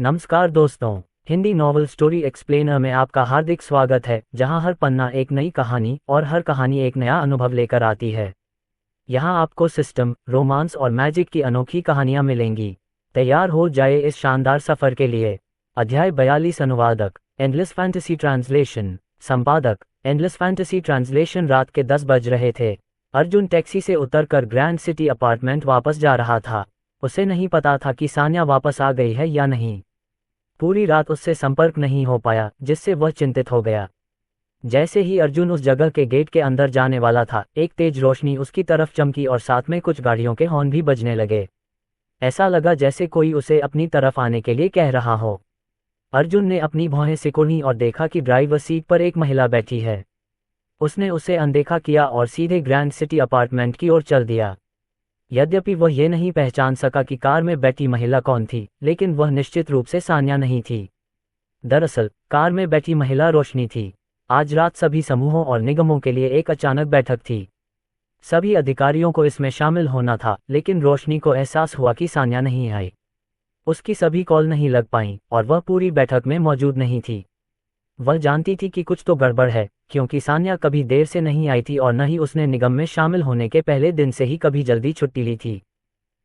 नमस्कार दोस्तों, Hindi novel story explainer में आपका हार्दिक स्वागत है, जहां हर पन्ना एक नई कहानी और हर कहानी एक नया अनुभव लेकर आती है। यहां आपको सिस्टम, रोमांस और मैजिक की अनोखी कहानियां मिलेंगी। तैयार हो जाए इस शानदार सफर के लिए। अध्याय 42। अनुवादक एंडलेस फैंटेसी ट्रांसलेशन। संपादक एंडलेस फैंटेसी ट्रांसलेशन। रात के 10 बज रहे थे। अर्जुन टैक्सी से उतरकर ग्रैंड सिटी अपार्टमेंट वापस जा रहा था। उसे नहीं पता था कि सान्या वापस आ गई है या नहीं। पूरी रात उससे संपर्क नहीं हो पाया, जिससे वह चिंतित हो गया। जैसे ही अर्जुन उस जगह के गेट के अंदर जाने वाला था, एक तेज रोशनी उसकी तरफ चमकी और साथ में कुछ गाड़ियों के हॉर्न भी बजने लगे। ऐसा लगा जैसे कोई उसे अपनी तरफ आने के लिए कह रहा हो। अर्जुन ने अपनी भौहें सिकुड़ी और देखा कि ड्राइवर सीट पर एक महिला बैठी है। उसने उसे अनदेखा किया और सीधे ग्रैंड सिटी अपार्टमेंट की ओर चल दिया। यद्यपि वह ये नहीं पहचान सका कि कार में बैठी महिला कौन थी, लेकिन वह निश्चित रूप से सान्या नहीं थी। दरअसल कार में बैठी महिला रोशनी थी। आज रात सभी समूहों और निगमों के लिए एक अचानक बैठक थी। सभी अधिकारियों को इसमें शामिल होना था, लेकिन रोशनी को एहसास हुआ कि सान्या नहीं आई। उसकी सभी कॉल नहीं लग पाईं और वह पूरी बैठक में मौजूद नहीं थी। वह जानती थी कि कुछ तो गड़बड़ है, क्योंकि सान्या कभी देर से नहीं आई थी और न ही उसने निगम में शामिल होने के पहले दिन से ही कभी जल्दी छुट्टी ली थी।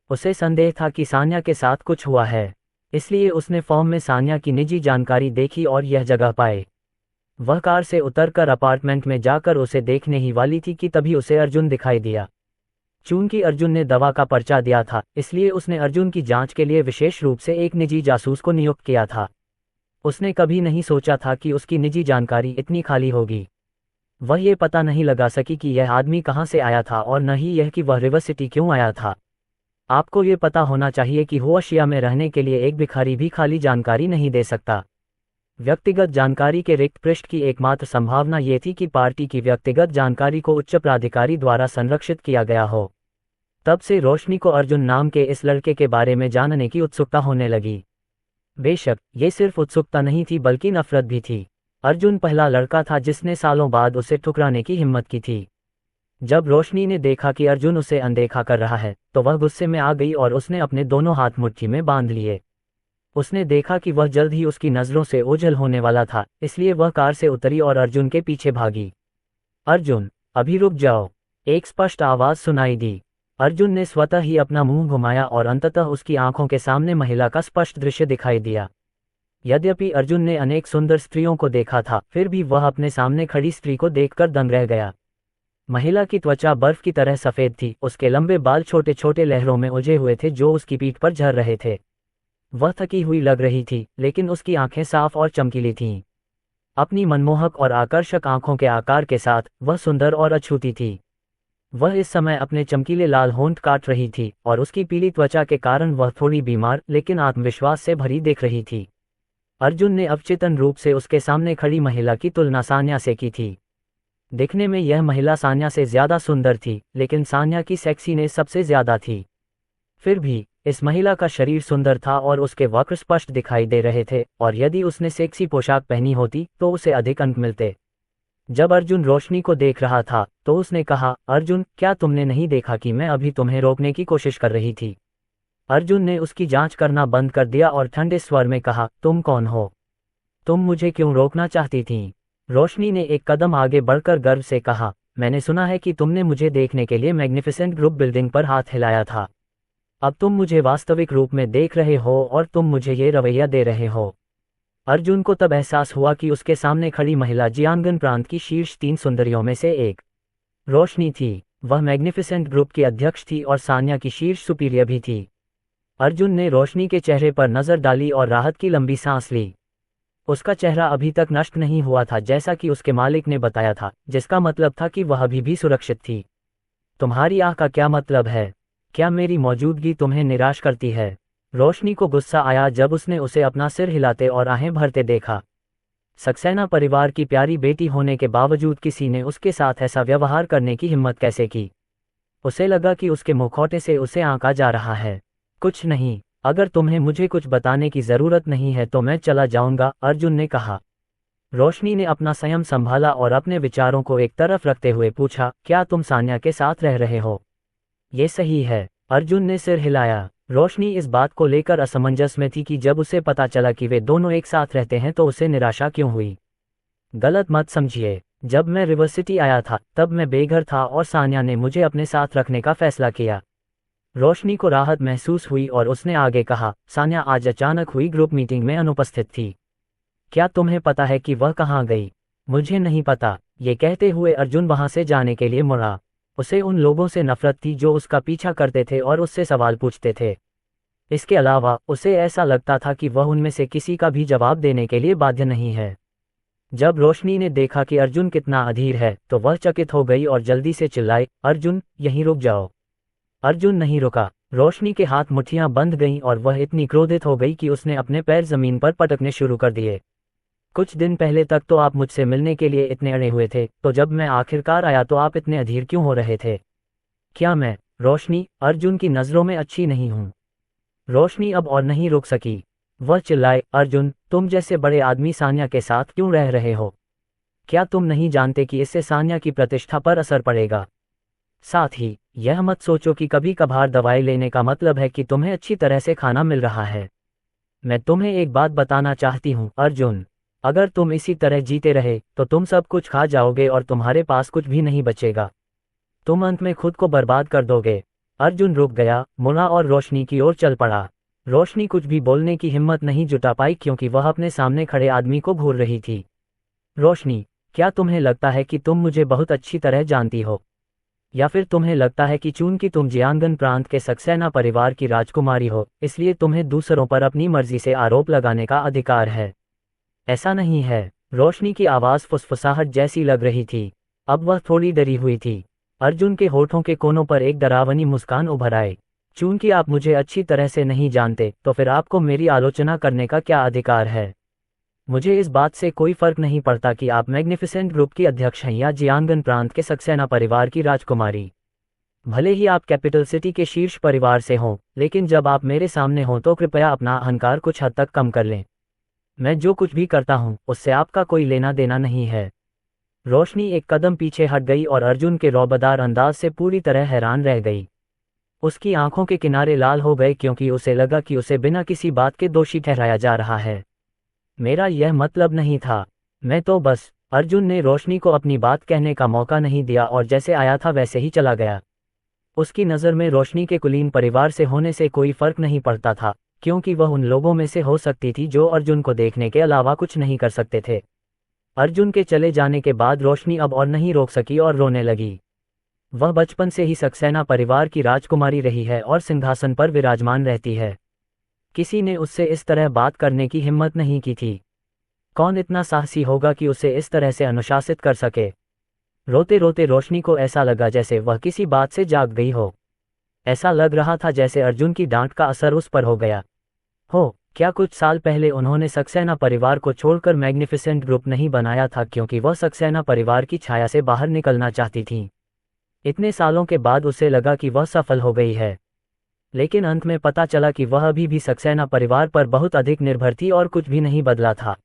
उसे संदेह था कि सान्या के साथ कुछ हुआ है, इसलिए उसने फॉर्म में सान्या की निजी जानकारी देखी और यह जगह पाए। वह कार से उतरकर अपार्टमेंट में जाकर उसे देखने ही वाली थी कि तभी उसे अर्जुन दिखाई दिया। चूंकि अर्जुन ने दवा का पर्चा दिया था, इसलिए उसने अर्जुन की जांच के लिए विशेष रूप से एक निजी जासूस को नियुक्त किया था। उसने कभी नहीं सोचा था कि उसकी निजी जानकारी इतनी खाली होगी। वह ये पता नहीं लगा सकी कि यह आदमी कहाँ से आया था और न ही यह कि वह रिवर सिटी क्यों आया था। आपको ये पता होना चाहिए कि होशिया में रहने के लिए एक भिखारी भी खाली जानकारी नहीं दे सकता। व्यक्तिगत जानकारी के रिक्त पृष्ठ की एकमात्र संभावना ये थी कि पार्टी की व्यक्तिगत जानकारी को उच्च प्राधिकारी द्वारा संरक्षित किया गया हो। तब से रोशनी को अर्जुन नाम के इस लड़के के बारे में जानने की उत्सुकता होने लगी। बेशक ये सिर्फ उत्सुकता नहीं थी, बल्कि नफरत भी थी। अर्जुन पहला लड़का था जिसने सालों बाद उसे ठुकराने की हिम्मत की थी। जब रोशनी ने देखा कि अर्जुन उसे अनदेखा कर रहा है, तो वह गुस्से में आ गई और उसने अपने दोनों हाथ मुट्ठी में बांध लिए। उसने देखा कि वह जल्द ही उसकी नज़रों से ओझल होने वाला था, इसलिए वह कार से उतरी और अर्जुन के पीछे भागी। अर्जुन, अभी रुक जाओ, एक स्पष्ट आवाज़ सुनाई दी। अर्जुन ने स्वतः ही अपना मुंह घुमाया और अंततः उसकी आंखों के सामने महिला का स्पष्ट दृश्य दिखाई दिया। यद्यपि अर्जुन ने अनेक सुंदर स्त्रियों को देखा था, फिर भी वह अपने सामने खड़ी स्त्री को देखकर दंग रह गया। महिला की त्वचा बर्फ की तरह सफ़ेद थी, उसके लंबे बाल छोटे छोटे लहरों में उलझे हुए थे जो उसकी पीठ पर झर रहे थे। वह थकी हुई लग रही थी, लेकिन उसकी आंखें साफ और चमकीली थीं। अपनी मनमोहक और आकर्षक आंखों के आकार के साथ वह सुंदर और अछूती थी। वह इस समय अपने चमकीले लाल होंठ काट रही थी और उसकी पीली त्वचा के कारण वह थोड़ी बीमार लेकिन आत्मविश्वास से भरी दिख रही थी। अर्जुन ने अवचेतन रूप से उसके सामने खड़ी महिला की तुलना सान्या से की थी। दिखने में यह महिला सान्या से ज्यादा सुंदर थी, लेकिन सान्या की सेक्सीनेस सबसे ज्यादा थी। फिर भी इस महिला का शरीर सुंदर था और उसके वक्र स्पष्ट दिखाई दे रहे थे, और यदि उसने सेक्सी पोशाक पहनी होती तो उसे अधिक अंक मिलते। जब अर्जुन रोशनी को देख रहा था तो उसने कहा, अर्जुन, क्या तुमने नहीं देखा कि मैं अभी तुम्हें रोकने की कोशिश कर रही थी? अर्जुन ने उसकी जांच करना बंद कर दिया और ठंडे स्वर में कहा, तुम कौन हो? तुम मुझे क्यों रोकना चाहती थीं? रोशनी ने एक कदम आगे बढ़कर गर्व से कहा, मैंने सुना है कि तुमने मुझे देखने के लिए मैग्निफिसेंट ग्रुप बिल्डिंग पर हाथ हिलाया था। अब तुम मुझे वास्तविक रूप में देख रहे हो और तुम मुझे ये रवैया दे रहे हो। अर्जुन को तब एहसास हुआ कि उसके सामने खड़ी महिला जियांगन प्रांत की शीर्ष 3 सुंदरियों में से एक रोशनी थी। वह मैग्निफिसेंट ग्रुप की अध्यक्ष थी और सान्या की शीर्ष सुपीरियर भी थी। अर्जुन ने रोशनी के चेहरे पर नजर डाली और राहत की लंबी सांस ली। उसका चेहरा अभी तक नष्ट नहीं हुआ था, जैसा कि उसके मालिक ने बताया था, जिसका मतलब था कि वह अभी भी सुरक्षित थी। तुम्हारी आह का क्या मतलब है? क्या मेरी मौजूदगी तुम्हें निराश करती है? रोशनी को गुस्सा आया जब उसने उसे अपना सिर हिलाते और आहें भरते देखा। सक्सेना परिवार की प्यारी बेटी होने के बावजूद किसी ने उसके साथ ऐसा व्यवहार करने की हिम्मत कैसे की? उसे लगा कि उसके मुखौटे से उसे आंका जा रहा है। कुछ नहीं, अगर तुम्हें मुझे कुछ बताने की जरूरत नहीं है तो मैं चला जाऊंगा, अर्जुन ने कहा। रोशनी ने अपना संयम संभाला और अपने विचारों को एक तरफ रखते हुए पूछा, क्या तुम सान्या के साथ रह रहे हो? ये सही है, अर्जुन ने सिर हिलाया। रोशनी इस बात को लेकर असमंजस में थी कि जब उसे पता चला कि वे दोनों एक साथ रहते हैं तो उसे निराशा क्यों हुई। गलत मत समझिए, जब मैं रिवर सिटी आया था तब मैं बेघर था और सान्या ने मुझे अपने साथ रखने का फैसला किया। रोशनी को राहत महसूस हुई और उसने आगे कहा, सान्या आज अचानक हुई ग्रुप मीटिंग में अनुपस्थित थी। क्या तुम्हें पता है कि वह कहाँ गई? मुझे नहीं पता। ये कहते हुए अर्जुन वहां से जाने के लिए मुड़ा। उसे उन लोगों से नफरत थी जो उसका पीछा करते थे और उससे सवाल पूछते थे। इसके अलावा उसे ऐसा लगता था कि वह उनमें से किसी का भी जवाब देने के लिए बाध्य नहीं है। जब रोशनी ने देखा कि अर्जुन कितना अधीर है तो वह चकित हो गई और जल्दी से चिल्लाई, अर्जुन यहीं रुक जाओ। अर्जुन नहीं रुका। रोशनी के हाथ मुट्ठियां बंध गईं और वह इतनी क्रोधित हो गई कि उसने अपने पैर जमीन पर पटकने शुरू कर दिए। कुछ दिन पहले तक तो आप मुझसे मिलने के लिए इतने अड़े हुए थे, तो जब मैं आखिरकार आया तो आप इतने अधीर क्यों हो रहे थे? क्या मैं, रोशनी, अर्जुन की नज़रों में अच्छी नहीं हूं? रोशनी अब और नहीं रुक सकी। वह चिल्लाए, अर्जुन तुम जैसे बड़े आदमी सान्या के साथ क्यों रह रहे हो? क्या तुम नहीं जानते कि इससे सान्या की प्रतिष्ठा पर असर पड़ेगा? साथ ही यह मत सोचो कि कभी कभार दवाई लेने का मतलब है कि तुम्हें अच्छी तरह से खाना मिल रहा है। मैं तुम्हें एक बात बताना चाहती हूँ अर्जुन, अगर तुम इसी तरह जीते रहे तो तुम सब कुछ खा जाओगे और तुम्हारे पास कुछ भी नहीं बचेगा। तुम अंत में खुद को बर्बाद कर दोगे। अर्जुन रुक गया, मुड़ा और रोशनी की ओर चल पड़ा। रोशनी कुछ भी बोलने की हिम्मत नहीं जुटा पाई क्योंकि वह अपने सामने खड़े आदमी को घूर रही थी। रोशनी, क्या तुम्हें लगता है कि तुम मुझे बहुत अच्छी तरह जानती हो? या फिर तुम्हें लगता है कि चूंकि तुम जियांगन प्रांत के सक्सेना परिवार की राजकुमारी हो इसलिए तुम्हें दूसरों पर अपनी मर्जी से आरोप लगाने का अधिकार है? ऐसा नहीं है। रोशनी की आवाज़ फुसफुसाहट जैसी लग रही थी। अब वह थोड़ी डरी हुई थी। अर्जुन के होठों के कोनों पर एक डरावनी मुस्कान उभर आई। चूंकि आप मुझे अच्छी तरह से नहीं जानते तो फिर आपको मेरी आलोचना करने का क्या अधिकार है? मुझे इस बात से कोई फर्क नहीं पड़ता कि आप मैग्निफिसेंट ग्रुप की अध्यक्ष हैं या जियांगन प्रांत के सक्सेना परिवार की राजकुमारी। भले ही आप कैपिटल सिटी के शीर्ष परिवार से हों, लेकिन जब आप मेरे सामने हों तो कृपया अपना अहंकार कुछ हद तक कम कर लें। मैं जो कुछ भी करता हूं उससे आपका कोई लेना देना नहीं है। रोशनी एक कदम पीछे हट गई और अर्जुन के रौबदार अंदाज से पूरी तरह हैरान रह गई। उसकी आंखों के किनारे लाल हो गए क्योंकि उसे लगा कि उसे बिना किसी बात के दोषी ठहराया जा रहा है। मेरा यह मतलब नहीं था। मैं तो बस, अर्जुन ने रोशनी को अपनी बात कहने का मौका नहीं दिया और जैसे आया था वैसे ही चला गया। उसकी नज़र में रोशनी के कुलीन परिवार से होने से कोई फर्क नहीं पड़ता था, क्योंकि वह उन लोगों में से हो सकती थी जो अर्जुन को देखने के अलावा कुछ नहीं कर सकते थे। अर्जुन के चले जाने के बाद रोशनी अब और नहीं रोक सकी और रोने लगी। वह बचपन से ही सक्सेना परिवार की राजकुमारी रही है और सिंहासन पर विराजमान रहती है। किसी ने उससे इस तरह बात करने की हिम्मत नहीं की थी। कौन इतना साहसी होगा कि उसे इस तरह से अनुशासित कर सके? रोते रोते रोशनी को ऐसा लगा जैसे वह किसी बात से जाग गई हो। ऐसा लग रहा था जैसे अर्जुन की डांट का असर उस पर हो गया हो। क्या कुछ साल पहले उन्होंने सक्सेना परिवार को छोड़कर मैग्निफिसेंट ग्रुप नहीं बनाया था क्योंकि वह सक्सेना परिवार की छाया से बाहर निकलना चाहती थी? इतने सालों के बाद उसे लगा कि वह सफल हो गई है, लेकिन अंत में पता चला कि वह अभी भी सक्सेना परिवार पर बहुत अधिक निर्भर थी और कुछ भी नहीं बदला था।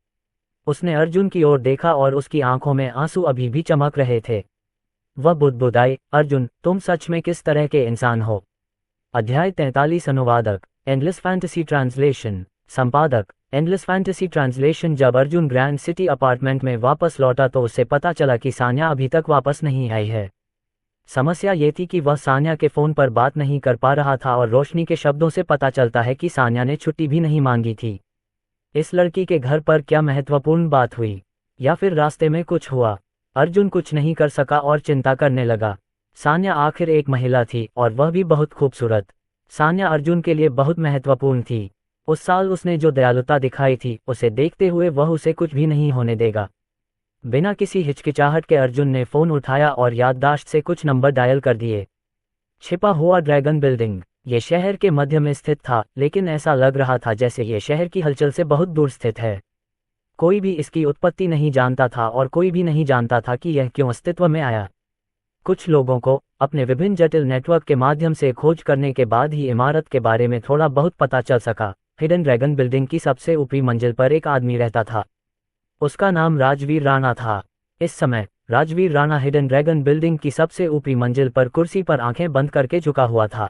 उसने अर्जुन की ओर देखा और उसकी आंखों में आंसू अभी भी चमक रहे थे। वह बुदबुदाई, अर्जुन तुम सच में किस तरह के इंसान हो? अध्याय 43। अनुवादक एंडलेस फैंटेसी ट्रांसलेशन। संपादक एंडलेस फैंटेसी ट्रांसलेशन। जब अर्जुन ग्रैंड सिटी अपार्टमेंट में वापस लौटा तो उसे पता चला कि सान्या अभी तक वापस नहीं आई है। समस्या ये थी कि वह सान्या के फ़ोन पर बात नहीं कर पा रहा था और रोशनी के शब्दों से पता चलता है कि सान्या ने छुट्टी भी नहीं मांगी थी। इस लड़की के घर पर क्या महत्वपूर्ण बात हुई, या फिर रास्ते में कुछ हुआ? अर्जुन कुछ नहीं कर सका और चिंता करने लगा। सान्या आखिर एक महिला थी और वह भी बहुत खूबसूरत। सान्या अर्जुन के लिए बहुत महत्वपूर्ण थी। उस साल उसने जो दयालुता दिखाई थी उसे देखते हुए वह उसे कुछ भी नहीं होने देगा। बिना किसी हिचकिचाहट के अर्जुन ने फ़ोन उठाया और याददाश्त से कुछ नंबर डायल कर दिए। छिपा हुआ ड्रैगन बिल्डिंग। ये शहर के मध्य में स्थित था, लेकिन ऐसा लग रहा था जैसे ये शहर की हलचल से बहुत दूर स्थित है। कोई भी इसकी उत्पत्ति नहीं जानता था और कोई भी नहीं जानता था कि यह क्यों अस्तित्व में आया। कुछ लोगों को अपने विभिन्न जटिल नेटवर्क के माध्यम से खोज करने के बाद ही इमारत के बारे में थोड़ा बहुत पता चल सका। हिडन ड्रैगन बिल्डिंग की सबसे ऊपरी मंजिल पर एक आदमी रहता था। उसका नाम राजवीर राणा था। इस समय Rajveer Rana hidden dragon building की सबसे ऊपरी मंजिल पर कुर्सी पर आंखें बंद करके झुका हुआ था।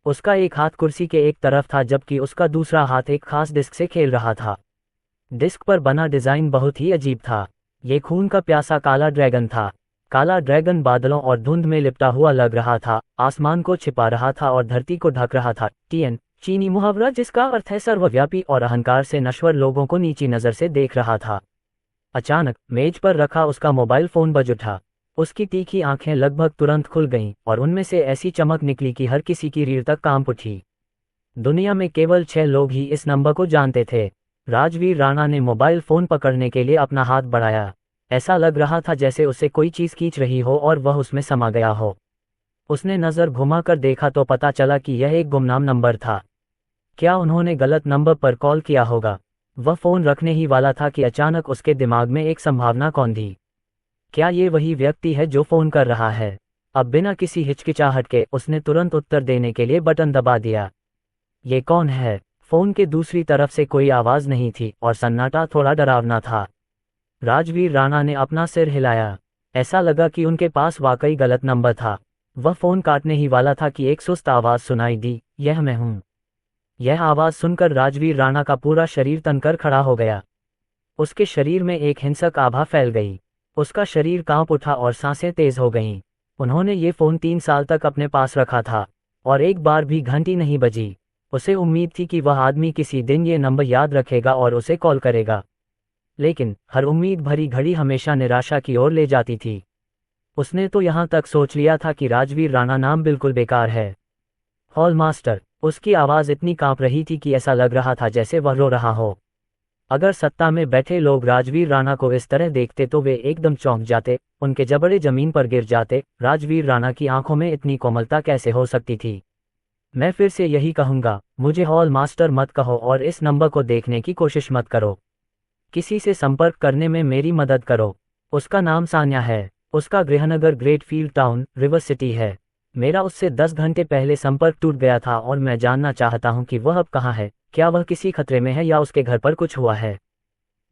उसका एक हाथ कुर्सी के एक तरफ था जबकि उसका दूसरा हाथ एक खास डिस्क से खेल रहा था। डिस्क पर बना डिजाइन बहुत ही अजीब था। ये खून का प्यासा काला ड्रैगन था। काला ड्रैगन बादलों और धुंध में लिपटा हुआ लग रहा था, आसमान को छिपा रहा था और धरती को ढक रहा था। चीनी मुहावरा जिसका अर्थ है सर्वव्यापी और अहंकार से नश्वर लोगों को नीची नजर से देख रहा था। अचानक मेज पर रखा उसका मोबाइल फोन बज उठा। उसकी तीखी आंखें लगभग तुरंत खुल गईं और उनमें से ऐसी चमक निकली कि हर किसी की रीढ़ तक कांप उठी। दुनिया में केवल 6 लोग ही इस नंबर को जानते थे। राजवीर राणा ने मोबाइल फोन पकड़ने के लिए अपना हाथ बढ़ाया। ऐसा लग रहा था जैसे उसे कोई चीज खींच रही हो और वह उसमें समा गया हो। उसने नजर घुमाकर देखा तो पता चला कि यह एक गुमनाम नंबर था। क्या उन्होंने गलत नंबर पर कॉल किया होगा? वह फोन रखने ही वाला था कि अचानक उसके दिमाग में एक संभावना कौंधी। क्या ये वही व्यक्ति है जो फोन कर रहा है? अब बिना किसी हिचकिचाहट के उसने तुरंत उत्तर देने के लिए बटन दबा दिया। ये कौन है? फोन के दूसरी तरफ से कोई आवाज नहीं थी और सन्नाटा थोड़ा डरावना था। राजवीर राणा ने अपना सिर हिलाया। ऐसा लगा कि उनके पास वाकई गलत नंबर था। वह फोन काटने ही वाला था कि एक सुस्त आवाज सुनाई दी, यह मैं हूं। यह आवाज सुनकर राजवीर राणा का पूरा शरीर तनकर खड़ा हो गया। उसके शरीर में एक हिंसक आभा फैल गई। उसका शरीर कांप उठा और सांसें तेज हो गईं। उन्होंने ये फोन 3 साल तक अपने पास रखा था और एक बार भी घंटी नहीं बजी। उसे उम्मीद थी कि वह आदमी किसी दिन ये नंबर याद रखेगा और उसे कॉल करेगा, लेकिन हर उम्मीद भरी घड़ी हमेशा निराशा की ओर ले जाती थी। उसने तो यहां तक सोच लिया था कि राजवीर राणा नाम बिल्कुल बेकार है। Hall master. उसकी आवाज इतनी कांप रही थी कि ऐसा लग रहा था जैसे वह रो रहा हो। अगर सत्ता में बैठे लोग राजवीर राणा को इस तरह देखते तो वे एकदम चौंक जाते, उनके जबड़े जमीन पर गिर जाते। राजवीर राणा की आंखों में इतनी कोमलता कैसे हो सकती थी? मैं फिर से यही कहूंगा, मुझे हॉल मास्टर मत कहो और इस नंबर को देखने की कोशिश मत करो। किसी से संपर्क करने में मेरी मदद करो। उसका नाम सान्या है। उसका गृहनगर great field town, river city है। मेरा उससे 10 घंटे पहले संपर्क टूट गया था और मैं जानना चाहता हूं कि वह अब कहाँ है। क्या वह किसी खतरे में है या उसके घर पर कुछ हुआ है?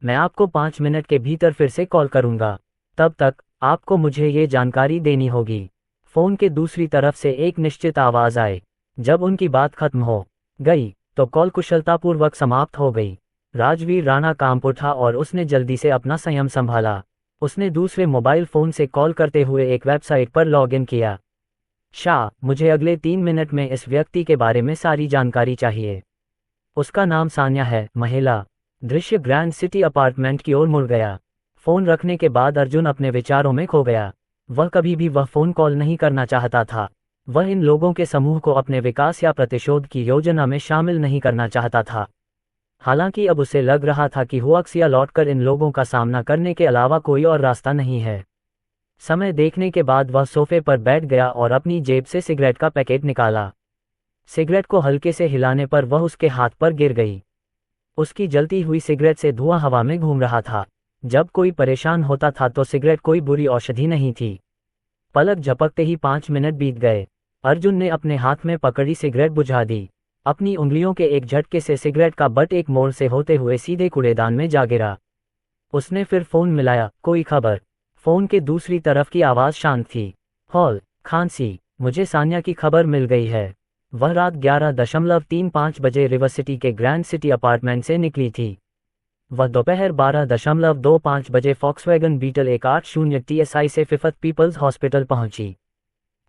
मैं आपको 5 मिनट के भीतर फिर से कॉल करूंगा। तब तक आपको मुझे ये जानकारी देनी होगी। फोन के दूसरी तरफ से एक निश्चित आवाज आई। जब उनकी बात खत्म हो गई तो कॉल कुशलतापूर्वक समाप्त हो गई। राजवीर राणा कांप उठा और उसने जल्दी से अपना संयम संभाला। उसने दूसरे मोबाइल फोन से कॉल करते हुए एक वेबसाइट पर लॉग इन किया। मुझे अगले 3 मिनट में इस व्यक्ति के बारे में सारी जानकारी चाहिए। उसका नाम सान्या है, महिला। दृश्य ग्रैंड सिटी अपार्टमेंट की ओर मुड़ गया। फोन रखने के बाद अर्जुन अपने विचारों में खो गया। वह कभी भी वह फोन कॉल नहीं करना चाहता था। वह इन लोगों के समूह को अपने विकास या प्रतिशोध की योजना में शामिल नहीं करना चाहता था। हालांकि अब उसे लग रहा था कि हुआक्सिया लौटकर इन लोगों का सामना करने के अलावा कोई और रास्ता नहीं है। समय देखने के बाद वह सोफे पर बैठ गया और अपनी जेब से सिगरेट का पैकेट निकाला। सिगरेट को हल्के से हिलाने पर वह उसके हाथ पर गिर गई। उसकी जलती हुई सिगरेट से धुआं हवा में घूम रहा था। जब कोई परेशान होता था तो सिगरेट कोई बुरी औषधि नहीं थी। पलक झपकते ही 5 मिनट बीत गए। अर्जुन ने अपने हाथ में पकड़ी सिगरेट बुझा दी। अपनी उंगलियों के एक झटके से सिगरेट का बट एक मोड़ से होते हुए सीधे कूड़ेदान में जा गिरा। उसने फिर फोन मिलाया, कोई खबर? फोन के दूसरी तरफ की आवाज शांत थी। हॉल खांसी, मुझे सान्या की खबर मिल गई है। वह रात 11:35 बजे रिवर सिटी के ग्रैंड सिटी अपार्टमेंट से निकली थी। वह दोपहर 12:25 बजे फॉक्सवैगन बीटल 180 TSI से फिफ्थ पीपल्स हॉस्पिटल पहुंची।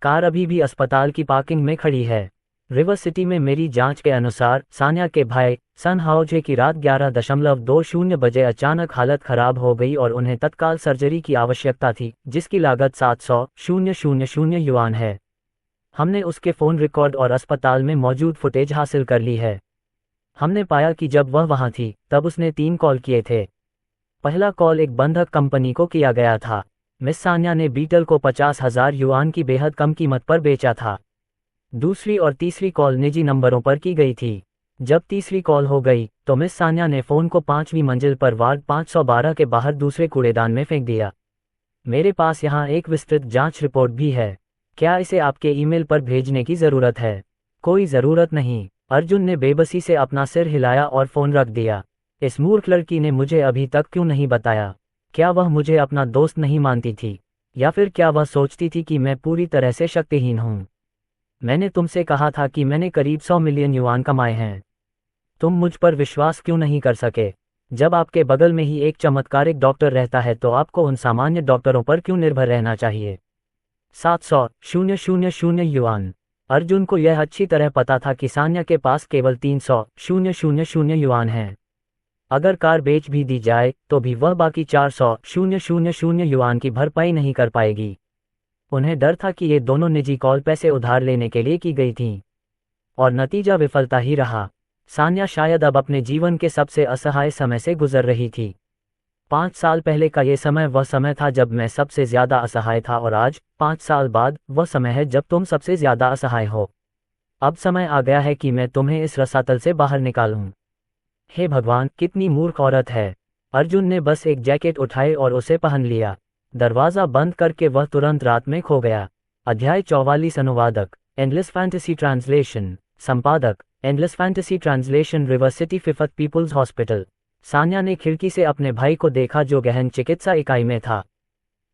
कार अभी भी अस्पताल की पार्किंग में खड़ी है। रिवर सिटी में मेरी जांच के अनुसार सान्या के भाई सन हाओजे की रात 11:20 बजे अचानक हालत खराब हो गई और उन्हें तत्काल सर्जरी की आवश्यकता थी, जिसकी लागत 700,000 युआन है। हमने उसके फ़ोन रिकॉर्ड और अस्पताल में मौजूद फुटेज हासिल कर ली है। हमने पाया कि जब वह वहां थी तब उसने 3 कॉल किए थे। पहला कॉल एक बंधक कंपनी को किया गया था। मिस सान्या ने बीटल को 50,000 युआन की बेहद कम कीमत पर बेचा था। दूसरी और तीसरी कॉल निजी नंबरों पर की गई थी। जब तीसरी कॉल हो गई तो मिस सान्या ने फ़ोन को 5वीं मंजिल पर वार्ड 512 के बाहर दूसरे कूड़ेदान में फेंक दिया। मेरे पास यहाँ एक विस्तृत जांच रिपोर्ट भी है। क्या इसे आपके ईमेल पर भेजने की ज़रूरत है? कोई ज़रूरत नहीं। अर्जुन ने बेबसी से अपना सिर हिलाया और फ़ोन रख दिया। इस मूर्ख लड़की ने मुझे अभी तक क्यों नहीं बताया? क्या वह मुझे अपना दोस्त नहीं मानती थी, या फिर क्या वह सोचती थी कि मैं पूरी तरह से शक्तिहीन हूँ? मैंने तुमसे कहा था कि मैंने करीब 100 मिलियन युआन कमाए हैं। तुम मुझ पर विश्वास क्यों नहीं कर सके? जब आपके बगल में ही एक चमत्कारिक डॉक्टर रहता है तो आपको उन सामान्य डॉक्टरों पर क्यों निर्भर रहना चाहिए? 700,000 युआन। अर्जुन को यह अच्छी तरह पता था कि सान्या के पास केवल 300,000 युआन हैं। अगर कार बेच भी दी जाए तो भी वह बाकी 400,000 युआन की भरपाई नहीं कर पाएगी। उन्हें डर था कि ये दोनों निजी कॉल पैसे उधार लेने के लिए की गई थीं। और नतीजा विफलता ही रहा। सान्या शायद अब अपने जीवन के सबसे असहाय समय से गुजर रही थी। 5 साल पहले का ये समय वह समय था जब मैं सबसे ज्यादा असहाय था, और आज 5 साल बाद वह समय है जब तुम सबसे ज्यादा असहाय हो। अब समय आ गया है कि मैं तुम्हें इस रसातल से बाहर निकालूं। हे भगवान, कितनी मूर्ख औरत है। अर्जुन ने बस एक जैकेट उठाई और उसे पहन लिया। दरवाजा बंद करके वह तुरंत रात में खो गया। अध्याय 44। अनुवादक एंडलेस फैंटेसी ट्रांसलेशन। संपादक endless fantasy translation. River city fifth people's hospital. Sanya ने खिड़की से अपने भाई को देखा जो गहन चिकित्सा इकाई में था।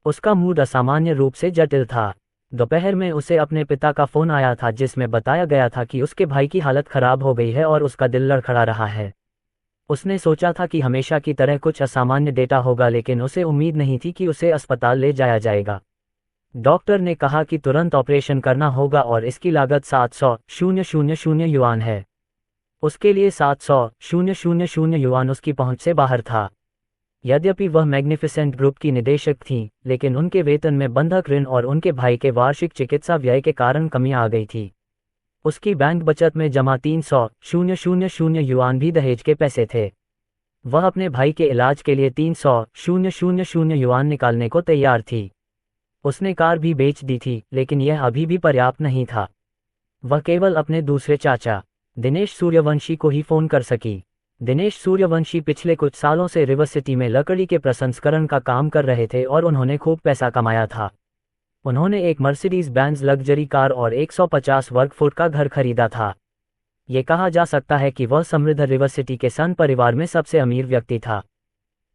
उसका मूड असामान्य रूप से जटिल था। दोपहर में उसे अपने पिता का फोन आया था जिसमें बताया गया था कि उसके भाई की हालत खराब हो गई है और उसका दिल लड़खड़ा रहा है। उसने सोचा था कि हमेशा की तरह कुछ असामान्य डेटा होगा, लेकिन उसे उम्मीद नहीं थी कि उसे अस्पताल ले जाया जाएगा। डॉक्टर ने कहा कि तुरंत ऑपरेशन करना होगा और इसकी लागत 700,000 युआन है। उसके लिए 700,000 युआन उसकी पहुंच से बाहर था। यद्यपि वह मैग्निफिसेंट ग्रुप की निदेशक थीं, लेकिन उनके वेतन में बंधक ऋण और उनके भाई के वार्षिक चिकित्सा व्यय के कारण कमी आ गई थी। उसकी बैंक बचत में जमा 300,000 युआन भी दहेज के पैसे थे। वह अपने भाई के इलाज के लिए 300,000 युआन निकालने को तैयार थी। उसने कार भी बेच दी थी, लेकिन यह अभी भी पर्याप्त नहीं था। वह केवल अपने दूसरे चाचा दिनेश सूर्यवंशी को ही फोन कर सकी। दिनेश सूर्यवंशी पिछले कुछ सालों से रिवर सिटी में लकड़ी के प्रसंस्करण का काम कर रहे थे और उन्होंने खूब पैसा कमाया था। उन्होंने एक मर्सिडीज बेंज लग्जरी कार और 150 वर्ग फुट का घर खरीदा था। ये कहा जा सकता है कि वह समृद्ध रिवर सिटी के सन परिवार में सबसे अमीर व्यक्ति था।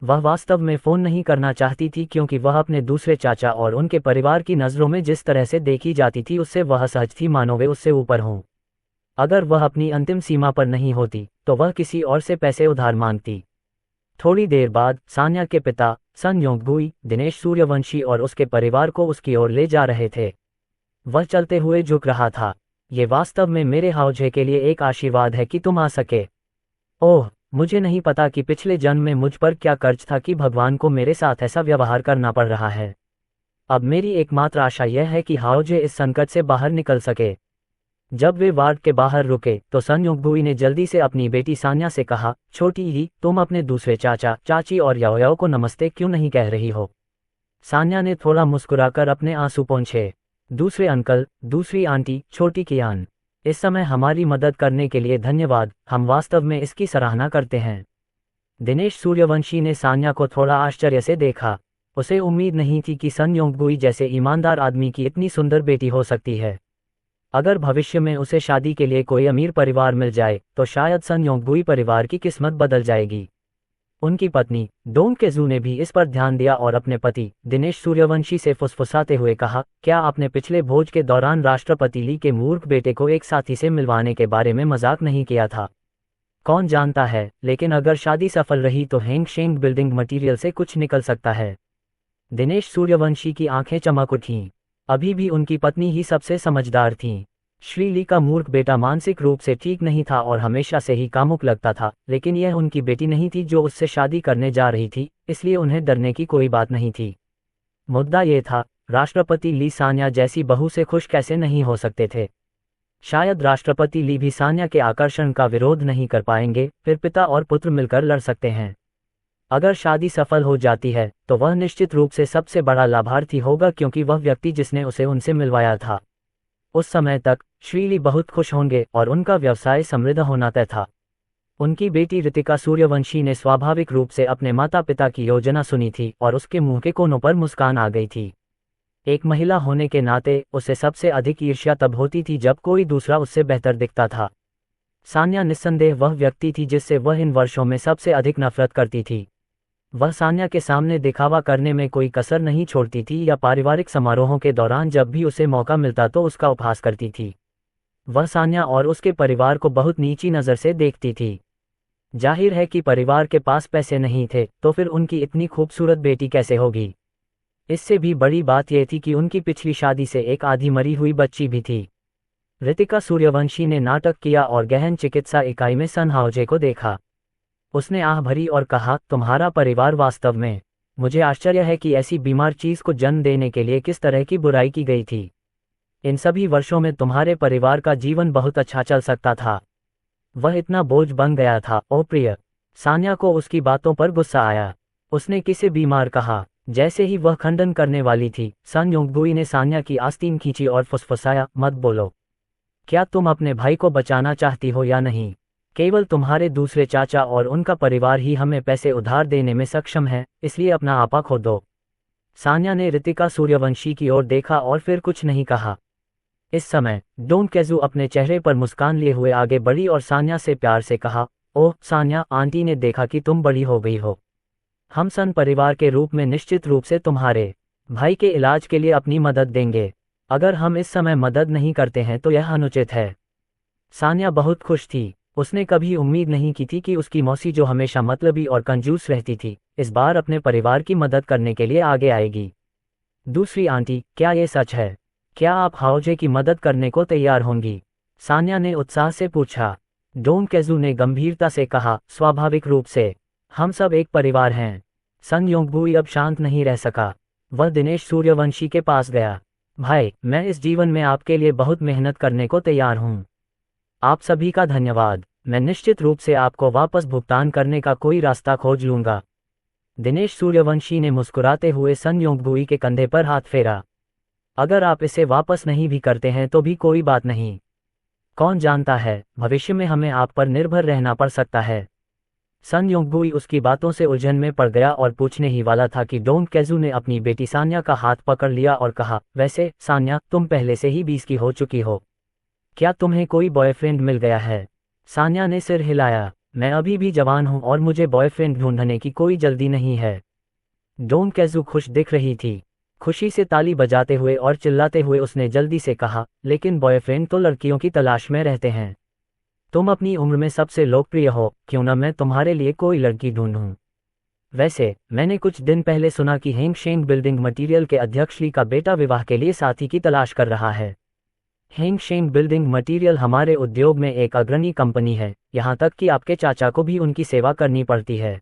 वह वास्तव में फ़ोन नहीं करना चाहती थी क्योंकि वह अपने दूसरे चाचा और उनके परिवार की नज़रों में जिस तरह से देखी जाती थी उससे वह सहज थी मानो वे उससे ऊपर हों। अगर वह अपनी अंतिम सीमा पर नहीं होती तो वह किसी और से पैसे उधार मांगती। थोड़ी देर बाद सान्या के पिता सन योंगबुई दिनेश सूर्यवंशी और उसके परिवार को उसकी ओर ले जा रहे थे। वह चलते हुए झुक रहा था। ये वास्तव में मेरे हाउजे के लिए एक आशीर्वाद है कि तुम आ सके। ओह, मुझे नहीं पता कि पिछले जन्म में मुझ पर क्या कर्ज था कि भगवान को मेरे साथ ऐसा व्यवहार करना पड़ रहा है। अब मेरी एकमात्र आशा यह है कि हाउजे इस संकट से बाहर निकल सके। जब वे वार्ड के बाहर रुके तो सन योंगबुई ने जल्दी से अपनी बेटी सान्या से कहा, छोटी ही, तुम अपने दूसरे चाचा चाची और याओयाओ को नमस्ते क्यों नहीं कह रही हो? सान्या ने थोड़ा मुस्कुराकर अपने आंसू पोंछे। दूसरे अंकल, दूसरी आंटी, छोटी कियान, इस समय हमारी मदद करने के लिए धन्यवाद, हम वास्तव में इसकी सराहना करते हैं। दिनेश सूर्यवंशी ने सान्या को थोड़ा आश्चर्य से देखा। उसे उम्मीद नहीं थी कि सन योंगबुई जैसे ईमानदार आदमी की इतनी सुंदर बेटी हो सकती है। अगर भविष्य में उसे शादी के लिए कोई अमीर परिवार मिल जाए तो शायद सन योंगबुई परिवार की किस्मत बदल जाएगी। उनकी पत्नी डोंग केजू ने भी इस पर ध्यान दिया और अपने पति दिनेश सूर्यवंशी से फुसफुसाते हुए कहा, क्या आपने पिछले भोज के दौरान राष्ट्रपति ली के मूर्ख बेटे को एक साथी से मिलवाने के बारे में मजाक नहीं किया था? कौन जानता है, लेकिन अगर शादी सफल रही तो हेंग शेंग बिल्डिंग मटीरियल से कुछ निकल सकता है। दिनेश सूर्यवंशी की आंखें चमक उठीं। अभी भी उनकी पत्नी ही सबसे समझदार थीं। श्री ली का मूर्ख बेटा मानसिक रूप से ठीक नहीं था और हमेशा से ही कामुक लगता था, लेकिन यह उनकी बेटी नहीं थी जो उससे शादी करने जा रही थी, इसलिए उन्हें डरने की कोई बात नहीं थी। मुद्दा ये था, राष्ट्रपति ली सान्या जैसी बहू से खुश कैसे नहीं हो सकते थे। शायद राष्ट्रपति ली भी सान्या के आकर्षण का विरोध नहीं कर पाएंगे, फिर पिता और पुत्र मिलकर लड़ सकते हैं। अगर शादी सफल हो जाती है तो वह निश्चित रूप से सबसे बड़ा लाभार्थी होगा क्योंकि वह व्यक्ति जिसने उसे उनसे मिलवाया था। उस समय तक श्रीली बहुत खुश होंगे और उनका व्यवसाय समृद्ध होना तय था। उनकी बेटी ऋतिका सूर्यवंशी ने स्वाभाविक रूप से अपने माता पिता की योजना सुनी थी और उसके मुंह के कोनों पर मुस्कान आ गई थी। एक महिला होने के नाते उसे सबसे अधिक ईर्ष्या तब होती थी जब कोई दूसरा उससे बेहतर दिखता था। सान्या निस्संदेह वह व्यक्ति थी जिससे वह इन वर्षों में सबसे अधिक नफरत करती थी। वह सान्या के सामने दिखावा करने में कोई कसर नहीं छोड़ती थी या पारिवारिक समारोहों के दौरान जब भी उसे मौका मिलता तो उसका उपहास करती थी। वह सान्या और उसके परिवार को बहुत नीची नज़र से देखती थी। जाहिर है कि परिवार के पास पैसे नहीं थे, तो फिर उनकी इतनी खूबसूरत बेटी कैसे होगी। इससे भी बड़ी बात यह थी कि उनकी पिछली शादी से एक आधी मरी हुई बच्ची भी थी। रितिका सूर्यवंशी ने नाटक किया और गहन चिकित्सा इकाई में सन हाओजे को देखा। उसने आह भरी और कहा, तुम्हारा परिवार वास्तव में, मुझे आश्चर्य है कि ऐसी बीमार चीज को जन्म देने के लिए किस तरह की बुराई की गई थी। इन सभी वर्षों में तुम्हारे परिवार का जीवन बहुत अच्छा चल सकता था। वह इतना बोझ बन गया था। ओ प्रिय। सान्या को उसकी बातों पर गुस्सा आया। उसने किसे बीमार कहा? जैसे ही वह खंडन करने वाली थी, सन योंगबुई ने सान्या की आस्तीन खींची और फुसफुसाया, मत बोलो। क्या तुम अपने भाई को बचाना चाहती हो या नहीं? केवल तुम्हारे दूसरे चाचा और उनका परिवार ही हमें पैसे उधार देने में सक्षम है, इसलिए अपना आपा खो दो। सान्या ने रितिका सूर्यवंशी की ओर देखा और फिर कुछ नहीं कहा। इस समय डोंग केजू अपने चेहरे पर मुस्कान लिए हुए आगे बढ़ी और सान्या से प्यार से कहा, ओह सान्या, आंटी ने देखा कि तुम बड़ी हो गई हो। हम सन परिवार के रूप में निश्चित रूप से तुम्हारे भाई के इलाज के लिए अपनी मदद देंगे। अगर हम इस समय मदद नहीं करते हैं तो यह अनुचित है। सान्या बहुत खुश थी। उसने कभी उम्मीद नहीं की थी कि उसकी मौसी, जो हमेशा मतलबी और कंजूस रहती थी, इस बार अपने परिवार की मदद करने के लिए आगे आएगी। दूसरी आंटी, क्या ये सच है? क्या आप हाओजे की मदद करने को तैयार होंगी? सान्या ने उत्साह से पूछा। डोंग केजू ने गंभीरता से कहा, स्वाभाविक रूप से, हम सब एक परिवार हैं। सन योंगबुई अब शांत नहीं रह सका। वह दिनेश सूर्यवंशी के पास गया। भाई, मैं इस जीवन में आपके लिए बहुत मेहनत करने को तैयार हूँ। आप सभी का धन्यवाद। मैं निश्चित रूप से आपको वापस भुगतान करने का कोई रास्ता खोज लूंगा। दिनेश सूर्यवंशी ने मुस्कुराते हुए सन योंगबुई के कंधे पर हाथ फेरा। अगर आप इसे वापस नहीं भी करते हैं तो भी कोई बात नहीं। कौन जानता है, भविष्य में हमें आप पर निर्भर रहना पड़ सकता है। सन योंगबुई उसकी बातों से उलझन में पड़ गया और पूछने ही वाला था कि डोंग केजू ने अपनी बेटी सान्या का हाथ पकड़ लिया और कहा, वैसे सान्या, तुम पहले से ही 20 की हो चुकी हो। क्या तुम्हें कोई बॉयफ्रेंड मिल गया है? सान्या ने सिर हिलाया। मैं अभी भी जवान हूं और मुझे बॉयफ्रेंड ढूंढने की कोई जल्दी नहीं है। डोंग केजू खुश दिख रही थी। खुशी से ताली बजाते हुए और चिल्लाते हुए उसने जल्दी से कहा, लेकिन बॉयफ्रेंड तो लड़कियों की तलाश में रहते हैं। तुम अपनी उम्र में सबसे लोकप्रिय हो, क्यों न मैं तुम्हारे लिए कोई लड़की ढूंढूं। वैसे मैंने कुछ दिन पहले सुना कि हेंग शेंग बिल्डिंग मटीरियल के अध्यक्ष ली का बेटा विवाह के लिए साथी की तलाश कर रहा है। हेंग शेंग बिल्डिंग मटीरियल हमारे उद्योग में एक अग्रणी कंपनी है, यहाँ तक कि आपके चाचा को भी उनकी सेवा करनी पड़ती है।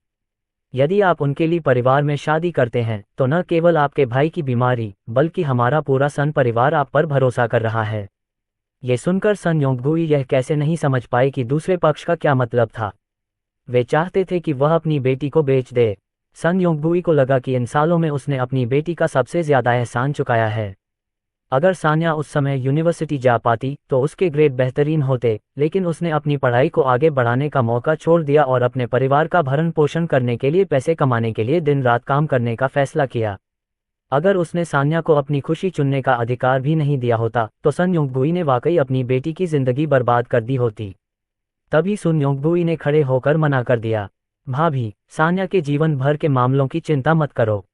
यदि आप उनके लिए परिवार में शादी करते हैं तो न केवल आपके भाई की बीमारी, बल्कि हमारा पूरा सन परिवार आप पर भरोसा कर रहा है। ये सुनकर सन योंगबुई यह कैसे नहीं समझ पाए कि दूसरे पक्ष का क्या मतलब था। वे चाहते थे कि वह अपनी बेटी को बेच दे। सन योंगबुई को लगा कि इन सालों में उसने अपनी बेटी का सबसे ज्यादा एहसान चुकाया है। अगर सान्या उस समय यूनिवर्सिटी जा पाती तो उसके ग्रेड बेहतरीन होते, लेकिन उसने अपनी पढ़ाई को आगे बढ़ाने का मौका छोड़ दिया और अपने परिवार का भरण पोषण करने के लिए पैसे कमाने के लिए दिन रात काम करने का फैसला किया। अगर उसने सान्या को अपनी खुशी चुनने का अधिकार भी नहीं दिया होता तो सन योंगबुई ने वाकई अपनी बेटी की जिंदगी बर्बाद कर दी होती। तभी सुन योंगबुई ने खड़े होकर मना कर दिया, भाभी, सान्या के जीवन भर के मामलों की चिंता मत करो।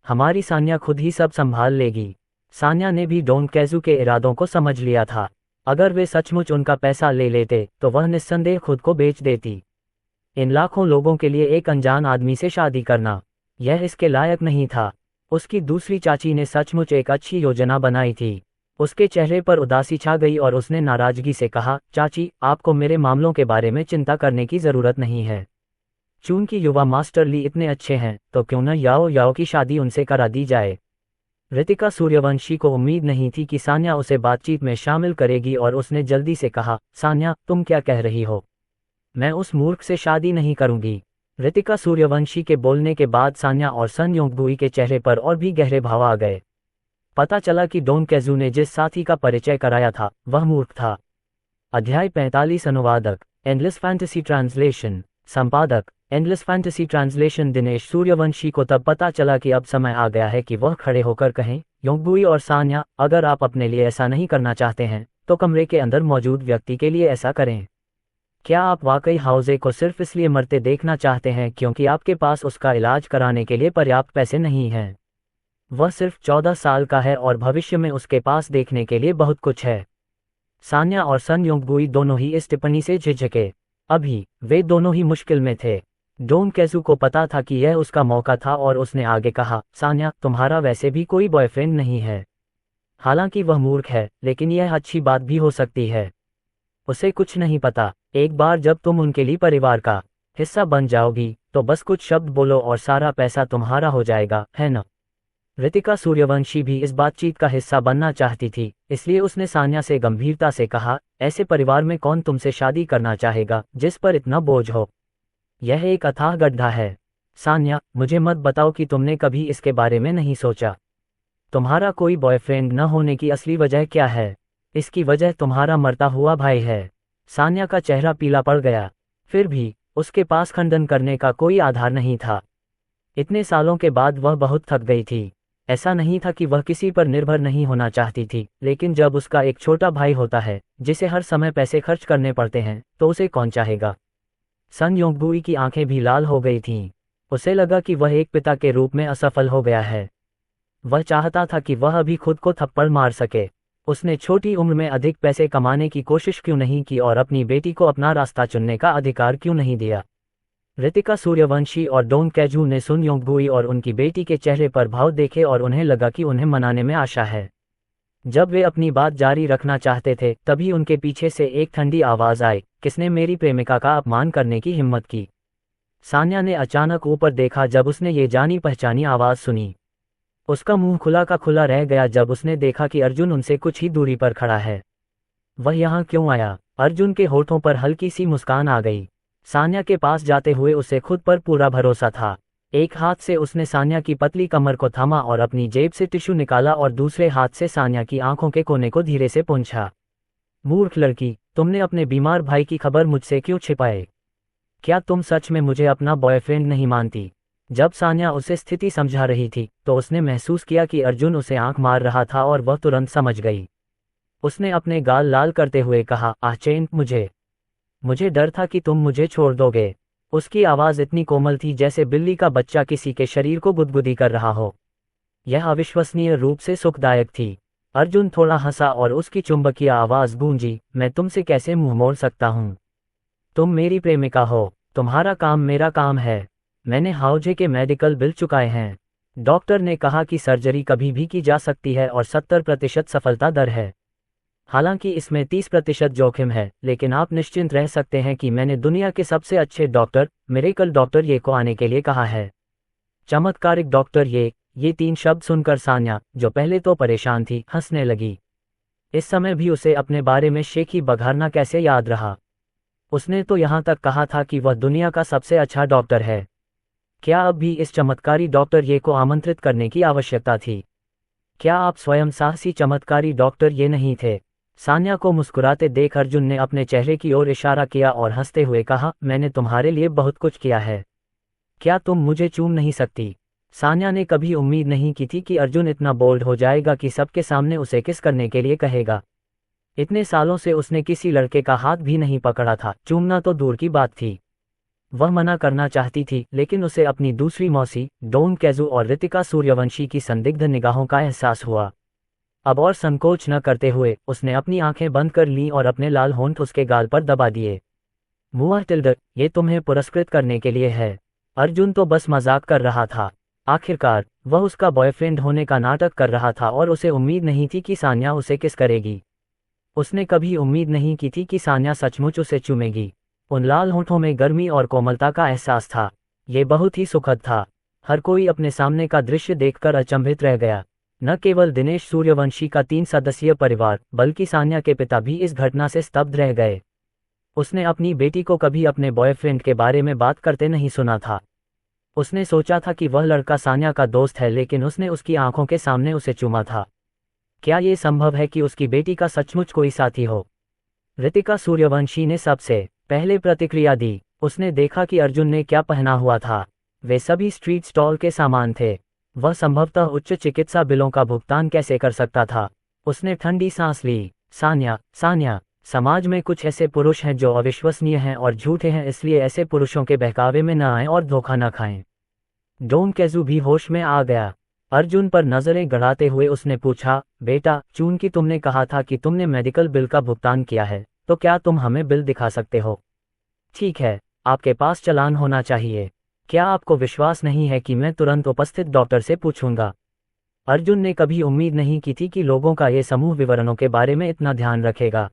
हमारी सान्या खुद ही सब संभाल लेगी। सान्या ने भी डोंग केजू के इरादों को समझ लिया था। अगर वे सचमुच उनका पैसा ले लेते तो वह निस्संदेह खुद को बेच देती। इन लाखों लोगों के लिए एक अनजान आदमी से शादी करना, यह इसके लायक नहीं था। उसकी दूसरी चाची ने सचमुच एक अच्छी योजना बनाई थी। उसके चेहरे पर उदासी छा गई और उसने नाराजगी से कहा, चाची, आपको मेरे मामलों के बारे में चिंता करने की जरूरत नहीं है। चूंकि युवा मास्टर ली इतने अच्छे हैं तो क्यों न याओ याओ की शादी उनसे करा दी जाए। रितिका सूर्यवंशी को उम्मीद नहीं थी कि सान्या उसे बातचीत में शामिल करेगी और उसने जल्दी से कहा, सान्या, तुम क्या कह रही हो? मैं उस मूर्ख से शादी नहीं करूंगी। रितिका सूर्यवंशी के बोलने के बाद सान्या और सन योंगबुई के चेहरे पर और भी गहरे भाव आ गए। पता चला कि डोंग केजू ने जिस साथी का परिचय कराया था वह मूर्ख था। अध्याय 45। अनुवादक एंडलेस फैंटेसी ट्रांसलेशन। संपादक endless fantasy translation. Dinesh Suryavanshi को तब पता चला कि अब समय आ गया है कि वह खड़े होकर कहें, योंगबुई और सान्या, अगर आप अपने लिए ऐसा नहीं करना चाहते हैं तो कमरे के अंदर मौजूद व्यक्ति के लिए ऐसा करें। क्या आप वाकई हाउजे को सिर्फ इसलिए मरते देखना चाहते हैं क्योंकि आपके पास उसका इलाज कराने के लिए पर्याप्त पैसे नहीं हैं? वह सिर्फ 14 साल का है और भविष्य में उसके पास देखने के लिए बहुत कुछ है। सान्या और सन योंगबुई दोनों ही इस टिप्पणी से झिझके। अभी वे दोनों ही मुश्किल में थे। डोंग कैजू को पता था कि यह उसका मौका था और उसने आगे कहा, सान्या, तुम्हारा वैसे भी कोई बॉयफ्रेंड नहीं है। हालांकि वह मूर्ख है, लेकिन यह अच्छी बात भी हो सकती है। उसे कुछ नहीं पता। एक बार जब तुम उनके लिए परिवार का हिस्सा बन जाओगी, तो बस कुछ शब्द बोलो और सारा पैसा तुम्हारा हो जाएगा, है न? रितिका सूर्यवंशी भी इस बातचीत का हिस्सा बनना चाहती थी, इसलिए उसने सान्या से गंभीरता से कहा, ऐसे परिवार में कौन तुमसे शादी करना चाहेगा जिस पर इतना बोझ हो? यह एक अथाह गड्ढा है। सान्या, मुझे मत बताओ कि तुमने कभी इसके बारे में नहीं सोचा। तुम्हारा कोई बॉयफ्रेंड न होने की असली वजह क्या है? इसकी वजह तुम्हारा मरता हुआ भाई है। सान्या का चेहरा पीला पड़ गया। फिर भी उसके पास खंडन करने का कोई आधार नहीं था। इतने सालों के बाद वह बहुत थक गई थी। ऐसा नहीं था कि वह किसी पर निर्भर नहीं होना चाहती थी, लेकिन जब उसका एक छोटा भाई होता है जिसे हर समय पैसे खर्च करने पड़ते हैं, तो उसे कौन चाहेगा? सन योंगबुई की आंखें भी लाल हो गई थीं। उसे लगा कि वह एक पिता के रूप में असफल हो गया है। वह चाहता था कि वह अभी खुद को थप्पड़ मार सके। उसने छोटी उम्र में अधिक पैसे कमाने की कोशिश क्यों नहीं की और अपनी बेटी को अपना रास्ता चुनने का अधिकार क्यों नहीं दिया? रितिका सूर्यवंशी और डोंग कैजू ने सुन योंगबुई और उनकी बेटी के चेहरे पर भाव देखे और उन्हें लगा कि उन्हें मनाने में आशा है। जब वे अपनी बात जारी रखना चाहते थे, तभी उनके पीछे से एक ठंडी आवाज आई, किसने मेरी प्रेमिका का अपमान करने की हिम्मत की? सान्या ने अचानक ऊपर देखा जब उसने ये जानी पहचानी आवाज सुनी। उसका मुंह खुला का खुला रह गया जब उसने देखा कि अर्जुन उनसे कुछ ही दूरी पर खड़ा है। वह यहाँ क्यों आया? अर्जुन के होठों पर हल्की सी मुस्कान आ गई। सान्या के पास जाते हुए उसे खुद पर पूरा भरोसा था। एक हाथ से उसने सान्या की पतली कमर को थामा और अपनी जेब से टिश्यू निकाला और दूसरे हाथ से सान्या की आंखों के कोने को धीरे से पोंछा। मूर्ख लड़की, तुमने अपने बीमार भाई की खबर मुझसे क्यों छिपाए? क्या तुम सच में मुझे अपना बॉयफ्रेंड नहीं मानती? जब सान्या उसे स्थिति समझा रही थी, तो उसने महसूस किया कि अर्जुन उसे आंख मार रहा था और वह तुरंत समझ गई। उसने अपने गाल लाल करते हुए कहा, आचेन, मुझे डर था कि तुम मुझे छोड़ दोगे। उसकी आवाज़ इतनी कोमल थी जैसे बिल्ली का बच्चा किसी के शरीर को गुदगुदी कर रहा हो। यह अविश्वसनीय रूप से सुखदायक थी। अर्जुन थोड़ा हंसा और उसकी चुंबकीय आवाज़ गूंजी, मैं तुमसे कैसे मुंह मोड़ सकता हूँ? तुम मेरी प्रेमिका हो। तुम्हारा काम मेरा काम है। मैंने हाउजे के मेडिकल बिल चुकाए हैं। डॉक्टर ने कहा कि सर्जरी कभी भी की जा सकती है और 70% सफलता दर है। हालांकि इसमें 30% जोखिम है, लेकिन आप निश्चिंत रह सकते हैं कि मैंने दुनिया के सबसे अच्छे डॉक्टर, मिरेकल डॉक्टर ये को आने के लिए कहा है। चमत्कारिक डॉक्टर ये 3 शब्द सुनकर सान्या, जो पहले तो परेशान थी, हंसने लगी। इस समय भी उसे अपने बारे में शेखी बघारना कैसे याद रहा। उसने तो यहाँ तक कहा था कि वह दुनिया का सबसे अच्छा डॉक्टर है। क्या अब भी इस चमत्कारी डॉक्टर ये को आमंत्रित करने की आवश्यकता थी? क्या आप स्वयं साहसी चमत्कारी डॉक्टर ये नहीं थे? सान्या को मुस्कुराते देख अर्जुन ने अपने चेहरे की ओर इशारा किया और हंसते हुए कहा, मैंने तुम्हारे लिए बहुत कुछ किया है। क्या तुम मुझे चूम नहीं सकती? सान्या ने कभी उम्मीद नहीं की थी कि अर्जुन इतना बोल्ड हो जाएगा कि सबके सामने उसे किस करने के लिए कहेगा। इतने सालों से उसने किसी लड़के का हाथ भी नहीं पकड़ा था, चूमना तो दूर की बात थी। वह मना करना चाहती थी, लेकिन उसे अपनी दूसरी मौसी, डोंग कैजू और रितिका सूर्यवंशी की संदिग्ध निगाहों का एहसास हुआ। अब और संकोच न करते हुए उसने अपनी आंखें बंद कर लीं और अपने लाल होंठ उसके गाल पर दबा दिए। मुआ टिल्डर, ये तुम्हें पुरस्कृत करने के लिए है। अर्जुन तो बस मजाक कर रहा था। आखिरकार वह उसका बॉयफ्रेंड होने का नाटक कर रहा था और उसे उम्मीद नहीं थी कि सान्या उसे किस करेगी। उसने कभी उम्मीद नहीं की थी कि सान्या सचमुच उसे चूमेगी। उन लाल होंठों में गर्मी और कोमलता का एहसास था। ये बहुत ही सुखद था। हर कोई अपने सामने का दृश्य देखकर अचंभित रह गया। न केवल दिनेश सूर्यवंशी का 3 सदस्यीय परिवार, बल्कि सान्या के पिता भी इस घटना से स्तब्ध रह गए। उसने अपनी बेटी को कभी अपने बॉयफ्रेंड के बारे में बात करते नहीं सुना था। उसने सोचा था कि वह लड़का सान्या का दोस्त है, लेकिन उसने उसकी आंखों के सामने उसे चूमा था। क्या ये संभव है कि उसकी बेटी का सचमुच कोई साथी हो? रितिका सूर्यवंशी ने सबसे पहले प्रतिक्रिया दी। उसने देखा कि अर्जुन ने क्या पहना हुआ था। वे सभी स्ट्रीट स्टॉल के सामान थे। वह संभवतः उच्च चिकित्सा बिलों का भुगतान कैसे कर सकता था? उसने ठंडी सांस ली। सान्या, समाज में कुछ ऐसे पुरुष हैं जो अविश्वसनीय हैं और झूठे हैं, इसलिए ऐसे पुरुषों के बहकावे में न आएं और धोखा न खाएं। डोंग कैजू भी होश में आ गया। अर्जुन पर नजरें गड़ाते हुए उसने पूछा, बेटा, चूंकि तुमने कहा था कि तुमने मेडिकल बिल का भुगतान किया है, तो क्या तुम हमें बिल दिखा सकते हो? ठीक है, आपके पास चालान होना चाहिए। क्या आपको विश्वास नहीं है कि मैं तुरंत उपस्थित डॉक्टर से पूछूंगा? अर्जुन ने कभी उम्मीद नहीं की थी कि लोगों का ये समूह विवरणों के बारे में इतना ध्यान रखेगा।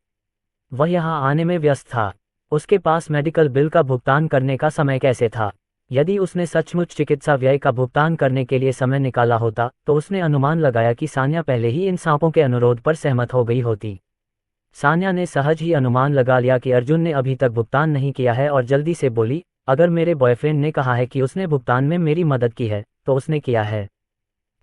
वह यहाँ आने में व्यस्त था। उसके पास मेडिकल बिल का भुगतान करने का समय कैसे था? यदि उसने सचमुच चिकित्सा व्यय का भुगतान करने के लिए समय निकाला होता तो उसने अनुमान लगाया कि सान्या पहले ही इन सांपों के अनुरोध पर सहमत हो गई होती। सान्या ने सहज ही अनुमान लगा लिया कि अर्जुन ने अभी तक भुगतान नहीं किया है और जल्दी से बोली, अगर मेरे बॉयफ्रेंड ने कहा है कि उसने भुगतान में मेरी मदद की है तो उसने किया है।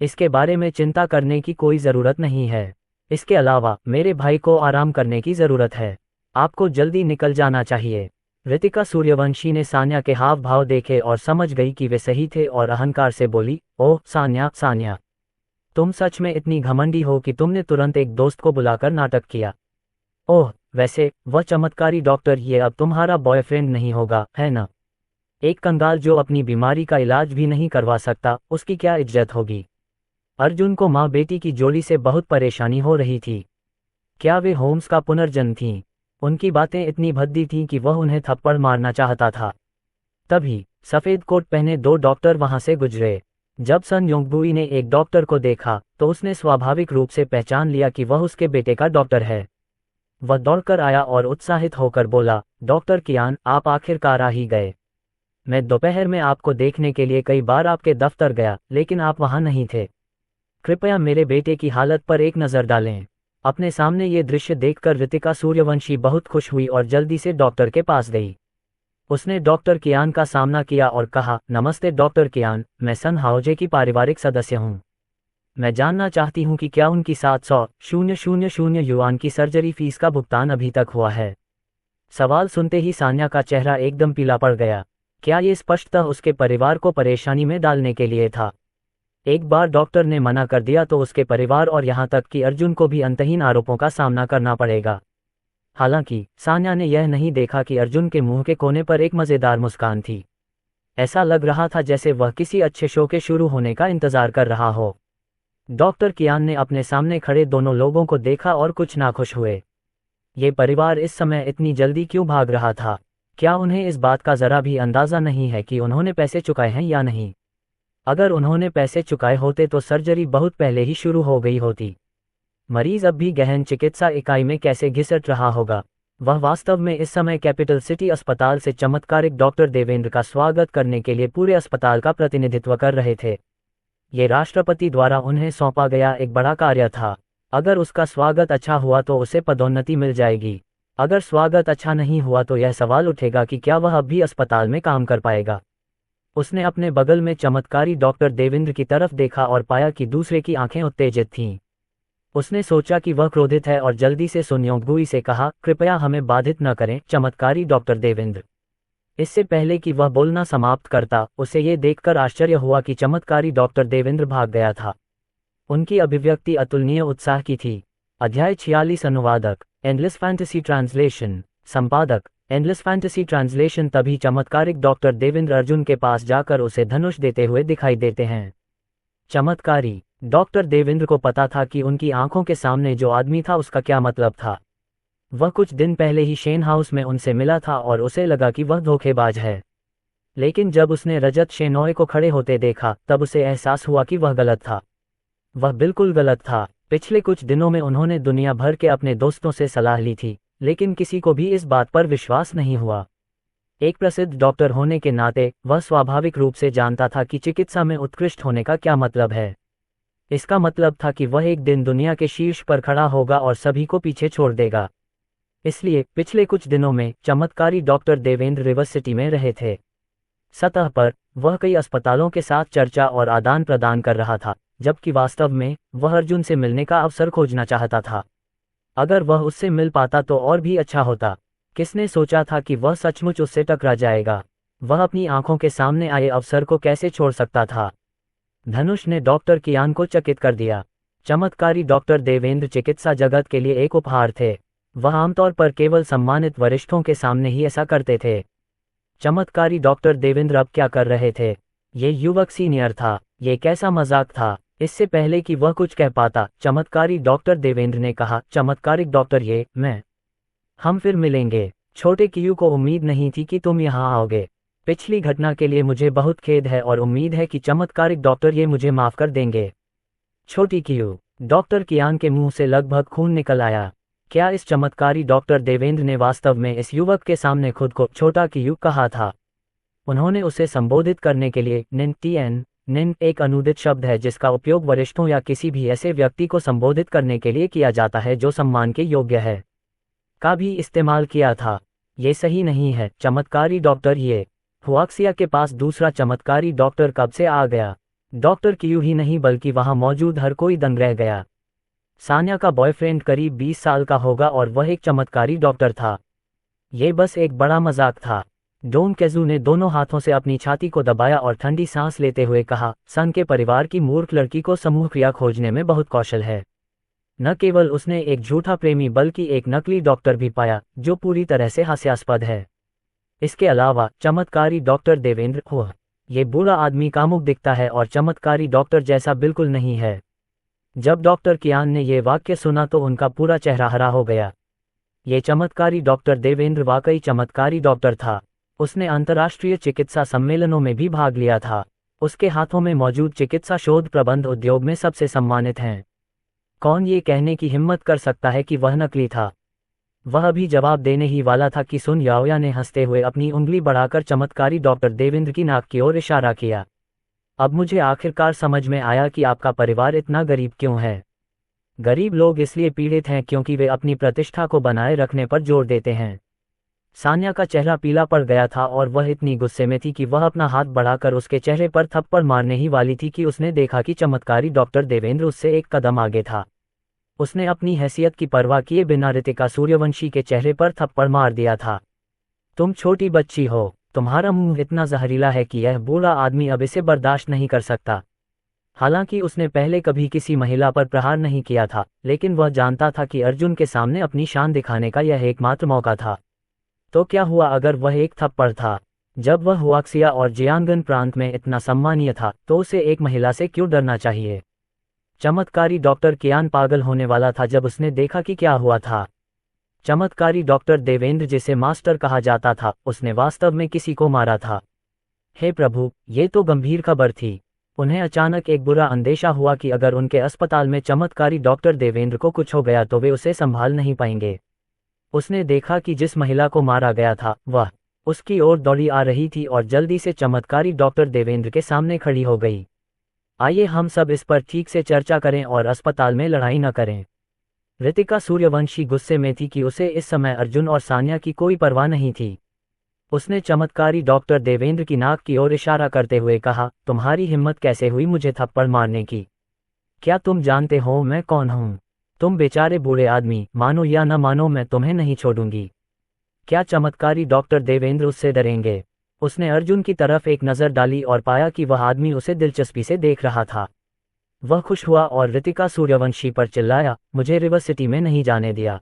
इसके बारे में चिंता करने की कोई ज़रूरत नहीं है। इसके अलावा मेरे भाई को आराम करने की ज़रूरत है। आपको जल्दी निकल जाना चाहिए। ऋतिका सूर्यवंशी ने सान्या के हाव भाव देखे और समझ गई कि वे सही थे और अहंकार से बोली, ओह सान्या, सान्या, तुम सच में इतनी घमंडी हो कि तुमने तुरंत एक दोस्त को बुलाकर नाटक किया। ओह, वैसे वह चमत्कारी डॉक्टर ये अब तुम्हारा बॉयफ्रेंड नहीं होगा, है ना? एक कंगाल जो अपनी बीमारी का इलाज भी नहीं करवा सकता, उसकी क्या इज्जत होगी? अर्जुन को माँ बेटी की जोड़ी से बहुत परेशानी हो रही थी। क्या वे होम्स का पुनर्जन्म थीं? उनकी बातें इतनी भद्दी थीं कि वह उन्हें थप्पड़ मारना चाहता था। तभी सफ़ेद कोट पहने दो डॉक्टर वहां से गुजरे। जब सन योंगबुई ने एक डॉक्टर को देखा तो उसने स्वाभाविक रूप से पहचान लिया कि वह उसके बेटे का डॉक्टर है। वह दौड़कर आया और उत्साहित होकर बोला, डॉक्टर कियान, आप आखिरकार आ ही गए। मैं दोपहर में आपको देखने के लिए कई बार आपके दफ्तर गया, लेकिन आप वहां नहीं थे। कृपया मेरे बेटे की हालत पर एक नज़र डालें। अपने सामने ये दृश्य देखकर ऋतिका सूर्यवंशी बहुत खुश हुई और जल्दी से डॉक्टर के पास गई। उसने डॉक्टर कियान का सामना किया और कहा, नमस्ते डॉक्टर कियान, मैं सन हाओजे की पारिवारिक सदस्य हूँ। मैं जानना चाहती हूँ कि क्या उनकी 700,000 युआन की सर्जरी फीस का भुगतान अभी तक हुआ है। सवाल सुनते ही सान्या का चेहरा एकदम पीला पड़ गया। क्या ये स्पष्टतः उसके परिवार को परेशानी में डालने के लिए था? एक बार डॉक्टर ने मना कर दिया तो उसके परिवार और यहाँ तक कि अर्जुन को भी अंतहीन आरोपों का सामना करना पड़ेगा। हालांकि सान्या ने यह नहीं देखा कि अर्जुन के मुंह के कोने पर एक मज़ेदार मुस्कान थी। ऐसा लग रहा था जैसे वह किसी अच्छे शो के शुरू होने का इंतजार कर रहा हो। डॉक्टर कियान ने अपने सामने खड़े दोनों लोगों को देखा और कुछ नाखुश हुए। ये परिवार इस समय इतनी जल्दी क्यों भाग रहा था? क्या उन्हें इस बात का जरा भी अंदाज़ा नहीं है कि उन्होंने पैसे चुकाए हैं या नहीं? अगर उन्होंने पैसे चुकाए होते तो सर्जरी बहुत पहले ही शुरू हो गई होती। मरीज अब भी गहन चिकित्सा इकाई में कैसे घिसट रहा होगा? वह वास्तव में इस समय कैपिटल सिटी अस्पताल से चमत्कारिक डॉक्टर देवेंद्र का स्वागत करने के लिए पूरे अस्पताल का प्रतिनिधित्व कर रहे थे। ये राष्ट्रपति द्वारा उन्हें सौंपा गया एक बड़ा कार्य था। अगर उसका स्वागत अच्छा हुआ तो उसे पदोन्नति मिल जाएगी। अगर स्वागत अच्छा नहीं हुआ तो यह सवाल उठेगा कि क्या वह अब भी अस्पताल में काम कर पाएगा। उसने अपने बगल में चमत्कारी डॉक्टर देवेंद्र की तरफ देखा और पाया कि दूसरे की आंखें उत्तेजित थीं। उसने सोचा कि वह क्रोधित है और जल्दी से सुन योंगबुई से कहा, कृपया हमें बाधित न करें चमत्कारी डॉक्टर देवेंद्र। इससे पहले कि वह बोलना समाप्त करता, उसे ये देखकर आश्चर्य हुआ कि चमत्कारी डॉक्टर देवेंद्र भाग गया था। उनकी अभिव्यक्ति अतुलनीय उत्साह की थी। अध्याय 46 अनुवादक एंडलेस फैंटेसी ट्रांसलेशन संपादक एंडलेस फैंटेसी ट्रांसलेशन। तभी चमत्कारिक डॉक्टर देवेंद्र अर्जुन के पास जाकर उसे धनुष देते हुए दिखाई देते हैं। चमत्कारी डॉक्टर देवेंद्र को पता था कि उनकी आंखों के सामने जो आदमी था उसका क्या मतलब था। वह कुछ दिन पहले ही शेन हाउस में उनसे मिला था और उसे लगा कि वह धोखेबाज है। लेकिन जब उसने रजत शेनॉय को खड़े होते देखा तब उसे एहसास हुआ कि वह गलत था। वह बिल्कुल गलत था। पिछले कुछ दिनों में उन्होंने दुनिया भर के अपने दोस्तों से सलाह ली थी, लेकिन किसी को भी इस बात पर विश्वास नहीं हुआ। एक प्रसिद्ध डॉक्टर होने के नाते वह स्वाभाविक रूप से जानता था कि चिकित्सा में उत्कृष्ट होने का क्या मतलब है। इसका मतलब था कि वह एक दिन दुनिया के शीर्ष पर खड़ा होगा और सभी को पीछे छोड़ देगा। इसलिए पिछले कुछ दिनों में चमत्कारी डॉक्टर देवेंद्र रिवर सिटी में रहे थे। सतह पर वह कई अस्पतालों के साथ चर्चा और आदान प्रदान कर रहा था, जबकि वास्तव में वह अर्जुन से मिलने का अवसर खोजना चाहता था। अगर वह उससे मिल पाता तो और भी अच्छा होता। किसने सोचा था कि वह सचमुच उससे टकरा जाएगा? वह अपनी आंखों के सामने आए अवसर को कैसे छोड़ सकता था? धनुष ने डॉक्टर कियान को चकित कर दिया। चमत्कारी डॉक्टर देवेंद्र चिकित्सा जगत के लिए एक उपहार थे। वह आमतौर पर केवल सम्मानित वरिष्ठों के सामने ही ऐसा करते थे। चमत्कारी डॉक्टर देवेंद्र अब क्या कर रहे थे? ये युवक सीनियर था। ये कैसा मजाक था? इससे पहले कि वह कुछ कह पाता, चमत्कारी डॉक्टर देवेंद्र ने कहा, चमत्कारिक डॉक्टर हम फिर मिलेंगे। छोटे कियू को उम्मीद नहीं थी कि तुम यहाँ आओगे। पिछली घटना के लिए मुझे बहुत खेद है और उम्मीद है कि चमत्कारिक डॉक्टर ये मुझे माफ कर देंगे। छोटी कियू। डॉक्टर कियान के मुंह से लगभग खून निकल आया। क्या इस चमत्कारी डॉक्टर देवेंद्र ने वास्तव में इस युवक के सामने खुद को छोटा कियू कहा था? उन्होंने उसे संबोधित करने के लिए निन एक अनुदित शब्द है जिसका उपयोग वरिष्ठों या किसी भी ऐसे व्यक्ति को संबोधित करने के लिए किया जाता है जो सम्मान के योग्य है, का भी इस्तेमाल किया था। ये सही नहीं है। चमत्कारी डॉक्टर। ये हुआक्सिया के पास दूसरा चमत्कारी डॉक्टर कब से आ गया? डॉक्टर कियू ही नहीं बल्कि वहां मौजूद हर कोई दंग रह गया। सान्या का बॉयफ्रेंड करीब 20 साल का होगा और वह एक चमत्कारी डॉक्टर था। ये बस एक बड़ा मजाक था। डोन केजू ने दोनों हाथों से अपनी छाती को दबाया और ठंडी सांस लेते हुए कहा, सन के परिवार की मूर्ख लड़की को समूह क्रिया खोजने में बहुत कौशल है। न केवल उसने एक झूठा प्रेमी बल्कि एक नकली डॉक्टर भी पाया जो पूरी तरह से हास्यास्पद है। इसके अलावा चमत्कारी डॉक्टर देवेंद्र, ये बुरा आदमी कामुक दिखता है और चमत्कारी डॉक्टर जैसा बिल्कुल नहीं है। जब डॉक्टर कियान ने यह वाक्य सुना तो उनका पूरा चेहरा हरा हो गया। ये चमत्कारी डॉक्टर देवेंद्र वाकई चमत्कारी डॉक्टर था। उसने अंतर्राष्ट्रीय चिकित्सा सम्मेलनों में भी भाग लिया था। उसके हाथों में मौजूद चिकित्सा शोध प्रबंध उद्योग में सबसे सम्मानित हैं। कौन ये कहने की हिम्मत कर सकता है कि वह नकली था? वह अभी जवाब देने ही वाला था कि सुन याओया ने हंसते हुए अपनी उंगली बढ़ाकर चमत्कारी डॉक्टर देवेंद्र की नाक की ओर इशारा किया। अब मुझे आखिरकार समझ में आया कि आपका परिवार इतना गरीब क्यों है। गरीब लोग इसलिए पीड़ित हैं क्योंकि वे अपनी प्रतिष्ठा को बनाए रखने पर जोर देते हैं। सान्या का चेहरा पीला पड़ गया था और वह इतनी गुस्से में थी कि वह अपना हाथ बढ़ाकर उसके चेहरे पर थप्पड़ मारने ही वाली थी कि उसने देखा कि चमत्कारी डॉक्टर देवेंद्र उससे एक कदम आगे था। उसने अपनी हैसियत की परवाह किए बिना रितिका सूर्यवंशी के चेहरे पर थप्पड़ मार दिया था। तुम छोटी बच्ची हो, तुम्हारा मुंह इतना जहरीला है कि यह बूढ़ा आदमी अब इसे बर्दाश्त नहीं कर सकता। हालांकि उसने पहले कभी किसी महिला पर प्रहार नहीं किया था, लेकिन वह जानता था कि अर्जुन के सामने अपनी शान दिखाने का यह एकमात्र मौका था। तो क्या हुआ अगर वह एक थप्पड़ था? जब वह हुआक्सिया और जियांगन प्रांत में इतना सम्मानीय था तो उसे एक महिला से क्यों डरना चाहिए? चमत्कारी डॉक्टर कियान पागल होने वाला था जब उसने देखा कि क्या हुआ था। चमत्कारी डॉक्टर देवेंद्र, जिसे मास्टर कहा जाता था, उसने वास्तव में किसी को मारा था। हे प्रभु, ये तो गंभीर खबर थी। उन्हें अचानक एक बुरा अंदेशा हुआ कि अगर उनके अस्पताल में चमत्कारी डॉक्टर देवेंद्र को कुछ हो गया तो वे उसे संभाल नहीं पाएंगे। उसने देखा कि जिस महिला को मारा गया था वह उसकी ओर दौड़ी आ रही थी और जल्दी से चमत्कारी डॉक्टर देवेंद्र के सामने खड़ी हो गई। आइए हम सब इस पर ठीक से चर्चा करें और अस्पताल में लड़ाई न करें। रितिका सूर्यवंशी गुस्से में थी कि उसे इस समय अर्जुन और सान्या की कोई परवाह नहीं थी। उसने चमत्कारी डॉक्टर देवेंद्र की नाक की ओर इशारा करते हुए कहा, तुम्हारी हिम्मत कैसे हुई मुझे थप्पड़ मारने की? क्या तुम जानते हो मैं कौन हूँ? तुम बेचारे बूढ़े आदमी, मानो या न मानो मैं तुम्हें नहीं छोड़ूंगी। क्या चमत्कारी डॉक्टर देवेंद्र उससे डरेंगे? उसने अर्जुन की तरफ एक नज़र डाली और पाया कि वह आदमी उसे दिलचस्पी से देख रहा था। वह खुश हुआ और रितिका सूर्यवंशी पर चिल्लाया, मुझे रिवर सिटी में नहीं जाने दिया।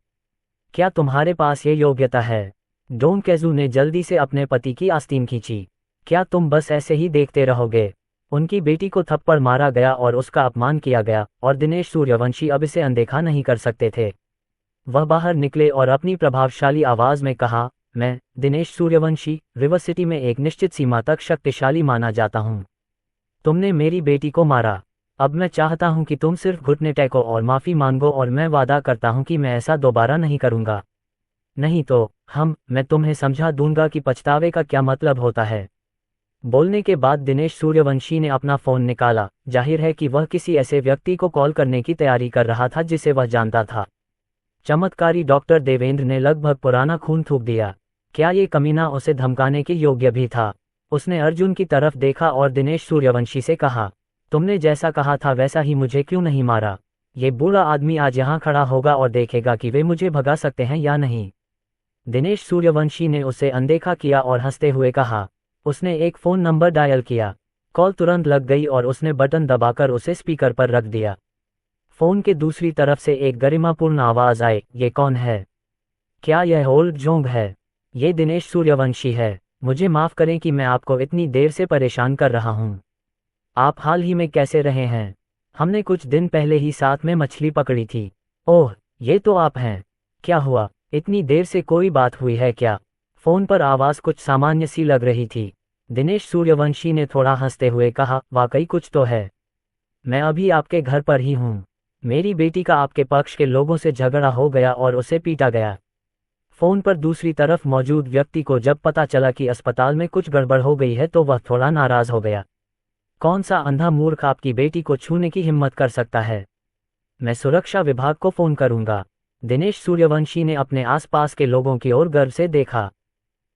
क्या तुम्हारे पास ये योग्यता है? डोन केजू ने जल्दी से अपने पति की आस्तीन खींची। क्या तुम बस ऐसे ही देखते रहोगे? उनकी बेटी को थप्पड़ मारा गया और उसका अपमान किया गया और दिनेश सूर्यवंशी अब इसे अनदेखा नहीं कर सकते थे। वह बाहर निकले और अपनी प्रभावशाली आवाज में कहा, मैं दिनेश सूर्यवंशी, रिवर सिटी में एक निश्चित सीमा तक शक्तिशाली माना जाता हूँ। तुमने मेरी बेटी को मारा। अब मैं चाहता हूँ कि तुम सिर्फ घुटने टेको और माफी मांगो और मैं वादा करता हूँ कि मैं ऐसा दोबारा नहीं करूँगा। नहीं तो मैं तुम्हें समझा दूंगा कि पछतावे का क्या मतलब होता है। बोलने के बाद दिनेश सूर्यवंशी ने अपना फोन निकाला। जाहिर है कि वह किसी ऐसे व्यक्ति को कॉल करने की तैयारी कर रहा था जिसे वह जानता था। चमत्कारी डॉक्टर देवेंद्र ने लगभग पुराना खून थूक दिया। क्या ये कमीना उसे धमकाने के योग्य भी था? उसने अर्जुन की तरफ देखा और दिनेश सूर्यवंशी से कहा, तुमने जैसा कहा था वैसा ही मुझे क्यों नहीं मारा? ये बूढ़ा आदमी आज यहाँ खड़ा होगा और देखेगा कि वे मुझे भगा सकते हैं या नहीं। दिनेश सूर्यवंशी ने उसे अनदेखा किया और हंसते हुए कहा। उसने एक फ़ोन नंबर डायल किया। कॉल तुरंत लग गई और उसने बटन दबाकर उसे स्पीकर पर रख दिया। फ़ोन के दूसरी तरफ से एक गरिमापूर्ण आवाज़ आई, ये कौन है? क्या यह होल्ड जोंग है? ये दिनेश सूर्यवंशी है। मुझे माफ़ करें कि मैं आपको इतनी देर से परेशान कर रहा हूँ। आप हाल ही में कैसे रहे हैं? हमने कुछ दिन पहले ही साथ में मछली पकड़ी थी। ओह, ये तो आप हैं। क्या हुआ, इतनी देर से कोई बात हुई है क्या? फोन पर आवाज़ कुछ सामान्य सी लग रही थी। दिनेश सूर्यवंशी ने थोड़ा हंसते हुए कहा, वाकई कुछ तो है। मैं अभी आपके घर पर ही हूँ। मेरी बेटी का आपके पक्ष के लोगों से झगड़ा हो गया और उसे पीटा गया। फोन पर दूसरी तरफ मौजूद व्यक्ति को जब पता चला कि अस्पताल में कुछ गड़बड़ हो गई है तो वह थोड़ा नाराज हो गया। कौन सा अंधा मूर्ख आपकी बेटी को छूने की हिम्मत कर सकता है? मैं सुरक्षा विभाग को फोन करूंगा। दिनेश सूर्यवंशी ने अपने आसपास के लोगों की ओर गर्व से देखा।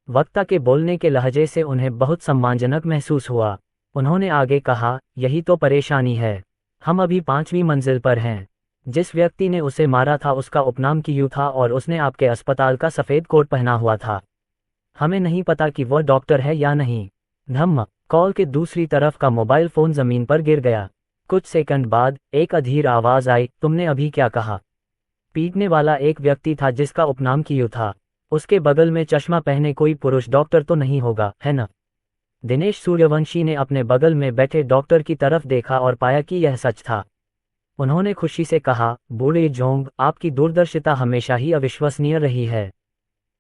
वक्ता के बोलने के लहजे से उन्हें बहुत सम्मानजनक महसूस हुआ। उन्होंने आगे कहा, यही तो परेशानी है। हम अभी 5वीं मंजिल पर हैं। जिस व्यक्ति ने उसे मारा था उसका उपनाम कियू था और उसने आपके अस्पताल का सफ़ेद कोट पहना हुआ था। हमें नहीं पता कि वह डॉक्टर है या नहीं। धम्म। कॉल के दूसरी तरफ का मोबाइल फ़ोन ज़मीन पर गिर गया। कुछ सेकंड बाद एक अधीर आवाज़ आई, तुमने अभी क्या कहा? पीटने वाला एक व्यक्ति था जिसका उपनाम कियू था। उसके बगल में चश्मा पहने कोई पुरुष डॉक्टर तो नहीं होगा, है न? दिनेश सूर्यवंशी ने अपने बगल में बैठे डॉक्टर की तरफ देखा और पाया कि यह सच था। उन्होंने खुशी से कहा, बूढ़े जोंग, आपकी दूरदर्शिता हमेशा ही अविश्वसनीय रही है।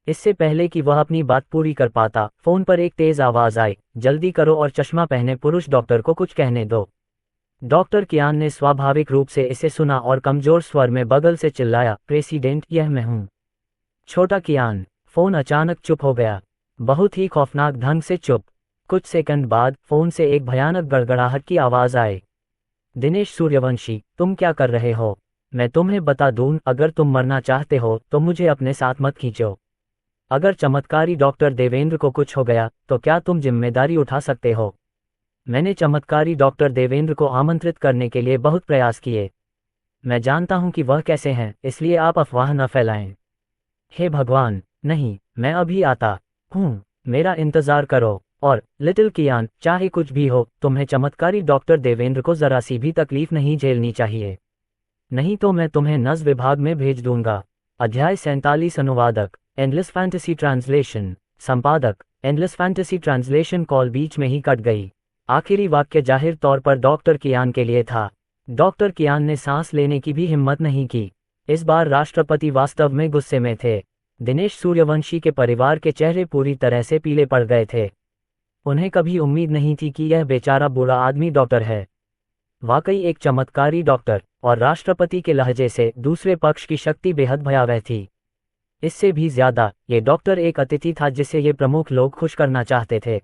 इससे पहले कि वह अपनी बात पूरी कर पाता, फोन पर एक तेज आवाज आई, जल्दी करो और चश्मा पहने पुरुष डॉक्टर को कुछ कहने दो। डॉक्टर कियान ने स्वाभाविक रूप से इसे सुना और कमजोर स्वर में बगल से चिल्लाया, प्रेसिडेंट, यह मैं हूँ। छोटा कियान। फोन अचानक चुप हो गया। बहुत ही खौफनाक ढंग से चुप। कुछ सेकंड बाद फोन से एक भयानक गड़गड़ाहट की आवाज आई। दिनेश सूर्यवंशी, तुम क्या कर रहे हो? मैं तुम्हें बता दूं, अगर तुम मरना चाहते हो तो मुझे अपने साथ मत खींचो। अगर चमत्कारी डॉक्टर देवेंद्र को कुछ हो गया तो क्या तुम जिम्मेदारी उठा सकते हो? मैंने चमत्कारी डॉक्टर देवेंद्र को आमंत्रित करने के लिए बहुत प्रयास किए। मैं जानता हूं कि वह कैसे हैं, इसलिए आप अफवाह न फैलाएं। हे भगवान, नहीं, मैं अभी आता हूं, मेरा इंतजार करो। और लिटिल कियान, चाहे कुछ भी हो, तुम्हें चमत्कारी डॉक्टर देवेंद्र को जरा सी भी तकलीफ नहीं झेलनी चाहिए, नहीं तो मैं तुम्हें नस विभाग में भेज दूंगा। अध्याय 47। अनुवादक एंडलेस फैंटेसी ट्रांसलेशन। संपादक एंडलेस फैंटेसी ट्रांसलेशन। कॉल बीच में ही कट गई। आखिरी वाक्य जाहिर तौर पर डॉक्टर कियान के लिए था। डॉक्टर कियान ने सांस लेने की भी हिम्मत नहीं की। इस बार राष्ट्रपति वास्तव में गुस्से में थे। दिनेश सूर्यवंशी के परिवार के चेहरे पूरी तरह से पीले पड़ गए थे। उन्हें कभी उम्मीद नहीं थी कि यह बेचारा बूढ़ा आदमी डॉक्टर है। वाकई एक चमत्कारी डॉक्टर। और राष्ट्रपति के लहजे से दूसरे पक्ष की शक्ति बेहद भयावह थी। इससे भी ज्यादा, ये डॉक्टर एक अतिथि था जिसे ये प्रमुख लोग खुश करना चाहते थे।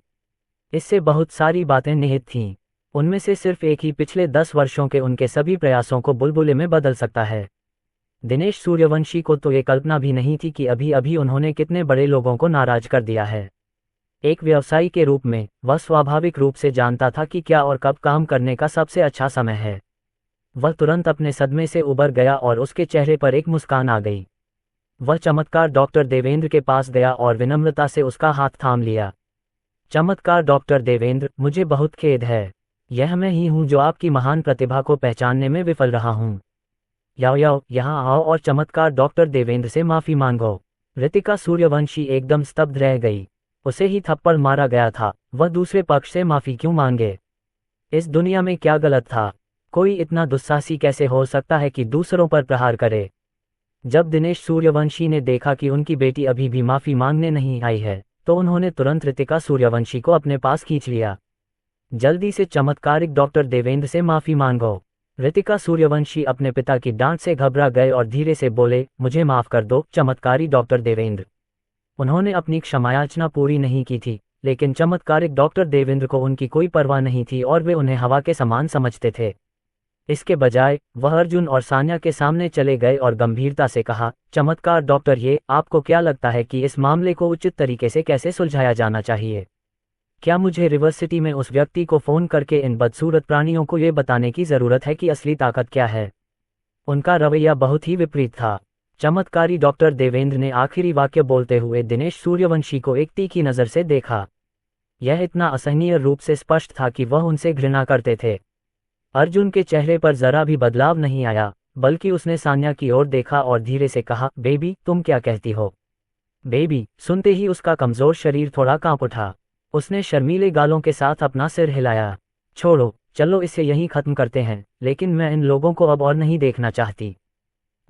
इससे बहुत सारी बातें निहित थीं। उनमें से सिर्फ एक ही पिछले 10 वर्षों के उनके सभी प्रयासों को बुलबुले में बदल सकता है। दिनेश सूर्यवंशी को तो ये कल्पना भी नहीं थी कि अभी अभी उन्होंने कितने बड़े लोगों को नाराज कर दिया है। एक व्यवसायी के रूप में वह स्वाभाविक रूप से जानता था कि क्या और कब काम करने का सबसे अच्छा समय है। वह तुरंत अपने सदमे से उबर गया और उसके चेहरे पर एक मुस्कान आ गई। वह चमत्कार डॉक्टर देवेंद्र के पास गया और विनम्रता से उसका हाथ थाम लिया। चमत्कार डॉक्टर देवेंद्र, मुझे बहुत खेद है। यह मैं ही हूँ जो आपकी महान प्रतिभा को पहचानने में विफल रहा हूँ। याओ, यहाँ आओ और चमत्कार डॉक्टर देवेंद्र से माफ़ी मांगो। ऋतिका सूर्यवंशी एकदम स्तब्ध रह गई। उसे ही थप्पड़ मारा गया था, वह दूसरे पक्ष से माफ़ी क्यों मांगे? इस दुनिया में क्या गलत था? कोई इतना दुस्साहसी कैसे हो सकता है कि दूसरों पर प्रहार करे? जब दिनेश सूर्यवंशी ने देखा कि उनकी बेटी अभी भी माफ़ी मांगने नहीं आई है, तो उन्होंने तुरंत ऋतिका सूर्यवंशी को अपने पास खींच लिया। जल्दी से चमत्कारिक डॉक्टर देवेंद्र से माफ़ी मांगो। ऋतिका सूर्यवंशी अपने पिता की डांट से घबरा गए और धीरे से बोले, मुझे माफ़ कर दो चमत्कारी डॉक्टर देवेंद्र। उन्होंने अपनी क्षमायाचना पूरी नहीं की थी, लेकिन चमत्कारिक डॉक्टर देवेंद्र को उनकी कोई परवाह नहीं थी और वे उन्हें हवा के समान समझते थे। इसके बजाय वह अर्जुन और सान्या के सामने चले गए और गंभीरता से कहा, चमत्कार डॉक्टर, ये आपको क्या लगता है कि इस मामले को उचित तरीके से कैसे सुलझाया जाना चाहिए? क्या मुझे रिवर सिटी में उस व्यक्ति को फ़ोन करके इन बदसूरत प्राणियों को ये बताने की ज़रूरत है कि असली ताकत क्या है? उनका रवैया बहुत ही विपरीत था। चमत्कारी डॉक्टर देवेंद्र ने आखिरी वाक्य बोलते हुए दिनेश सूर्यवंशी को एक तीखी नज़र से देखा। यह इतना असहनीय रूप से स्पष्ट था कि वह उनसे घृणा करते थे। अर्जुन के चेहरे पर जरा भी बदलाव नहीं आया, बल्कि उसने सान्या की ओर देखा और धीरे से कहा, बेबी, तुम क्या कहती हो? बेबी सुनते ही उसका कमज़ोर शरीर थोड़ा कांप उठा। उसने शर्मीले गालों के साथ अपना सिर हिलाया। छोड़ो चलो इसे यहीं खत्म करते हैं, लेकिन मैं इन लोगों को अब और नहीं देखना चाहती।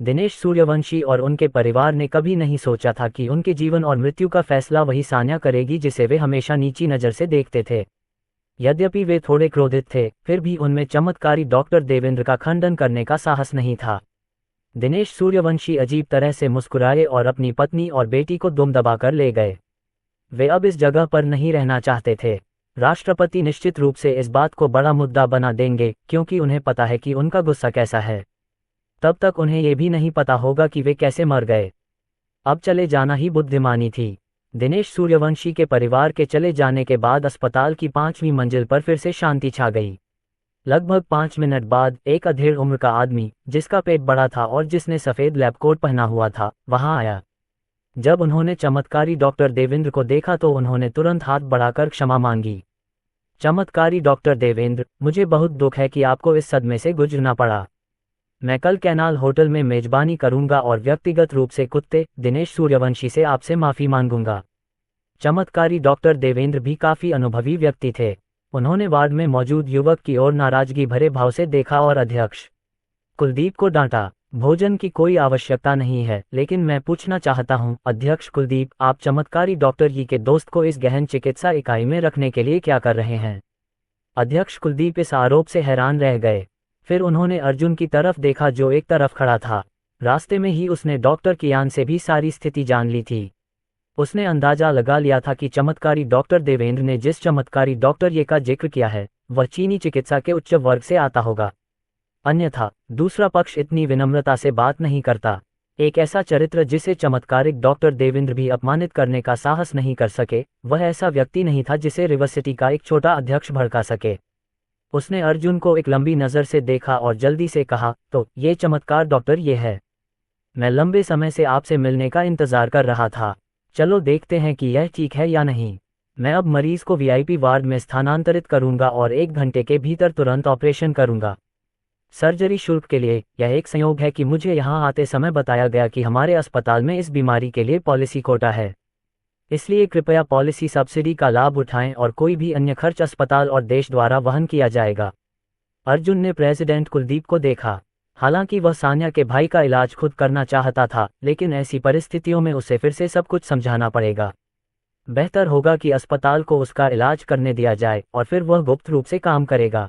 दिनेश सूर्यवंशी और उनके परिवार ने कभी नहीं सोचा था कि उनके जीवन और मृत्यु का फैसला वही सान्या करेगी जिसे वे हमेशा नीची नज़र से देखते थे। यद्यपि वे थोड़े क्रोधित थे, फिर भी उनमें चमत्कारी डॉक्टर देवेंद्र का खंडन करने का साहस नहीं था। दिनेश सूर्यवंशी अजीब तरह से मुस्कुराए और अपनी पत्नी और बेटी को दुम दबाकर ले गए। वे अब इस जगह पर नहीं रहना चाहते थे। राष्ट्रपति निश्चित रूप से इस बात को बड़ा मुद्दा बना देंगे, क्योंकि उन्हें पता है कि उनका गुस्सा कैसा है। तब तक उन्हें यह भी नहीं पता होगा कि वे कैसे मर गए। अब चले जाना ही बुद्धिमानी थी। दिनेश सूर्यवंशी के परिवार के चले जाने के बाद अस्पताल की 5वीं मंजिल पर फिर से शांति छा गई। लगभग 5 मिनट बाद एक अधेड़ उम्र का आदमी, जिसका पेट बड़ा था और जिसने सफ़ेद लैब कोट पहना हुआ था, वहां आया। जब उन्होंने चमत्कारी डॉक्टर देवेंद्र को देखा तो उन्होंने तुरंत हाथ बढ़ाकर क्षमा मांगी। चमत्कारी डॉक्टर देवेंद्र, मुझे बहुत दुख है कि आपको इस सदमे से गुजरना पड़ा। मैं कल कैनाल होटल में मेजबानी करूंगा और व्यक्तिगत रूप से कुत्ते दिनेश सूर्यवंशी से आपसे माफ़ी मांगूंगा। चमत्कारी डॉक्टर देवेंद्र भी काफ़ी अनुभवी व्यक्ति थे। उन्होंने वार्ड में मौजूद युवक की ओर नाराजगी भरे भाव से देखा और अध्यक्ष कुलदीप को डांटा। भोजन की कोई आवश्यकता नहीं है, लेकिन मैं पूछना चाहता हूं, अध्यक्ष कुलदीप, आप चमत्कारी डॉक्टर जी के दोस्त को इस गहन चिकित्सा इकाई में रखने के लिए क्या कर रहे हैं? अध्यक्ष कुलदीप इस आरोप से हैरान रह गए। फिर उन्होंने अर्जुन की तरफ देखा जो एक तरफ खड़ा था। रास्ते में ही उसने डॉक्टर कियान से भी सारी स्थिति जान ली थी। उसने अंदाजा लगा लिया था कि चमत्कारी डॉक्टर देवेंद्र ने जिस चमत्कारी डॉक्टर ये का जिक्र किया है, वह चीनी चिकित्सा के उच्च वर्ग से आता होगा। अन्यथा दूसरा पक्ष इतनी विनम्रता से बात नहीं करता। एक ऐसा चरित्र जिसे चमत्कारिक डॉक्टर देवेंद्र भी अपमानित करने का साहस नहीं कर सके, वह ऐसा व्यक्ति नहीं था जिसे रिवर्सिटी का एक छोटा अध्यक्ष भड़का सके। उसने अर्जुन को एक लंबी नज़र से देखा और जल्दी से कहा, तो ये चमत्कार डॉक्टर ये है। मैं लंबे समय से आपसे मिलने का इंतजार कर रहा था। चलो देखते हैं कि यह ठीक है या नहीं। मैं अब मरीज को वीआईपी वार्ड में स्थानांतरित करूंगा और 1 घंटे के भीतर तुरंत ऑपरेशन करूंगा। सर्जरी शुल्क के लिए यह एक संयोग है कि मुझे यहां आते समय बताया गया कि हमारे अस्पताल में इस बीमारी के लिए पॉलिसी कोटा है। इसलिए कृपया पॉलिसी सब्सिडी का लाभ उठाएं और कोई भी अन्य खर्च अस्पताल और देश द्वारा वहन किया जाएगा। अर्जुन ने प्रेसिडेंट कुलदीप को देखा। हालांकि वह सान्या के भाई का इलाज खुद करना चाहता था, लेकिन ऐसी परिस्थितियों में उसे फिर से सब कुछ समझाना पड़ेगा। बेहतर होगा कि अस्पताल को उसका इलाज करने दिया जाए और फिर वह गुप्त रूप से काम करेगा।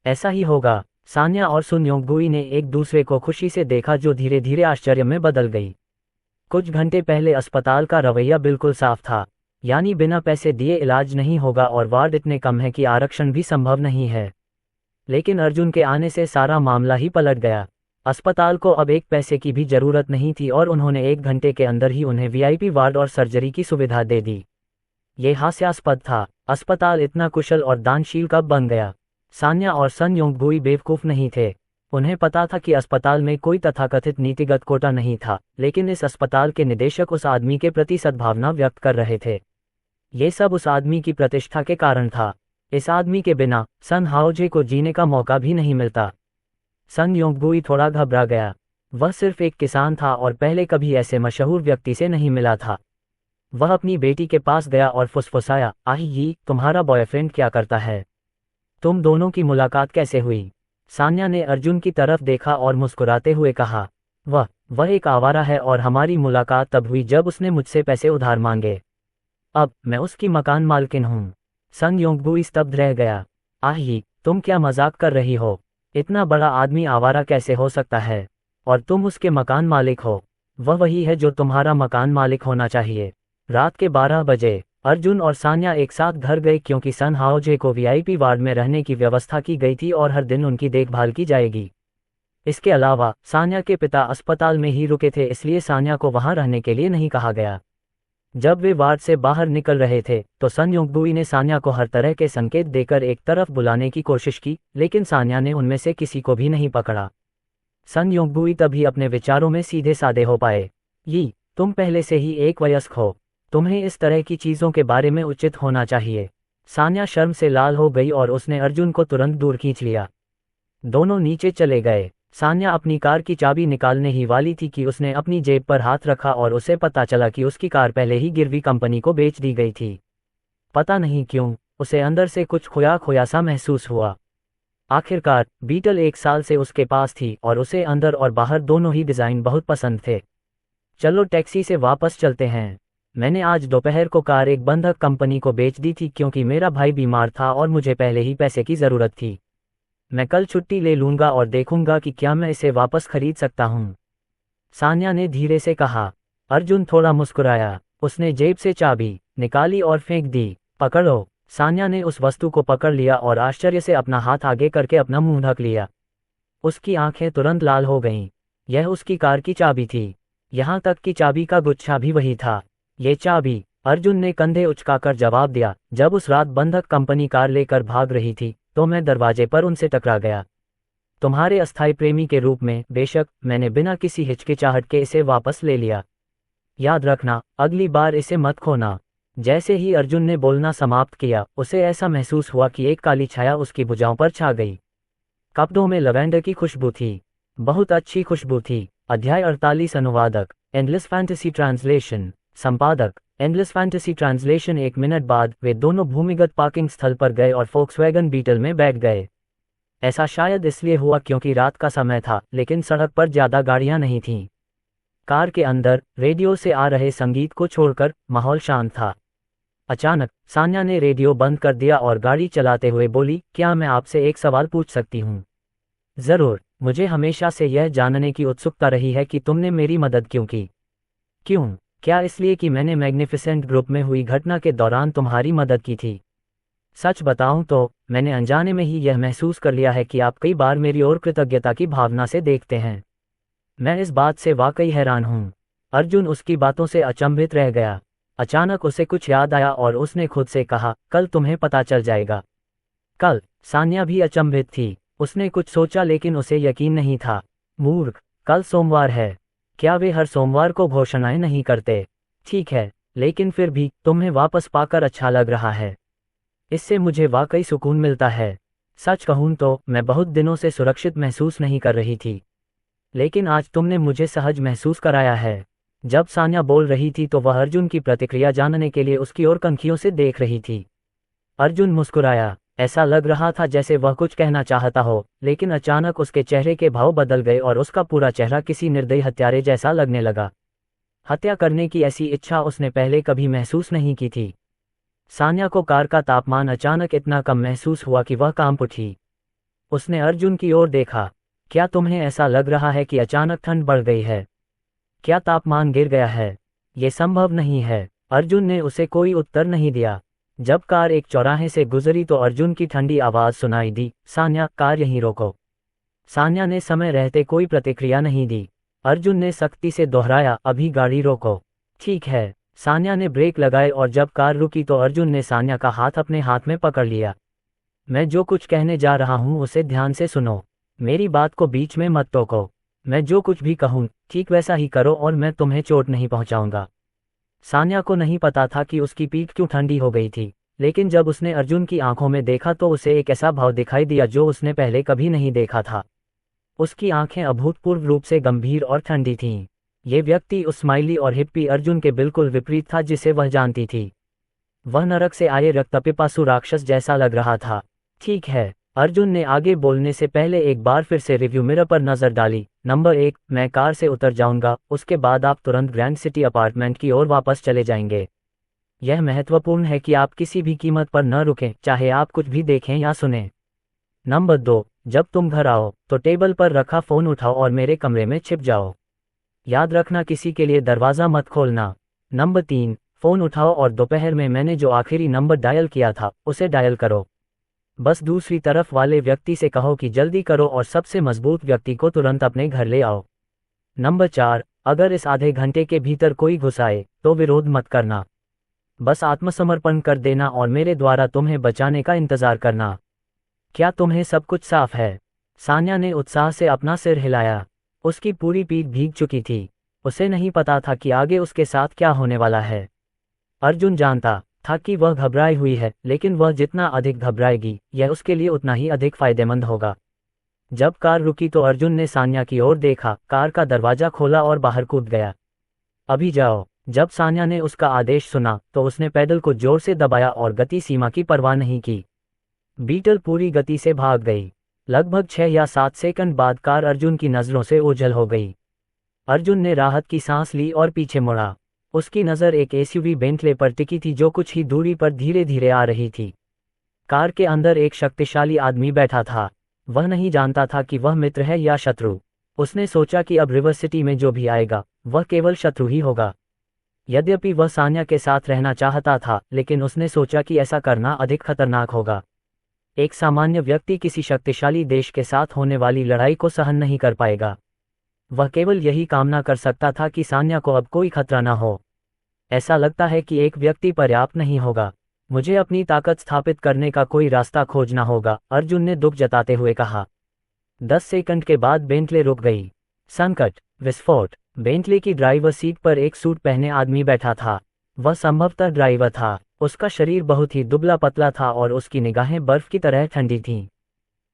ऐसा ही होगा। सान्या और सुन योंगबुई ने एक दूसरे को खुशी से देखा जो धीरे धीरे आश्चर्य में बदल गई। कुछ घंटे पहले अस्पताल का रवैया बिल्कुल साफ था, यानी बिना पैसे दिए इलाज नहीं होगा और वार्ड इतने कम है कि आरक्षण भी संभव नहीं है। लेकिन अर्जुन के आने से सारा मामला ही पलट गया। अस्पताल को अब एक पैसे की भी जरूरत नहीं थी और उन्होंने 1 घंटे के अंदर ही उन्हें वीआईपी वार्ड और सर्जरी की सुविधा दे दी। ये हास्यास्पद था। अस्पताल इतना कुशल और दानशील कब बन गया? सान्या और सन योंगबुई बेवकूफ़ नहीं थे। उन्हें पता था कि अस्पताल में कोई तथाकथित नीतिगत कोटा नहीं था, लेकिन इस अस्पताल के निदेशक उस आदमी के प्रति सद्भावना व्यक्त कर रहे थे। ये सब उस आदमी की प्रतिष्ठा के कारण था। इस आदमी के बिना सन हाओजे को जीने का मौका भी नहीं मिलता। सन योंगबुई थोड़ा घबरा गया। वह सिर्फ एक किसान था और पहले कभी ऐसे मशहूर व्यक्ति से नहीं मिला था। वह अपनी बेटी के पास गया और फुसफुसाया, आही, तुम्हारा बॉयफ्रेंड क्या करता है? तुम दोनों की मुलाकात कैसे हुई? सान्या ने अर्जुन की तरफ देखा और मुस्कुराते हुए कहा, वह एक आवारा है और हमारी मुलाकात तब हुई जब उसने मुझसे पैसे उधार मांगे। अब मैं उसकी मकान मालकिन हूँ। सन योंगबुई स्तब्ध रह गया। आही, तुम क्या मजाक कर रही हो? इतना बड़ा आदमी आवारा कैसे हो सकता है? और तुम उसके मकान मालिक हो? वह वही है जो तुम्हारा मकान मालिक होना चाहिए। रात के 12 बजे अर्जुन और सान्या एक साथ घर गए क्योंकि सन हाओजे को वीआईपी वार्ड में रहने की व्यवस्था की गई थी और हर दिन उनकी देखभाल की जाएगी। इसके अलावा सान्या के पिता अस्पताल में ही रुके थे, इसलिए सान्या को वहां रहने के लिए नहीं कहा गया। जब वे वार्ड से बाहर निकल रहे थे तो सन योंगबुई ने सान्या को हर तरह के संकेत देकर एक तरफ बुलाने की कोशिश की, लेकिन सान्या ने उनमें से किसी को भी नहीं पकड़ा। सन योंगबुई तभी अपने विचारों में सीधे साधे हो पाए। तुम पहले से ही एक वयस्क हो, तुम्हें इस तरह की चीज़ों के बारे में उचित होना चाहिए। सान्या शर्म से लाल हो गई और उसने अर्जुन को तुरंत दूर खींच लिया। दोनों नीचे चले गए। सान्या अपनी कार की चाबी निकालने ही वाली थी कि उसने अपनी जेब पर हाथ रखा और उसे पता चला कि उसकी कार पहले ही गिरवी कंपनी को बेच दी गई थी। पता नहीं क्यों उसे अंदर से कुछ खोया खोया सा महसूस हुआ। आखिरकार बीटल 1 साल से उसके पास थी और उसे अंदर और बाहर दोनों ही डिज़ाइन बहुत पसंद थे। चलो टैक्सी से वापस चलते हैं। मैंने आज दोपहर को कार एक बंधक कंपनी को बेच दी थी क्योंकि मेरा भाई बीमार था और मुझे पहले ही पैसे की ज़रूरत थी। मैं कल छुट्टी ले लूँगा और देखूंगा कि क्या मैं इसे वापस खरीद सकता हूँ, सान्या ने धीरे से कहा। अर्जुन थोड़ा मुस्कुराया। उसने जेब से चाबी निकाली और फेंक दी। पकड़ो। सान्या ने उस वस्तु को पकड़ लिया और आश्चर्य से अपना हाथ आगे करके अपना मुंह ढक लिया। उसकी आंखें तुरंत लाल हो गईं। यह उसकी कार की चाबी थी। यहाँ तक कि चाबी का गुच्छा भी वही था। ये चाबी, अर्जुन ने कंधे उचकाकर जवाब दिया। जब उस रात बंधक कंपनी कार लेकर भाग रही थी तो मैं दरवाजे पर उनसे टकरा गया। तुम्हारे अस्थायी प्रेमी के रूप में, बेशक, मैंने बिना किसी हिचकिचाहट के इसे वापस ले लिया। याद रखना, अगली बार इसे मत खोना। जैसे ही अर्जुन ने बोलना समाप्त किया, उसे ऐसा महसूस हुआ कि एक काली छाया उसकी भुजाओं पर छा गई। कपड़ों में लवेंडर की खुशबू थी। बहुत अच्छी खुशबू थी। अध्याय 48। अनुवादक एंडलेस फैंटेसी ट्रांसलेशन। संपादक एंडलेस फैंटेसी ट्रांसलेशन। 1 मिनट बाद वे दोनों भूमिगत पार्किंग स्थल पर गए और फोक्सवैगन बीटल में बैठ गए। ऐसा शायद इसलिए हुआ क्योंकि रात का समय था, लेकिन सड़क पर ज्यादा गाड़ियां नहीं थीं। कार के अंदर रेडियो से आ रहे संगीत को छोड़कर माहौल शांत था। अचानक सान्या ने रेडियो बंद कर दिया और गाड़ी चलाते हुए बोली, क्या मैं आपसे एक सवाल पूछ सकती हूँ? जरूर। मुझे हमेशा से यह जानने की उत्सुकता रही है कि तुमने मेरी मदद क्यों की। क्यों? क्या इसलिए कि मैंने मैग्निफिसेंट ग्रुप में हुई घटना के दौरान तुम्हारी मदद की थी? सच बताऊं तो मैंने अनजाने में ही यह महसूस कर लिया है कि आप कई बार मेरी ओर कृतज्ञता की भावना से देखते हैं। मैं इस बात से वाकई हैरान हूं। अर्जुन उसकी बातों से अचंभित रह गया। अचानक उसे कुछ याद आया और उसने खुद से कहा, कल तुम्हें पता चल जाएगा। कल? सान्या भी अचंभित थी। उसने कुछ सोचा लेकिन उसे यकीन नहीं था। मूर्ख, कल सोमवार है। क्या वे हर सोमवार को घोषणाएं नहीं करते? ठीक है, लेकिन फिर भी तुम्हें वापस पाकर अच्छा लग रहा है। इससे मुझे वाकई सुकून मिलता है। सच कहूं तो मैं बहुत दिनों से सुरक्षित महसूस नहीं कर रही थी, लेकिन आज तुमने मुझे सहज महसूस कराया है। जब सान्या बोल रही थी तो वह अर्जुन की प्रतिक्रिया जानने के लिए उसकी ओर कनखियों से देख रही थी। अर्जुन मुस्कुराया। ऐसा लग रहा था जैसे वह कुछ कहना चाहता हो, लेकिन अचानक उसके चेहरे के भाव बदल गए और उसका पूरा चेहरा किसी निर्दयी हत्यारे जैसा लगने लगा। हत्या करने की ऐसी इच्छा उसने पहले कभी महसूस नहीं की थी। सान्या को कार का तापमान अचानक इतना कम महसूस हुआ कि वह कांप उठी। उसने अर्जुन की ओर देखा। क्या तुम्हें ऐसा लग रहा है कि अचानक ठंड बढ़ गई है? क्या तापमान गिर गया है? ये संभव नहीं है। अर्जुन ने उसे कोई उत्तर नहीं दिया। जब कार एक चौराहे से गुजरी तो अर्जुन की ठंडी आवाज सुनाई दी, सान्या, कार यहीं रोको। सान्या ने समय रहते कोई प्रतिक्रिया नहीं दी। अर्जुन ने सख्ती से दोहराया, अभी गाड़ी रोको। ठीक है। सान्या ने ब्रेक लगाए और जब कार रुकी तो अर्जुन ने सान्या का हाथ अपने हाथ में पकड़ लिया। मैं जो कुछ कहने जा रहा हूँ उसे ध्यान से सुनो। मेरी बात को बीच में मत टोको। मैं जो कुछ भी कहूँ ठीक वैसा ही करो और मैं तुम्हें चोट नहीं पहुँचाऊंगा। सान्या को नहीं पता था कि उसकी पीठ क्यों ठंडी हो गई थी, लेकिन जब उसने अर्जुन की आंखों में देखा तो उसे एक ऐसा भाव दिखाई दिया जो उसने पहले कभी नहीं देखा था। उसकी आंखें अभूतपूर्व रूप से गंभीर और ठंडी थीं। ये व्यक्ति उस स्माइली और हिप्पी अर्जुन के बिल्कुल विपरीत था जिसे वह जानती थी। वह नरक से आए रक्तपिपासु राक्षस जैसा लग रहा था। ठीक है। अर्जुन ने आगे बोलने से पहले एक बार फिर से रिव्यू मिरर पर नजर डाली। नंबर 1, मैं कार से उतर जाऊंगा, उसके बाद आप तुरंत ग्रैंड सिटी अपार्टमेंट की ओर वापस चले जाएंगे। यह महत्वपूर्ण है कि आप किसी भी कीमत पर न रुकें, चाहे आप कुछ भी देखें या सुनें। नंबर 2, जब तुम घर आओ तो टेबल पर रखा फोन उठाओ और मेरे कमरे में छिप जाओ। याद रखना, किसी के लिए दरवाज़ा मत खोलना। नंबर 3, फ़ोन उठाओ और दोपहर में मैंने जो आखिरी नंबर डायल किया था उसे डायल करो। बस दूसरी तरफ वाले व्यक्ति से कहो कि जल्दी करो और सबसे मजबूत व्यक्ति को तुरंत अपने घर ले आओ। नंबर 4, अगर इस आधे घंटे के भीतर कोई घुस आए तो विरोध मत करना। बस आत्मसमर्पण कर देना और मेरे द्वारा तुम्हें बचाने का इंतज़ार करना। क्या तुम्हें सब कुछ साफ है? सान्या ने उत्साह से अपना सिर हिलाया। उसकी पूरी पीठ भीग चुकी थी। उसे नहीं पता था कि आगे उसके साथ क्या होने वाला है। अर्जुन जानता था कि वह घबराई हुई है, लेकिन वह जितना अधिक घबराएगी यह उसके लिए उतना ही अधिक फायदेमंद होगा। जब कार रुकी तो अर्जुन ने सान्या की ओर देखा, कार का दरवाजा खोला और बाहर कूद गया। अभी जाओ। जब सान्या ने उसका आदेश सुना तो उसने पैडल को जोर से दबाया और गति सीमा की परवाह नहीं की। बीटल पूरी गति से भाग गई। लगभग 6 या 7 सेकंड बाद कार अर्जुन की नज़रों से ओझल हो गई। अर्जुन ने राहत की सांस ली और पीछे मुड़ा। उसकी नज़र एक एसयूवी बेंटले पर टिकी थी जो कुछ ही दूरी पर धीरे धीरे आ रही थी। कार के अंदर एक शक्तिशाली आदमी बैठा था। वह नहीं जानता था कि वह मित्र है या शत्रु। उसने सोचा कि अब रिवर सिटी में जो भी आएगा वह केवल शत्रु ही होगा। यद्यपि वह सान्या के साथ रहना चाहता था, लेकिन उसने सोचा कि ऐसा करना अधिक खतरनाक होगा। एक सामान्य व्यक्ति किसी शक्तिशाली देश के साथ होने वाली लड़ाई को सहन नहीं कर पाएगा। वह केवल यही कामना कर सकता था कि सान्या को अब कोई खतरा न हो। ऐसा लगता है कि एक व्यक्ति पर्याप्त नहीं होगा। मुझे अपनी ताकत स्थापित करने का कोई रास्ता खोजना होगा, अर्जुन ने दुख जताते हुए कहा। 10 सेकंड के बाद बेंटले रुक गई। संकट, विस्फोट। बेंटले की ड्राइवर सीट पर एक सूट पहने आदमी बैठा था। वह संभवतः ड्राइवर था। उसका शरीर बहुत ही दुबला पतला था और उसकी निगाहें बर्फ की तरह ठंडी थीं।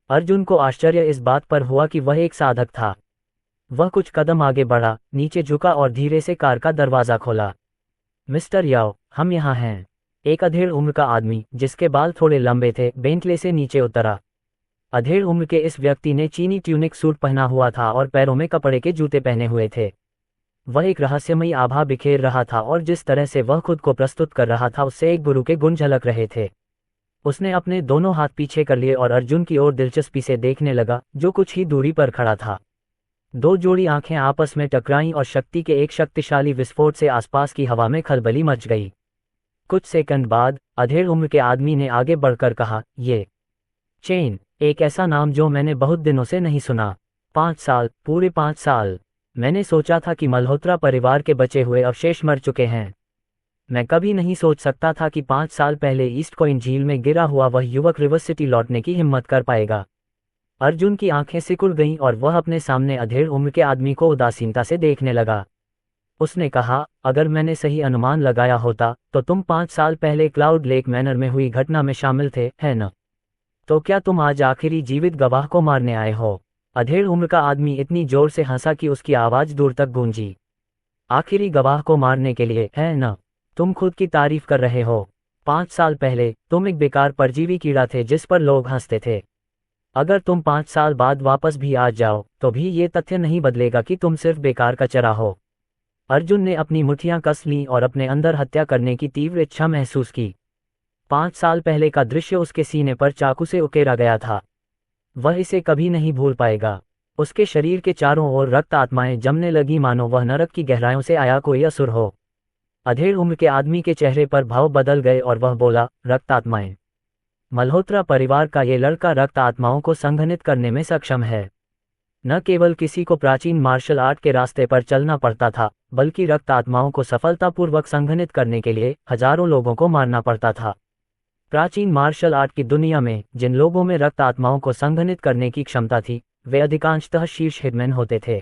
अर्जुन को आश्चर्य इस बात पर हुआ कि वह एक साधक था। वह कुछ कदम आगे बढ़ा, नीचे झुका और धीरे से कार का दरवाज़ा खोला। मिस्टर याओ, हम यहाँ हैं। एक अधेड़ उम्र का आदमी, जिसके बाल थोड़े लंबे थे, बेंटले से नीचे उतरा। अधेड़ उम्र के इस व्यक्ति ने चीनी ट्यूनिक सूट पहना हुआ था और पैरों में कपड़े के जूते पहने हुए थे। वह एक रहस्यमयी आभा बिखेर रहा था और जिस तरह से वह खुद को प्रस्तुत कर रहा था उससे एक गुरु के गुण झलक रहे थे। उसने अपने दोनों हाथ पीछे कर लिए और अर्जुन की ओर दिलचस्पी से देखने लगा, जो कुछ ही दूरी पर खड़ा था। दो जोड़ी आंखें आपस में टकराईं और शक्ति के एक शक्तिशाली विस्फोट से आसपास की हवा में खलबली मच गई। कुछ सेकंड बाद अधेड़ उम्र के आदमी ने आगे बढ़कर कहा, ये चेन, एक ऐसा नाम जो मैंने बहुत दिनों से नहीं सुना। 5 साल, पूरे 5 साल। मैंने सोचा था कि मल्होत्रा परिवार के बचे हुए अवशेष मर चुके हैं। मैं कभी नहीं सोच सकता था कि 5 साल पहले ईस्ट कोइन झील में गिरा हुआ वह युवक रिवर सिटी लौटने की हिम्मत कर पाएगा। अर्जुन की आंखें सिकुड़ गईं और वह अपने सामने अधेड़ उम्र के आदमी को उदासीनता से देखने लगा। उसने कहा, अगर मैंने सही अनुमान लगाया होता तो तुम 5 साल पहले क्लाउड लेक मैनर में हुई घटना में शामिल थे, है न? तो क्या तुम आज आखिरी जीवित गवाह को मारने आए हो? अधेड़ उम्र का आदमी इतनी जोर से हंसा कि उसकी आवाज दूर तक गूंजी। आखिरी गवाह को मारने के लिए, है न? तुम खुद की तारीफ कर रहे हो। 5 साल पहले तुम एक बेकार परजीवी कीड़ा थे जिस पर लोग हंसते थे। अगर तुम 5 साल बाद वापस भी आ जाओ तो भी ये तथ्य नहीं बदलेगा कि तुम सिर्फ बेकार का चरा हो। अर्जुन ने अपनी मुट्ठियां कस लीं और अपने अंदर हत्या करने की तीव्र इच्छा महसूस की। 5 साल पहले का दृश्य उसके सीने पर चाकू से उकेरा गया था। वह इसे कभी नहीं भूल पाएगा। उसके शरीर के चारों ओर रक्त आत्माएं जमने लगी, मानो वह नरक की गहराइयों से आया कोई असुर हो। अधेड़ उम्र के आदमी के चेहरे पर भाव बदल गए और वह बोला, रक्त आत्माएं। मल्होत्रा परिवार का ये लड़का रक्त आत्माओं को संघनित करने में सक्षम है। न केवल किसी को प्राचीन मार्शल आर्ट के रास्ते पर चलना पड़ता था, बल्कि रक्त आत्माओं को सफलतापूर्वक संघनित करने के लिए हजारों लोगों को मारना पड़ता था। प्राचीन मार्शल आर्ट की दुनिया में जिन लोगों में रक्त आत्माओं को संघनित करने की क्षमता थी, वे अधिकांशतः शीर्ष हिटमैन होते थे।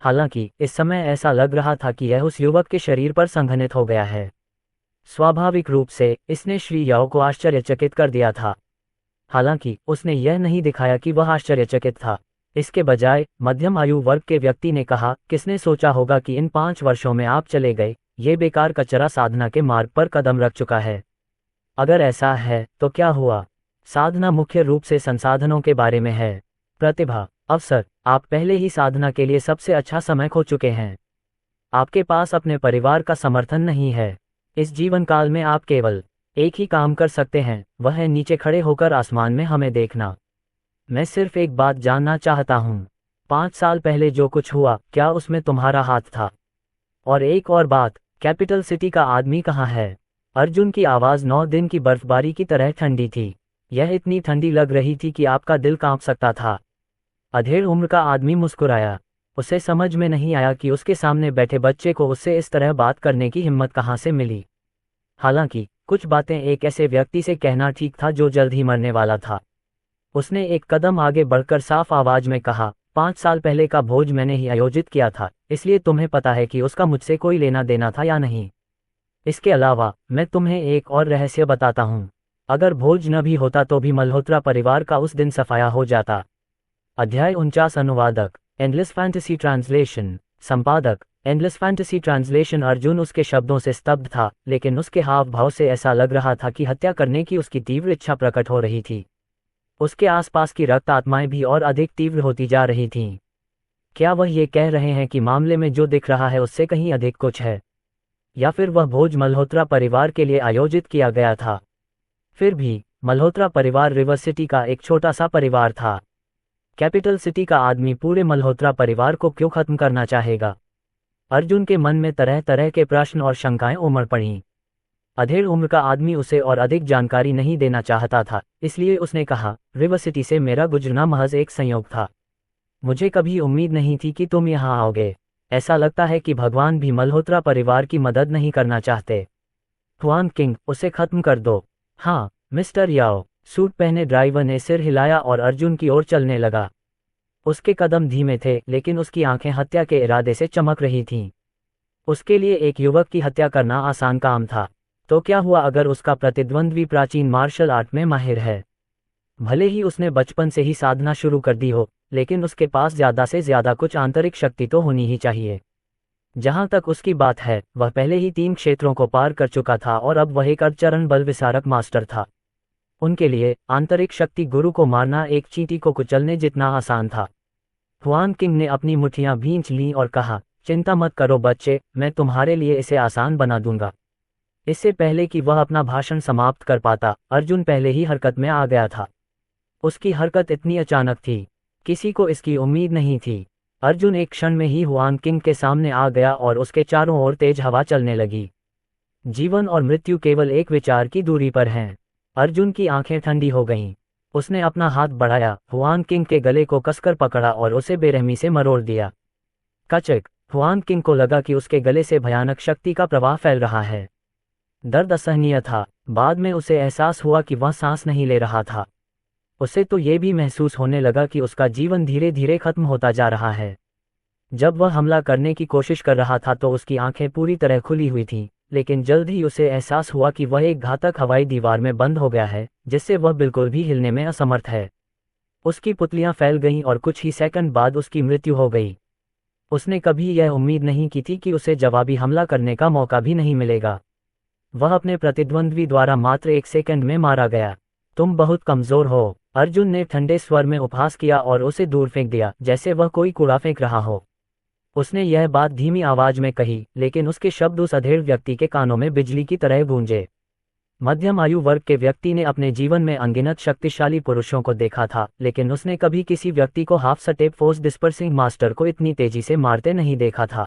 हालांकि इस समय ऐसा लग रहा था कि यह उस युवक के शरीर पर संघनित हो गया है। स्वाभाविक रूप से इसने श्री याओ को आश्चर्यचकित कर दिया था। हालांकि उसने यह नहीं दिखाया कि वह आश्चर्यचकित था। इसके बजाय मध्यम आयु वर्ग के व्यक्ति ने कहा, किसने सोचा होगा कि इन 5 वर्षों में आप चले गए, ये बेकार का चरा साधना के मार्ग पर कदम रख चुका है। अगर ऐसा है तो क्या हुआ? साधना मुख्य रूप से संसाधनों के बारे में है। प्रतिभा, अवसर। आप पहले ही साधना के लिए सबसे अच्छा समय खो चुके हैं। आपके पास अपने परिवार का समर्थन नहीं है। इस जीवन काल में आप केवल एक ही काम कर सकते हैं, वह है नीचे खड़े होकर आसमान में हमें देखना। मैं सिर्फ एक बात जानना चाहता हूँ, 5 साल पहले जो कुछ हुआ, क्या उसमें तुम्हारा हाथ था? और एक और बात, कैपिटल सिटी का आदमी कहाँ है? अर्जुन की आवाज़ 9 दिन की बर्फबारी की तरह ठंडी थी। यह इतनी ठंडी लग रही थी कि आपका दिल कांप सकता था। अधेड़ उम्र का आदमी मुस्कुराया। उसे समझ में नहीं आया कि उसके सामने बैठे बच्चे को उससे इस तरह बात करने की हिम्मत कहाँ से मिली। हालांकि कुछ बातें एक ऐसे व्यक्ति से कहना ठीक था जो जल्द ही मरने वाला था। उसने एक कदम आगे बढ़कर साफ आवाज में कहा, 5 साल पहले का भोज मैंने ही आयोजित किया था, इसलिए तुम्हें पता है कि उसका मुझसे कोई लेना देना था या नहीं। इसके अलावा मैं तुम्हें एक और रहस्य बताता हूँ। अगर भोज न भी होता तो भी मल्होत्रा परिवार का उस दिन सफाया हो जाता। अध्याय 49। अनुवादक एंडलेस फैंटेसी ट्रांसलेशन। संपादक एंडलेस फैंटेसी ट्रांसलेशन। अर्जुन उसके शब्दों से स्तब्ध था, लेकिन उसके हाव भाव से ऐसा लग रहा था कि हत्या करने की उसकी तीव्र इच्छा प्रकट हो रही थी। उसके आसपास की रक्त आत्माएं भी और अधिक तीव्र होती जा रही थीं। क्या वह ये कह रहे हैं कि मामले में जो दिख रहा है उससे कहीं अधिक कुछ है? या फिर वह भोज मल्होत्रा परिवार के लिए आयोजित किया गया था? फिर भी मल्होत्रा परिवार रिवर सिटी का एक छोटा सा परिवार था। कैपिटल सिटी का आदमी पूरे मल्होत्रा परिवार को क्यों खत्म करना चाहेगा? अर्जुन के मन में तरह तरह के प्रश्न और शंकाएं उमड़ पड़ीं। अधेड़ उम्र का आदमी उसे और अधिक जानकारी नहीं देना चाहता था, इसलिए उसने कहा, रिवर सिटी से मेरा गुजरना महज एक संयोग था। मुझे कभी उम्मीद नहीं थी कि तुम यहाँ आओगे। ऐसा लगता है कि भगवान भी मल्होत्रा परिवार की मदद नहीं करना चाहते। हुआन किंग, उसे खत्म कर दो। हाँ मिस्टर याओ, सूट पहने ड्राइवर ने सिर हिलाया और अर्जुन की ओर चलने लगा। उसके कदम धीमे थे, लेकिन उसकी आंखें हत्या के इरादे से चमक रही थीं। उसके लिए एक युवक की हत्या करना आसान काम था। तो क्या हुआ अगर उसका प्रतिद्वंद्वी प्राचीन मार्शल आर्ट में माहिर है? भले ही उसने बचपन से ही साधना शुरू कर दी हो, लेकिन उसके पास ज़्यादा से ज़्यादा कुछ आंतरिक शक्ति तो होनी ही चाहिए। जहां तक उसकी बात है, वह पहले ही 3 क्षेत्रों को पार कर चुका था और अब वह एक अर्धचरण बल विसारक मास्टर था। उनके लिए आंतरिक शक्ति गुरु को मारना एक चींटी को कुचलने जितना आसान था। हुआन किंग ने अपनी मुट्ठियां भींच लीं और कहा, चिंता मत करो बच्चे, मैं तुम्हारे लिए इसे आसान बना दूंगा। इससे पहले कि वह अपना भाषण समाप्त कर पाता, अर्जुन पहले ही हरकत में आ गया था। उसकी हरकत इतनी अचानक थी, किसी को इसकी उम्मीद नहीं थी। अर्जुन एक क्षण में ही हुआन किंग के सामने आ गया और उसके चारों ओर तेज हवा चलने लगी। जीवन और मृत्यु केवल एक विचार की दूरी पर हैं। अर्जुन की आंखें ठंडी हो गईं। उसने अपना हाथ बढ़ाया, हुआन किंग के गले को कसकर पकड़ा और उसे बेरहमी से मरोड़ दिया। कचक! हुआन किंग को लगा कि उसके गले से भयानक शक्ति का प्रवाह फैल रहा है। दर्द असहनीय था। बाद में उसे एहसास हुआ कि वह सांस नहीं ले रहा था। उसे तो ये भी महसूस होने लगा कि उसका जीवन धीरे धीरे खत्म होता जा रहा है। जब वह हमला करने की कोशिश कर रहा था तो उसकी आंखें पूरी तरह खुली हुई थीं, लेकिन जल्द ही उसे एहसास हुआ कि वह एक घातक हवाई दीवार में बंद हो गया है, जिससे वह बिल्कुल भी हिलने में असमर्थ है। उसकी पुतलियां फैल गईं और कुछ ही सेकंड बाद उसकी मृत्यु हो गई। उसने कभी यह उम्मीद नहीं की थी कि उसे जवाबी हमला करने का मौका भी नहीं मिलेगा। वह अपने प्रतिद्वंद्वी द्वारा मात्र 1 सेकंड में मारा गया। तुम बहुत कमजोर हो, अर्जुन ने ठंडे स्वर में उपहास किया और उसे दूर फेंक दिया, जैसे वह कोई कूड़ा फेंक रहा हो। उसने यह बात धीमी आवाज में कही, लेकिन उसके शब्द उस अधेड़ व्यक्ति के कानों में बिजली की तरह गूंजे। मध्यम आयु वर्ग के व्यक्ति ने अपने जीवन में अनगिनत शक्तिशाली पुरुषों को देखा था, लेकिन उसने कभी किसी व्यक्ति को half step force dispersing master को इतनी तेजी से मारते नहीं देखा था।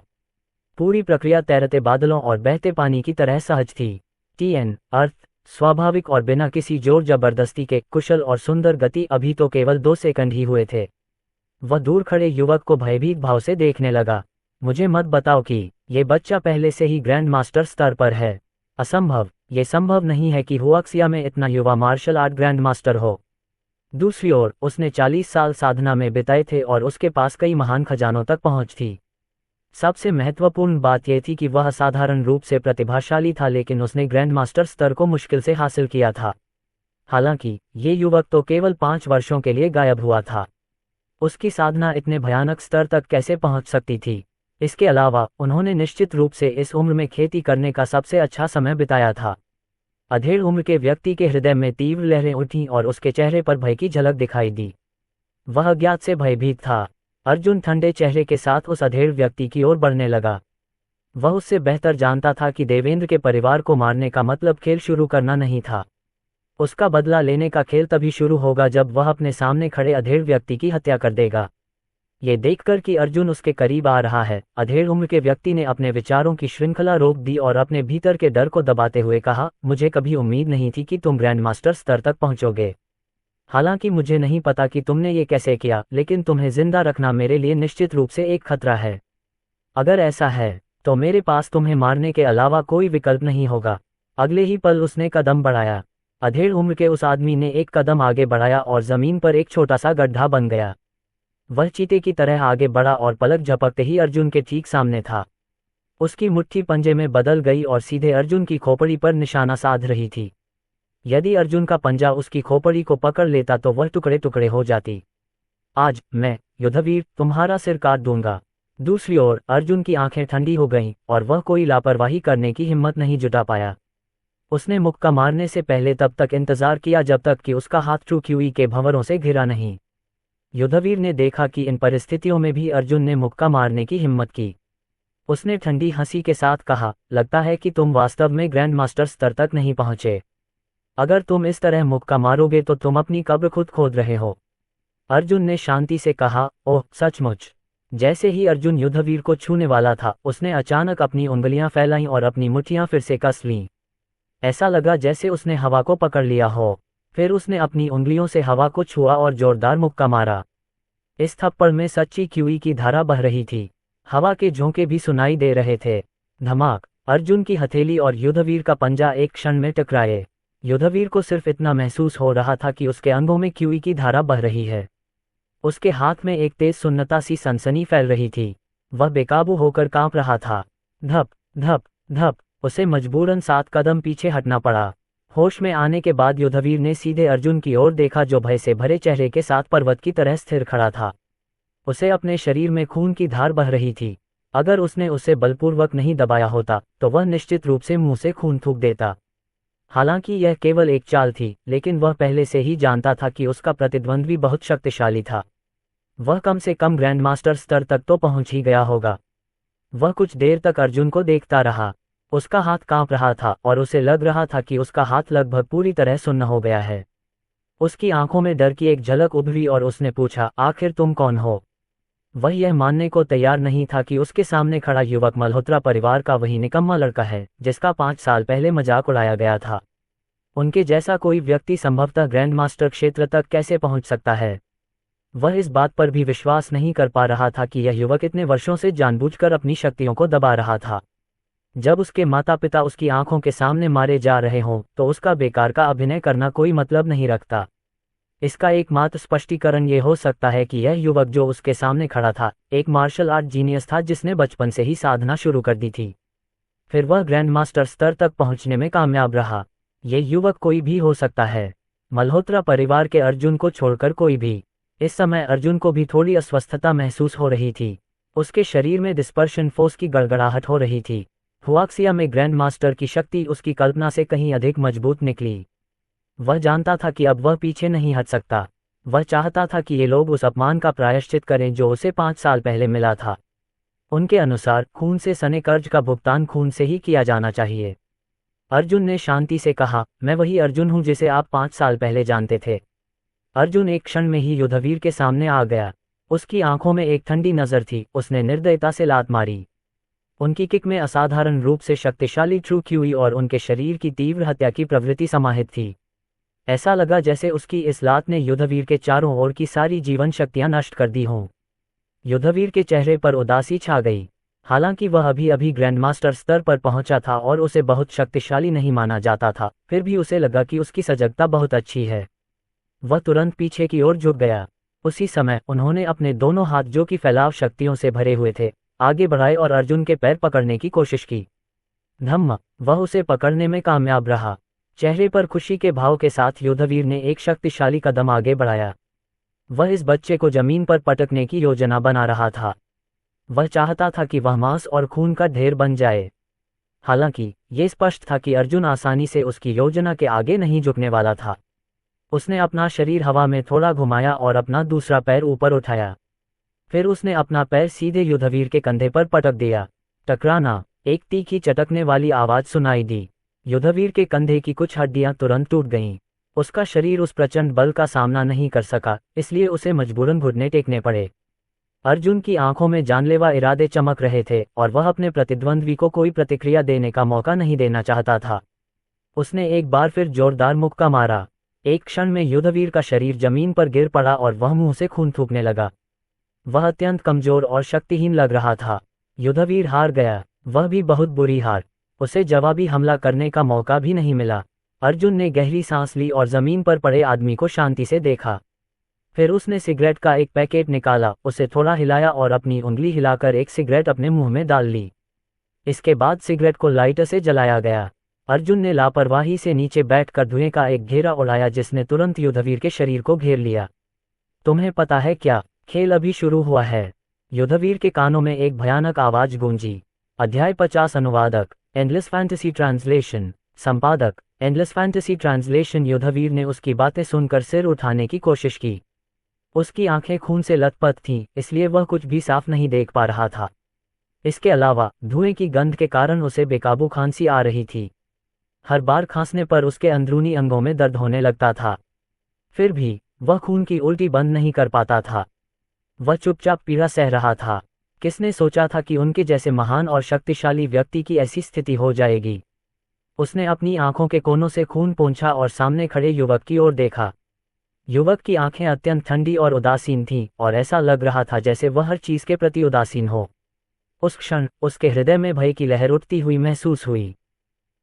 पूरी प्रक्रिया तैरते बादलों और बहते पानी की तरह सहज थी। टीएन अर्थ स्वाभाविक और बिना किसी जोर जबरदस्ती के कुशल और सुंदर गति। अभी तो केवल 2 सेकंड ही हुए थे। वह दूर खड़े युवक को भयभीत भाव से देखने लगा। मुझे मत बताओ कि ये बच्चा पहले से ही ग्रैंड मास्टर स्तर पर है। असंभव, ये संभव नहीं है कि हुआक्सिया में इतना युवा मार्शल आर्ट ग्रैंड मास्टर हो। दूसरी ओर उसने 40 साल साधना में बिताए थे और उसके पास कई महान खजानों तक पहुंच थी। सबसे महत्वपूर्ण बात यह थी कि वह असाधारण रूप से प्रतिभाशाली था, लेकिन उसने ग्रैंड मास्टर स्तर को मुश्किल से हासिल किया था। हालांकि ये युवक तो केवल 5 वर्षों के लिए गायब हुआ था। उसकी साधना इतने भयानक स्तर तक कैसे पहुंच सकती थी? इसके अलावा उन्होंने निश्चित रूप से इस उम्र में खेती करने का सबसे अच्छा समय बिताया था। अधेड़ उम्र के व्यक्ति के हृदय में तीव्र लहरें उठीं और उसके चेहरे पर भय की झलक दिखाई दी। वह अज्ञात से भयभीत था। अर्जुन ठंडे चेहरे के साथ उस अधेड़ व्यक्ति की ओर बढ़ने लगा। वह उससे बेहतर जानता था कि देवेंद्र के परिवार को मारने का मतलब खेल शुरू करना नहीं था। उसका बदला लेने का खेल तभी शुरू होगा जब वह अपने सामने खड़े अधेड़ व्यक्ति की हत्या कर देगा। ये देखकर कि अर्जुन उसके करीब आ रहा है, अधेड़ उम्र के व्यक्ति ने अपने विचारों की श्रृंखला रोक दी और अपने भीतर के डर को दबाते हुए कहा, मुझे कभी उम्मीद नहीं थी कि तुम ग्रैंड मास्टर स्तर तक पहुंचोगे। हालांकि मुझे नहीं पता कि तुमने ये कैसे किया, लेकिन तुम्हें जिंदा रखना मेरे लिए निश्चित रूप से एक खतरा है। अगर ऐसा है तो मेरे पास तुम्हें मारने के अलावा कोई विकल्प नहीं होगा। अगले ही पल उसने कदम बढ़ाया। अधेड़ उम्र के उस आदमी ने एक कदम आगे बढ़ाया और जमीन पर एक छोटा सा गड्ढा बन गया। वह चीते की तरह आगे बढ़ा और पलक झपकते ही अर्जुन के ठीक सामने था। उसकी मुट्ठी पंजे में बदल गई और सीधे अर्जुन की खोपड़ी पर निशाना साध रही थी। यदि अर्जुन का पंजा उसकी खोपड़ी को पकड़ लेता तो वह टुकड़े टुकड़े हो जाती। आज मैं युद्धवीर तुम्हारा सिर काट दूंगा। दूसरी ओर अर्जुन की आंखें ठंडी हो गईं और वह कोई लापरवाही करने की हिम्मत नहीं जुटा पाया। उसने मुक्का मारने से पहले तब तक इंतजार किया जब तक कि उसका हाथ ट्रू क्यूई के भंवरों से घिरा नहीं। युद्धवीर ने देखा कि इन परिस्थितियों में भी अर्जुन ने मुक्का मारने की हिम्मत की। उसने ठंडी हंसी के साथ कहा, लगता है कि तुम वास्तव में ग्रैंड मास्टर स्तर तक नहीं पहुंचे। अगर तुम इस तरह मुक्का मारोगे तो तुम अपनी कब्र खुद खोद रहे हो। अर्जुन ने शांति से कहा, ओह सचमुच। जैसे ही अर्जुन युद्धवीर को छूने वाला था, उसने अचानक अपनी उंगलियां फैलाईं और अपनी मुट्ठियां फिर से कस लीं। ऐसा लगा जैसे उसने हवा को पकड़ लिया हो। फिर उसने अपनी उंगलियों से हवा को छुआ और जोरदार मुक्का मारा। इस थप्पड़ में सच्ची क्यूई की धारा बह रही थी। हवा के झोंके भी सुनाई दे रहे थे। धमाक! अर्जुन की हथेली और युद्धवीर का पंजा एक क्षण में टकराए। युद्धवीर को सिर्फ इतना महसूस हो रहा था कि उसके अंगों में क्यूई की धारा बह रही है। उसके हाथ में एक तेज सुन्नता सी सनसनी फैल रही थी। वह बेकाबू होकर कांप रहा था। धप धप धप! उसे मजबूरन 7 कदम पीछे हटना पड़ा। होश में आने के बाद युद्धवीर ने सीधे अर्जुन की ओर देखा, जो भय से भरे चेहरे के साथ पर्वत की तरह स्थिर खड़ा था। उसे अपने शरीर में खून की धार बह रही थी। अगर उसने उसे बलपूर्वक नहीं दबाया होता तो वह निश्चित रूप से मुंह से खून थूक देता। हालांकि यह केवल एक चाल थी, लेकिन वह पहले से ही जानता था कि उसका प्रतिद्वंद्वी बहुत शक्तिशाली था। वह कम से कम ग्रैंड मास्टर स्तर तक तो पहुंच ही गया होगा। वह कुछ देर तक अर्जुन को देखता रहा। उसका हाथ कांप रहा था और उसे लग रहा था कि उसका हाथ लगभग पूरी तरह सुन्न हो गया है। उसकी आंखों में डर की एक झलक उभरी और उसने पूछा, आखिर तुम कौन हो? वह यह मानने को तैयार नहीं था कि उसके सामने खड़ा युवक मल्होत्रा परिवार का वही निकम्मा लड़का है जिसका 5 साल पहले मजाक उड़ाया गया था। उनके जैसा कोई व्यक्ति संभवतः ग्रैंड मास्टर क्षेत्र तक कैसे पहुंच सकता है? वह इस बात पर भी विश्वास नहीं कर पा रहा था कि यह युवक इतने वर्षों से जानबूझकर अपनी शक्तियों को दबा रहा था। जब उसके माता पिता उसकी आंखों के सामने मारे जा रहे हों तो उसका बेकार का अभिनय करना कोई मतलब नहीं रखता। इसका एकमात्र स्पष्टीकरण ये हो सकता है कि यह युवक जो उसके सामने खड़ा था एक मार्शल आर्ट जीनियस था जिसने बचपन से ही साधना शुरू कर दी थी। फिर वह ग्रैंड मास्टर स्तर तक पहुंचने में कामयाब रहा। ये युवक कोई भी हो सकता है, मल्होत्रा परिवार के अर्जुन को छोड़कर कोई भी। इस समय अर्जुन को भी थोड़ी अस्वस्थता महसूस हो रही थी। उसके शरीर में डिस्पर्शन फोर्स की गड़गड़ाहट हो रही थी। हुआक्सिया में ग्रैंड मास्टर की शक्ति उसकी कल्पना से कहीं अधिक मजबूत निकली। वह जानता था कि अब वह पीछे नहीं हट सकता। वह चाहता था कि ये लोग उस अपमान का प्रायश्चित करें जो उसे 5 साल पहले मिला था। उनके अनुसार खून से सने कर्ज का भुगतान खून से ही किया जाना चाहिए। अर्जुन ने शांति से कहा, मैं वही अर्जुन हूं जिसे आप 5 साल पहले जानते थे। अर्जुन एक क्षण में ही युद्धवीर के सामने आ गया। उसकी आंखों में एक ठंडी नजर थी। उसने निर्दयता से लात मारी। उनकी किक में असाधारण रूप से शक्तिशाली ट्रू क्यूई और उनके शरीर की तीव्र हत्या की प्रवृत्ति समाहित थी। ऐसा लगा जैसे उसकी इस लात ने युद्धवीर के चारों ओर की सारी जीवन शक्तियां नष्ट कर दी हों। युद्धवीर के चेहरे पर उदासी छा गई। हालांकि वह अभी अभी ग्रैंडमास्टर स्तर पर पहुंचा था और उसे बहुत शक्तिशाली नहीं माना जाता था, फिर भी उसे लगा कि उसकी सजगता बहुत अच्छी है। वह तुरंत पीछे की ओर झुक गया। उसी समय उन्होंने अपने दोनों हाथ, जो कि फैलाव शक्तियों से भरे हुए थे, आगे बढ़ाए और अर्जुन के पैर पकड़ने की कोशिश की। धम्म! वह उसे पकड़ने में कामयाब रहा। चेहरे पर खुशी के भाव के साथ युद्धवीर ने एक शक्तिशाली कदम आगे बढ़ाया। वह इस बच्चे को जमीन पर पटकने की योजना बना रहा था। वह चाहता था कि वह मांस और खून का ढेर बन जाए। हालांकि ये स्पष्ट था कि अर्जुन आसानी से उसकी योजना के आगे नहीं झुकने वाला था। उसने अपना शरीर हवा में थोड़ा घुमाया और अपना दूसरा पैर ऊपर उठाया। फिर उसने अपना पैर सीधे युद्धवीर के कंधे पर पटक दिया। टकराना! एक तीखी चटकने वाली आवाज सुनाई दी। युद्धवीर के कंधे की कुछ हड्डियां तुरंत टूट गईं। उसका शरीर उस प्रचंड बल का सामना नहीं कर सका, इसलिए उसे मजबूरन घुटने टेकने पड़े। अर्जुन की आंखों में जानलेवा इरादे चमक रहे थे और वह अपने प्रतिद्वंद्वी को कोई प्रतिक्रिया देने का मौका नहीं देना चाहता था। उसने एक बार फिर जोरदार मुक्का मारा। एक क्षण में युद्धवीर का शरीर जमीन पर गिर पड़ा और वह मुंह से खून थूकने लगा। वह अत्यंत कमजोर और शक्तिहीन लग रहा था। युद्धवीर हार गया, वह भी बहुत बुरी हार। उसे जवाबी हमला करने का मौका भी नहीं मिला। अर्जुन ने गहरी सांस ली और जमीन पर पड़े आदमी को शांति से देखा। फिर उसने सिगरेट का एक पैकेट निकाला, उसे थोड़ा हिलाया और अपनी उंगली हिलाकर एक सिगरेट अपने मुंह में डाल ली। इसके बाद सिगरेट को लाइटर से जलाया गया। अर्जुन ने लापरवाही से नीचे बैठकर धुएं का एक घेरा उड़ाया जिसने तुरंत युद्धवीर के शरीर को घेर लिया। तुम्हें पता है क्या, खेल अभी शुरू हुआ है। युद्धवीर के कानों में एक भयानक आवाज गूंजी। अध्याय 50 अनुवादक एंडलेस फैंटेसी ट्रांसलेशन। संपादक एंडलेस फैंटेसी ट्रांसलेशन। युद्धवीर ने उसकी बातें सुनकर सिर उठाने की कोशिश की। उसकी आंखें खून से लथपथ थीं, इसलिए वह कुछ भी साफ नहीं देख पा रहा था। इसके अलावा धुएं की गंध के कारण उसे बेकाबू खांसी आ रही थी। हर बार खांसने पर उसके अंदरूनी अंगों में दर्द होने लगता था। फिर भी वह खून की उल्टी बंद नहीं कर पाता था। वह चुपचाप पीड़ा सह रहा था। किसने सोचा था कि उनके जैसे महान और शक्तिशाली व्यक्ति की ऐसी स्थिति हो जाएगी। उसने अपनी आंखों के कोनों से खून पोंछा और सामने खड़े युवक की ओर देखा। युवक की आंखें अत्यंत ठंडी और उदासीन थीं, और ऐसा लग रहा था जैसे वह हर चीज के प्रति उदासीन हो। उस क्षण उसके हृदय में भय की लहर उठती हुई महसूस हुई।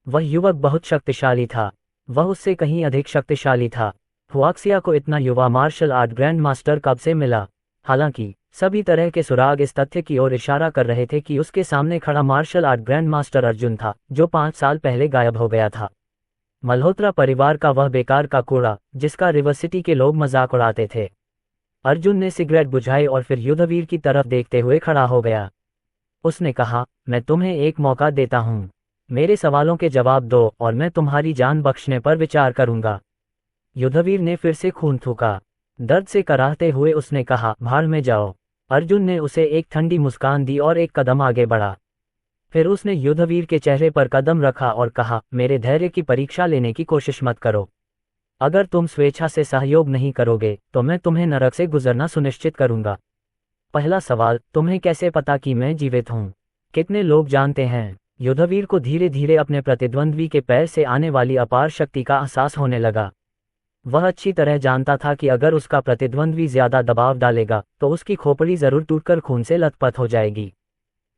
वह युवक बहुत शक्तिशाली था। वह उससे कहीं अधिक शक्तिशाली था। हुआक्सिया को इतना युवा मार्शल आर्ट ग्रैंड मास्टर कब से मिला? हालांकि सभी तरह के सुराग इस तथ्य की ओर इशारा कर रहे थे कि उसके सामने खड़ा martial art grand master Arjun था, जो 5 साल पहले गायब हो गया था। मल्होत्रा परिवार का वह बेकार का कूड़ा, जिसका रिवर सिटी के लोग मजाक उड़ाते थे। अर्जुन ने सिगरेट बुझाई और फिर युद्धवीर की तरफ देखते हुए खड़ा हो गया। उसने कहा, मैं तुम्हें एक मौका देता हूं। मेरे सवालों के जवाब दो और मैं तुम्हारी जान बख्शने पर विचार करूंगा। युद्धवीर ने फिर से खून थूका। दर्द से कराहते हुए उसने कहा, भाड़ में जाओ। अर्जुन ने उसे एक ठंडी मुस्कान दी और एक कदम आगे बढ़ा। फिर उसने युद्धवीर के चेहरे पर कदम रखा और कहा, मेरे धैर्य की परीक्षा लेने की कोशिश मत करो। अगर तुम स्वेच्छा से सहयोग नहीं करोगे तो मैं तुम्हें नरक से गुजरना सुनिश्चित करूंगा। पहला सवाल, तुम्हें कैसे पता कि मैं जीवित हूं? कितने लोग जानते हैं? युद्धवीर को धीरे धीरे अपने प्रतिद्वंद्वी के पैर से आने वाली अपार शक्ति का एहसास होने लगा। वह अच्छी तरह जानता था कि अगर उसका प्रतिद्वंद्वी ज्यादा दबाव डालेगा तो उसकी खोपड़ी जरूर टूटकर खून से लथपथ हो जाएगी।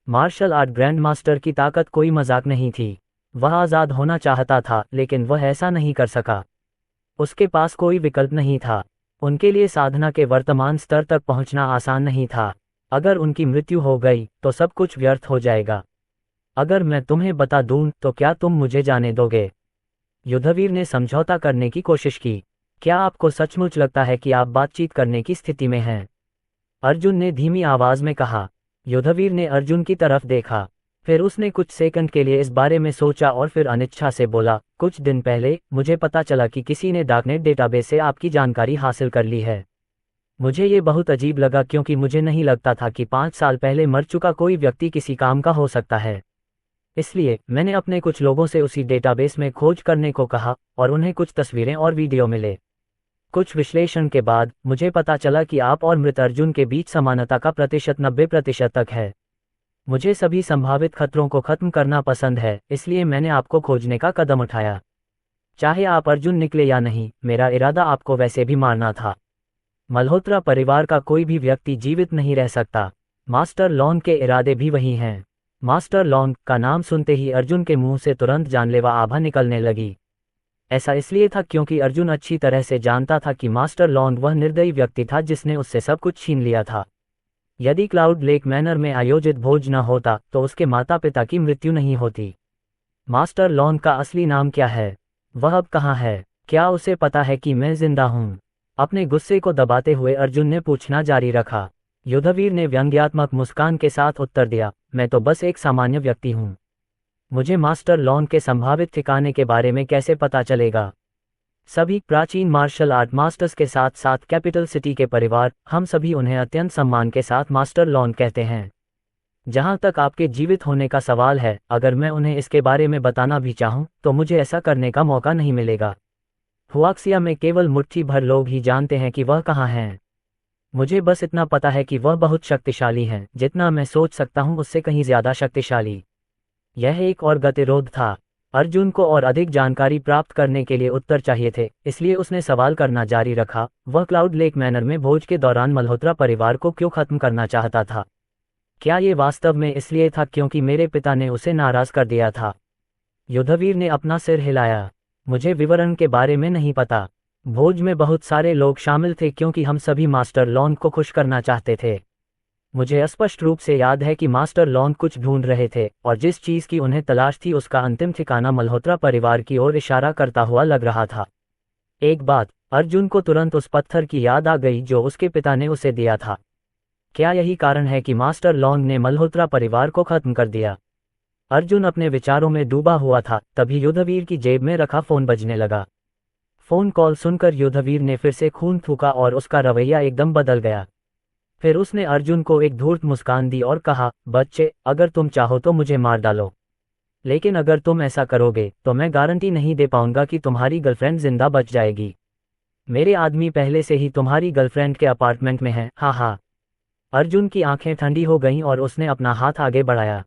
मार्शल आर्ट ग्रैंड मास्टर की ताकत कोई मजाक नहीं थी। वह आज़ाद होना चाहता था, लेकिन वह ऐसा नहीं कर सका। उसके पास कोई विकल्प नहीं था। उनके लिए साधना के वर्तमान स्तर तक पहुंचना आसान नहीं था। अगर उनकी मृत्यु हो गई तो सब कुछ व्यर्थ हो जाएगा। अगर मैं तुम्हें बता दूं तो क्या तुम मुझे जाने दोगे? युद्धवीर ने समझौता करने की कोशिश की। क्या आपको सचमुच लगता है कि आप बातचीत करने की स्थिति में हैं? अर्जुन ने धीमी आवाज में कहा। युद्धवीर ने अर्जुन की तरफ देखा। फिर उसने कुछ सेकंड के लिए इस बारे में सोचा और फिर अनिच्छा से बोला, कुछ दिन पहले मुझे पता चला कि किसी ने डार्कनेट डेटाबेस से आपकी जानकारी हासिल कर ली है। मुझे ये बहुत अजीब लगा क्योंकि मुझे नहीं लगता था कि 5 साल पहले मर चुका कोई व्यक्ति किसी काम का हो सकता है। इसलिए मैंने अपने कुछ लोगों से उसी डेटाबेस में खोज करने को कहा और उन्हें कुछ तस्वीरें और वीडियो मिले। कुछ विश्लेषण के बाद मुझे पता चला कि आप और मृत अर्जुन के बीच समानता का प्रतिशत 90% तक है। मुझे सभी संभावित खतरों को खत्म करना पसंद है, इसलिए मैंने आपको खोजने का कदम उठाया। चाहे आप अर्जुन निकले या नहीं, मेरा इरादा आपको वैसे भी मारना था। मल्होत्रा परिवार का कोई भी व्यक्ति जीवित नहीं रह सकता। मास्टर लॉन के इरादे भी वही हैं। मास्टर लॉन का नाम सुनते ही अर्जुन के मुंह से तुरंत जानलेवा आभा निकलने लगी। ऐसा इसलिए था क्योंकि अर्जुन अच्छी तरह से जानता था कि मास्टर लॉन्ग वह निर्दयी व्यक्ति था जिसने उससे सब कुछ छीन लिया था। यदि क्लाउड लेक मैनर में आयोजित भोज न होता तो उसके माता पिता की मृत्यु नहीं होती। मास्टर लॉन्ग का असली नाम क्या है? वह अब कहाँ है? क्या उसे पता है कि मैं जिंदा हूँ? अपने गुस्से को दबाते हुए अर्जुन ने पूछना जारी रखा। युद्धवीर ने व्यंग्यात्मक मुस्कान के साथ उत्तर दिया, मैं तो बस एक सामान्य व्यक्ति हूँ। मुझे मास्टर लॉन के संभावित ठिकाने के बारे में कैसे पता चलेगा? सभी प्राचीन मार्शल आर्ट मास्टर्स के साथ साथ कैपिटल सिटी के परिवार, हम सभी उन्हें अत्यंत सम्मान के साथ मास्टर लॉन कहते हैं। जहां तक आपके जीवित होने का सवाल है, अगर मैं उन्हें इसके बारे में बताना भी चाहूं तो मुझे ऐसा करने का मौका नहीं मिलेगा। हुआक्सिया में केवल मुट्ठी भर लोग ही जानते हैं कि वह कहाँ हैं। मुझे बस इतना पता है कि वह बहुत शक्तिशाली हैं, जितना मैं सोच सकता हूं उससे कहीं ज्यादा शक्तिशाली। यह एक और गतिरोध था। अर्जुन को और अधिक जानकारी प्राप्त करने के लिए उत्तर चाहिए थे, इसलिए उसने सवाल करना जारी रखा, वह क्लाउड लेक मैनर में भोज के दौरान मल्होत्रा परिवार को क्यों खत्म करना चाहता था? क्या ये वास्तव में इसलिए था क्योंकि मेरे पिता ने उसे नाराज कर दिया था? युद्धवीर ने अपना सिर हिलाया। मुझे विवरण के बारे में नहीं पता। भोज में बहुत सारे लोग शामिल थे क्योंकि हम सभी मास्टर लॉन को खुश करना चाहते थे। मुझे स्पष्ट रूप से याद है कि मास्टर लॉन कुछ ढूंढ रहे थे और जिस चीज की उन्हें तलाश थी उसका अंतिम ठिकाना मल्होत्रा परिवार की ओर इशारा करता हुआ लग रहा था। एक बात, अर्जुन को तुरंत उस पत्थर की याद आ गई जो उसके पिता ने उसे दिया था। क्या यही कारण है कि मास्टर लॉन ने मल्होत्रा परिवार को खत्म कर दिया? अर्जुन अपने विचारों में डूबा हुआ था, तभी युद्धवीर की जेब में रखा फोन बजने लगा। फोन कॉल सुनकर युद्धवीर ने फिर से खून थूका और उसका रवैया एकदम बदल गया। फिर उसने अर्जुन को एक धूर्त मुस्कान दी और कहा, बच्चे, अगर तुम चाहो तो मुझे मार डालो, लेकिन अगर तुम ऐसा करोगे तो मैं गारंटी नहीं दे पाऊंगा कि तुम्हारी गर्लफ्रेंड जिंदा बच जाएगी। मेरे आदमी पहले से ही तुम्हारी गर्लफ्रेंड के अपार्टमेंट में हैं। हाँ हाँ। अर्जुन की आंखें ठंडी हो गईं और उसने अपना हाथ आगे बढ़ाया।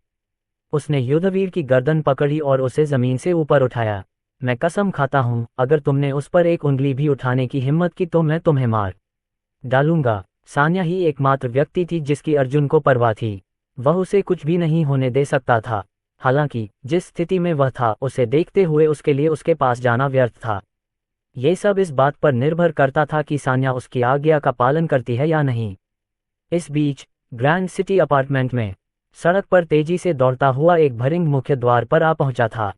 उसने युद्धवीर की गर्दन पकड़ी और उसे जमीन से ऊपर उठाया। मैं कसम खाता हूं, अगर तुमने उस पर एक उंगली भी उठाने की हिम्मत की तो मैं तुम्हें मार डालूंगा। सान्या ही एकमात्र व्यक्ति थी जिसकी अर्जुन को परवाह थी। वह उसे कुछ भी नहीं होने दे सकता था। हालांकि जिस स्थिति में वह था, उसे देखते हुए उसके लिए उसके पास जाना व्यर्थ था। ये सब इस बात पर निर्भर करता था कि सान्या उसकी आज्ञा का पालन करती है या नहीं। इस बीच ग्रैंड सिटी अपार्टमेंट में सड़क पर तेजी से दौड़ता हुआ एक भरिंग मुख्य द्वार पर आ पहुंचा था,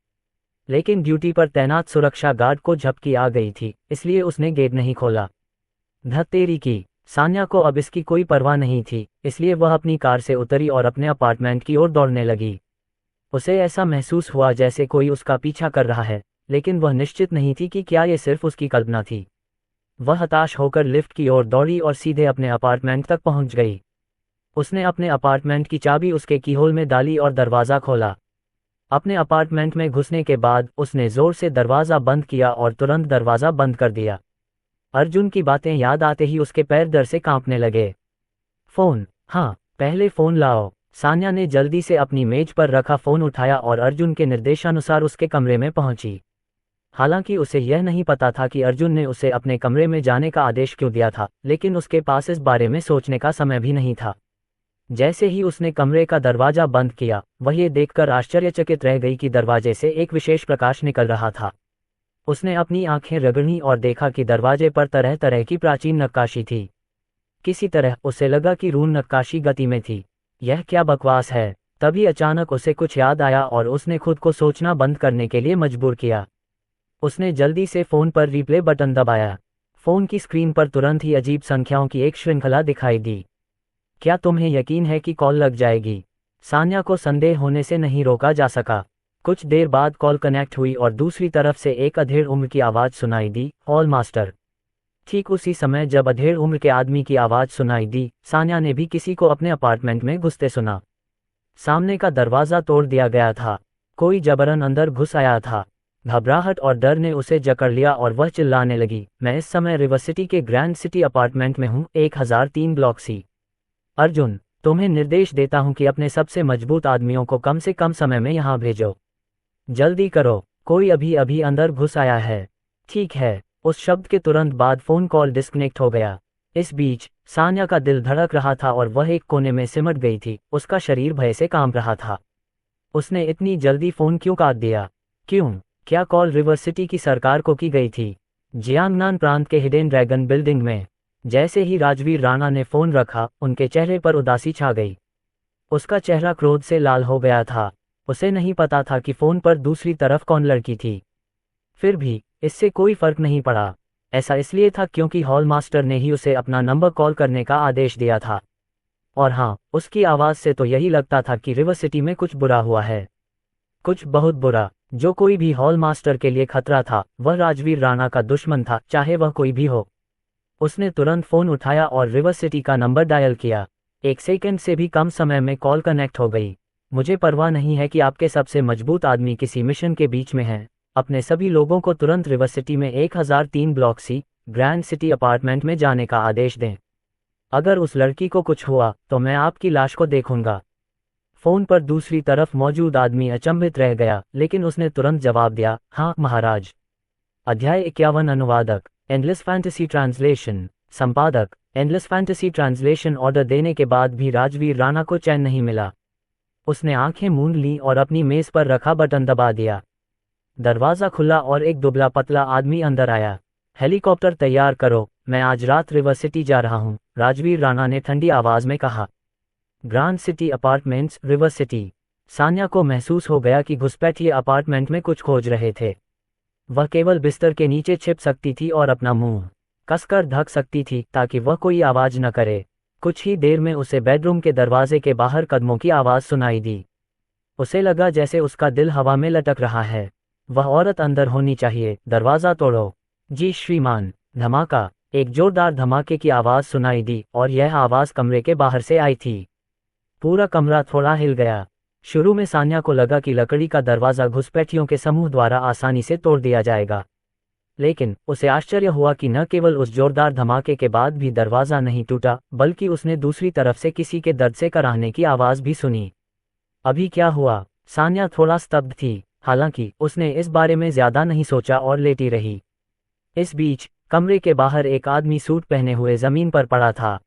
लेकिन ड्यूटी पर तैनात सुरक्षा गार्ड को झपकी आ गई थी, इसलिए उसने गेट नहीं खोला। धत्तेरी की। सान्या को अब इसकी कोई परवाह नहीं थी, इसलिए वह अपनी कार से उतरी और अपने अपार्टमेंट की ओर दौड़ने लगी। उसे ऐसा महसूस हुआ जैसे कोई उसका पीछा कर रहा है, लेकिन वह निश्चित नहीं थी कि क्या ये सिर्फ उसकी कल्पना थी। वह हताश होकर लिफ्ट की ओर दौड़ी और सीधे अपने अपार्टमेंट तक पहुंच गई। उसने अपने अपार्टमेंट की चाबी उसके कीहोल में डाली और दरवाज़ा खोला। अपने अपार्टमेंट में घुसने के बाद उसने जोर से दरवाज़ा बंद किया और तुरंत दरवाज़ा बंद कर दिया। अर्जुन की बातें याद आते ही उसके पैर डर से कांपने लगे। फ़ोन, हाँ, पहले फ़ोन लाओ। सान्या ने जल्दी से अपनी मेज पर रखा फ़ोन उठाया और अर्जुन के निर्देशानुसार उसके कमरे में पहुंची। हालांकि उसे यह नहीं पता था कि अर्जुन ने उसे अपने कमरे में जाने का आदेश क्यों दिया था, लेकिन उसके पास इस बारे में सोचने का समय भी नहीं था। जैसे ही उसने कमरे का दरवाज़ा बंद किया, वह ये देखकर आश्चर्यचकित रह गई कि दरवाजे से एक विशेष प्रकाश निकल रहा था। उसने अपनी आंखें रगड़ी और देखा कि दरवाजे पर तरह तरह की प्राचीन नक्काशी थी। किसी तरह उसे लगा कि रून नक्काशी गति में थी। यह क्या बकवास है। तभी अचानक उसे कुछ याद आया और उसने खुद को सोचना बंद करने के लिए मजबूर किया। उसने जल्दी से फ़ोन पर रिप्ले बटन दबाया। फ़ोन की स्क्रीन पर तुरंत ही अजीब संख्याओं की एक श्रृंखला दिखाई दी। क्या तुम्हें यकीन है कि कॉल लग जाएगी? सान्या को संदेह होने से नहीं रोका जा सका। कुछ देर बाद कॉल कनेक्ट हुई और दूसरी तरफ से एक अधेड़ उम्र की आवाज़ सुनाई दी, हॉल मास्टर। ठीक उसी समय जब अधेड़ उम्र के आदमी की आवाज़ सुनाई दी, सान्या ने भी किसी को अपने अपार्टमेंट में घुसते सुना। सामने का दरवाज़ा तोड़ दिया गया था। कोई जबरन अंदर घुस आया था। घबराहट और डर ने उसे जकड़ लिया और वह चिल्लाने लगी, मैं इस समय रिवर सिटी के ग्रैंड सिटी अपार्टमेंट में हूँ, 1003 ब्लॉक सी। अर्जुन, तुम्हें निर्देश देता हूँ कि अपने सबसे मजबूत आदमियों को कम से कम समय में यहाँ भेजो। जल्दी करो, कोई अभी अभी अंदर घुस आया है। ठीक है। उस शब्द के तुरंत बाद फ़ोन कॉल डिस्कनेक्ट हो गया। इस बीच सान्या का दिल धड़क रहा था और वह एक कोने में सिमट गई थी। उसका शरीर भय से कांप रहा था। उसने इतनी जल्दी फ़ोन क्यों काट दिया? क्यों? क्या कॉल रिवर सिटी की सरकार को की गई थी? जियांगनान प्रांत के हिडन ड्रैगन बिल्डिंग में। जैसे ही राजवीर राणा ने फ़ोन रखा, उनके चेहरे पर उदासी छा गई। उसका चेहरा क्रोध से लाल हो गया था। उसे नहीं पता था कि फ़ोन पर दूसरी तरफ कौन लड़की थी। फिर भी इससे कोई फर्क नहीं पड़ा। ऐसा इसलिए था क्योंकि हॉल मास्टर ने ही उसे अपना नंबर कॉल करने का आदेश दिया था। और हाँ, उसकी आवाज़ से तो यही लगता था कि रिवर सिटी में कुछ बुरा हुआ है, कुछ बहुत बुरा। जो कोई भी हॉल मास्टर के लिए खतरा था, वह राजवीर राणा का दुश्मन था, चाहे वह कोई भी हो। उसने तुरंत फ़ोन उठाया और रिवर सिटी का नंबर डायल किया। 1 सेकंड से भी कम समय में कॉल कनेक्ट हो गई। मुझे परवाह नहीं है कि आपके सबसे मजबूत आदमी किसी मिशन के बीच में हैं। अपने सभी लोगों को तुरंत रिवर सिटी में 1003 block C grand city apartment में जाने का आदेश दें। अगर उस लड़की को कुछ हुआ तो मैं आपकी लाश को देखूंगा। फ़ोन पर दूसरी तरफ मौजूद आदमी अचंभित रह गया, लेकिन उसने तुरंत जवाब दिया, हाँ महाराज। अध्याय 51। अनुवादक एंडलेस फैंटेसी ट्रांसलेशन। संपादक एंडलेस फैंटेसी ट्रांसलेशन। ऑर्डर देने के बाद भी राजवीर राणा को चैन नहीं मिला। उसने आंखें मूंद लीं और अपनी मेज़ पर रखा बटन दबा दिया। दरवाज़ा खुला और एक दुबला पतला आदमी अंदर आया। हेलीकॉप्टर तैयार करो, मैं आज रात रिवर सिटी जा रहा हूँ, राजवीर राणा ने ठंडी आवाज़ में कहा। Grand city apartments, river city. Sanya को महसूस हो गया कि घुसपैठिए अपार्टमेंट में कुछ खोज रहे थे। वह केवल बिस्तर के नीचे छिप सकती थी और अपना मुंह कसकर ढक सकती थी ताकि वह कोई आवाज़ न करे। कुछ ही देर में उसे बेडरूम के दरवाजे के बाहर कदमों की आवाज़ सुनाई दी। उसे लगा जैसे उसका दिल हवा में लटक रहा है। वह औरत अंदर होनी चाहिए, दरवाज़ा तोड़ो। जी श्रीमान। धमाका। एक जोरदार धमाके की आवाज़ सुनाई दी और यह आवाज़ कमरे के बाहर से आई थी। पूरा कमरा थोड़ा हिल गया। शुरू में सान्या को लगा कि लकड़ी का दरवाज़ा घुसपैठियों के समूह द्वारा आसानी से तोड़ दिया जाएगा, लेकिन उसे आश्चर्य हुआ कि न केवल उस जोरदार धमाके के बाद भी दरवाज़ा नहीं टूटा, बल्कि उसने दूसरी तरफ से किसी के दर्द से कराहने की आवाज़ भी सुनी। अभी क्या हुआ? सान्या थोड़ा स्तब्ध थी, हालांकि उसने इस बारे में ज्यादा नहीं सोचा और लेटी रही। इस बीच कमरे के बाहर एक आदमी सूट पहने हुए जमीन पर पड़ा था।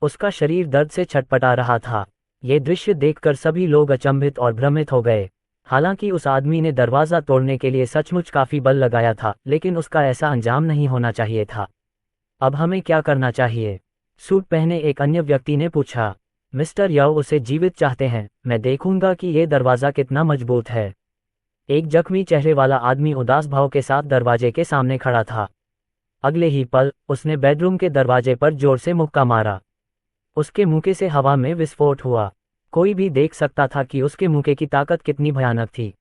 उसका शरीर दर्द से छटपटा रहा था। ये दृश्य देखकर सभी लोग अचंभित और भ्रमित हो गए। हालांकि उस आदमी ने दरवाज़ा तोड़ने के लिए सचमुच काफ़ी बल लगाया था, लेकिन उसका ऐसा अंजाम नहीं होना चाहिए था। अब हमें क्या करना चाहिए? सूट पहने एक अन्य व्यक्ति ने पूछा। मिस्टर याओ उसे जीवित चाहते हैं, मैं देखूंगा कि ये दरवाज़ा कितना मजबूत है। एक जख्मी चेहरे वाला आदमी उदास भाव के साथ दरवाजे के सामने खड़ा था। अगले ही पल उसने बेडरूम के दरवाजे पर जोर से मुक्का मारा। उसके मुक्के से हवा में विस्फोट हुआ। कोई भी देख सकता था कि उसके मुक्के की ताकत कितनी भयानक थी।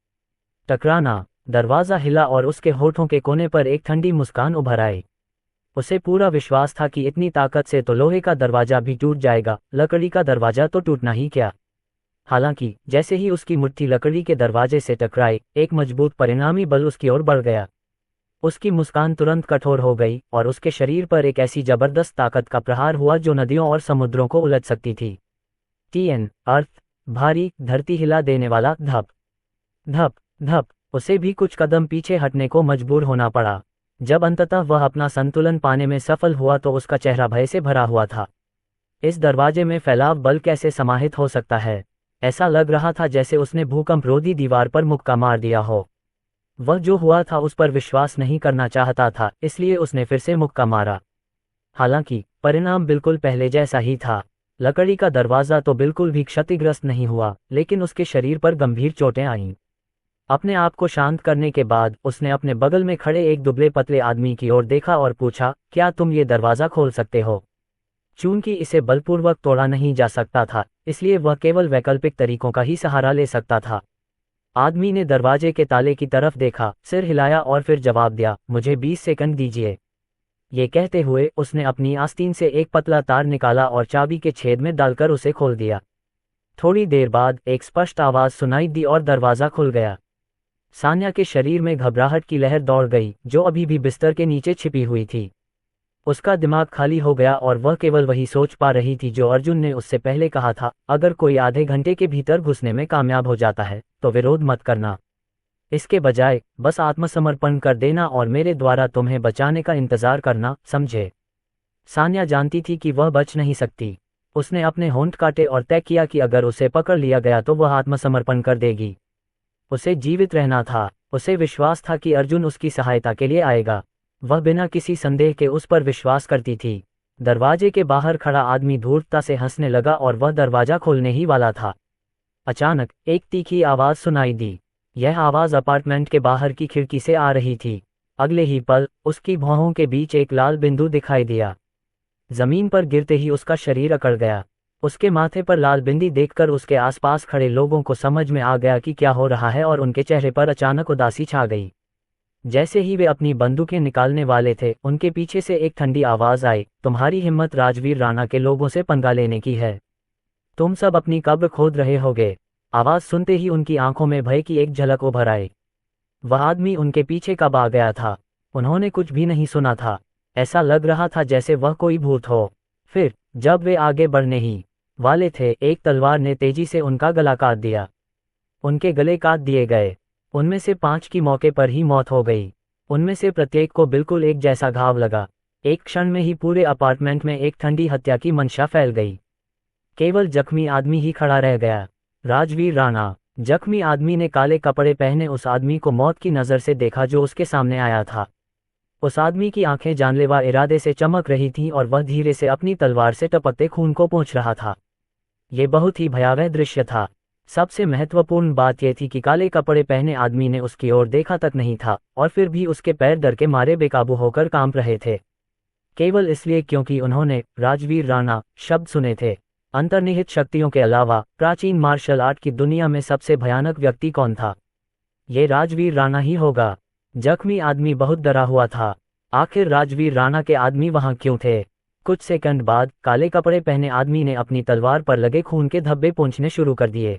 टकराना। दरवाज़ा हिला और उसके होठों के कोने पर एक ठंडी मुस्कान उभर आई। उसे पूरा विश्वास था कि इतनी ताकत से तो लोहे का दरवाजा भी टूट जाएगा, लकड़ी का दरवाजा तो टूटना ही क्या। हालांकि जैसे ही उसकी मुट्ठी लकड़ी के दरवाजे से टकराई, एक मजबूत परिणामी बल उसकी ओर बढ़ गया। उसकी मुस्कान तुरंत कठोर हो गई और उसके शरीर पर एक ऐसी जबरदस्त ताकत का प्रहार हुआ जो नदियों और समुद्रों को उलट सकती थी। टीएन अर्थ। भारी, धरती हिला देने वाला धप धप धप। उसे भी कुछ कदम पीछे हटने को मजबूर होना पड़ा। जब अंततः वह अपना संतुलन पाने में सफल हुआ तो उसका चेहरा भय से भरा हुआ था। इस दरवाजे में फैलाव बल कैसे समाहित हो सकता है? ऐसा लग रहा था जैसे उसने भूकंप रोधी दीवार पर मुक्का मार दिया हो। वह जो हुआ था उस पर विश्वास नहीं करना चाहता था, इसलिए उसने फिर से मुक्का मारा। हालांकि परिणाम बिल्कुल पहले जैसा ही था। लकड़ी का दरवाज़ा तो बिल्कुल भी क्षतिग्रस्त नहीं हुआ, लेकिन उसके शरीर पर गंभीर चोटें आईं। अपने आप को शांत करने के बाद उसने अपने बगल में खड़े एक दुबले पतले आदमी की ओर देखा और पूछा, क्या तुम ये दरवाज़ा खोल सकते हो? चूंकि इसे बलपूर्वक तोड़ा नहीं जा सकता था, इसलिए वह केवल वैकल्पिक तरीकों का ही सहारा ले सकता था। आदमी ने दरवाजे के ताले की तरफ देखा, सिर हिलाया और फिर जवाब दिया, मुझे 20 सेकंड दीजिए। ये कहते हुए उसने अपनी आस्तीन से एक पतला तार निकाला और चाबी के छेद में डालकर उसे खोल दिया। थोड़ी देर बाद एक स्पष्ट आवाज़ सुनाई दी और दरवाज़ा खुल गया। सान्या के शरीर में घबराहट की लहर दौड़ गई, जो अभी भी बिस्तर के नीचे छिपी हुई थी। उसका दिमाग खाली हो गया और वह केवल वही सोच पा रही थी जो अर्जुन ने उससे पहले कहा था, अगर कोई आधे घंटे के भीतर घुसने में कामयाब हो जाता है तो विरोध मत करना। इसके बजाय बस आत्मसमर्पण कर देना और मेरे द्वारा तुम्हें बचाने का इंतजार करना, समझे? सान्या जानती थी कि वह बच नहीं सकती। उसने अपने होंठ काटे और तय किया कि अगर उसे पकड़ लिया गया तो वह आत्मसमर्पण कर देगी। उसे जीवित रहना था। उसे विश्वास था कि अर्जुन उसकी सहायता के लिए आएगा। वह बिना किसी संदेह के उस पर विश्वास करती थी। दरवाजे के बाहर खड़ा आदमी धूर्तता से हंसने लगा और वह दरवाजा खोलने ही वाला था। अचानक एक तीखी आवाज़ सुनाई दी। यह आवाज़ अपार्टमेंट के बाहर की खिड़की से आ रही थी। अगले ही पल उसकी भौहों के बीच एक लाल बिंदु दिखाई दिया। जमीन पर गिरते ही उसका शरीर अकड़ गया। उसके माथे पर लाल बिंदी देखकर उसके आसपास खड़े लोगों को समझ में आ गया कि क्या हो रहा है और उनके चेहरे पर अचानक उदासी छा गई। जैसे ही वे अपनी बंदूकें निकालने वाले थे, उनके पीछे से एक ठंडी आवाज़ आई, तुम्हारी हिम्मत राजवीर राणा के लोगों से पंगा लेने की है। तुम सब अपनी कब्र खोद रहे होगे। आवाज़ सुनते ही उनकी आंखों में भय की एक झलक उभर आई। वह आदमी उनके पीछे कब आ गया था? उन्होंने कुछ भी नहीं सुना था। ऐसा लग रहा था जैसे वह कोई भूत हो। फिर जब वे आगे बढ़ने ही वाले थे, एक तलवार ने तेजी से उनका गला काट दिया। उनके गले काट दिए गए। उनमें से 5 की मौके पर ही मौत हो गई। उनमें से प्रत्येक को बिल्कुल एक जैसा घाव लगा। एक क्षण में ही पूरे अपार्टमेंट में एक ठंडी हत्या की मंशा फैल गई। केवल जख्मी आदमी ही खड़ा रह गया। राजवीर राणा। जख्मी आदमी ने काले कपड़े पहने उस आदमी को मौत की नज़र से देखा जो उसके सामने आया था। उस आदमी की आंखें जानलेवा इरादे से चमक रही थीं और वह धीरे से अपनी तलवार से टपकते खून को पोंछ रहा था। ये बहुत ही भयावह दृश्य था। सबसे महत्वपूर्ण बात यह थी कि काले कपड़े पहने आदमी ने उसकी ओर देखा तक नहीं था और फिर भी उसके पैर डर के मारे बेकाबू होकर कांप रहे थे, केवल इसलिए क्योंकि उन्होंने राजवीर राणा शब्द सुने थे। अंतर्निहित शक्तियों के अलावा प्राचीन मार्शल आर्ट की दुनिया में सबसे भयानक व्यक्ति कौन था? ये राजवीर राणा ही होगा। जख्मी आदमी बहुत डरा हुआ था। आखिर राजवीर राणा के आदमी वहां क्यों थे? कुछ सेकंड बाद काले कपड़े पहने आदमी ने अपनी तलवार पर लगे खून के धब्बे पोंछने शुरू कर दिए।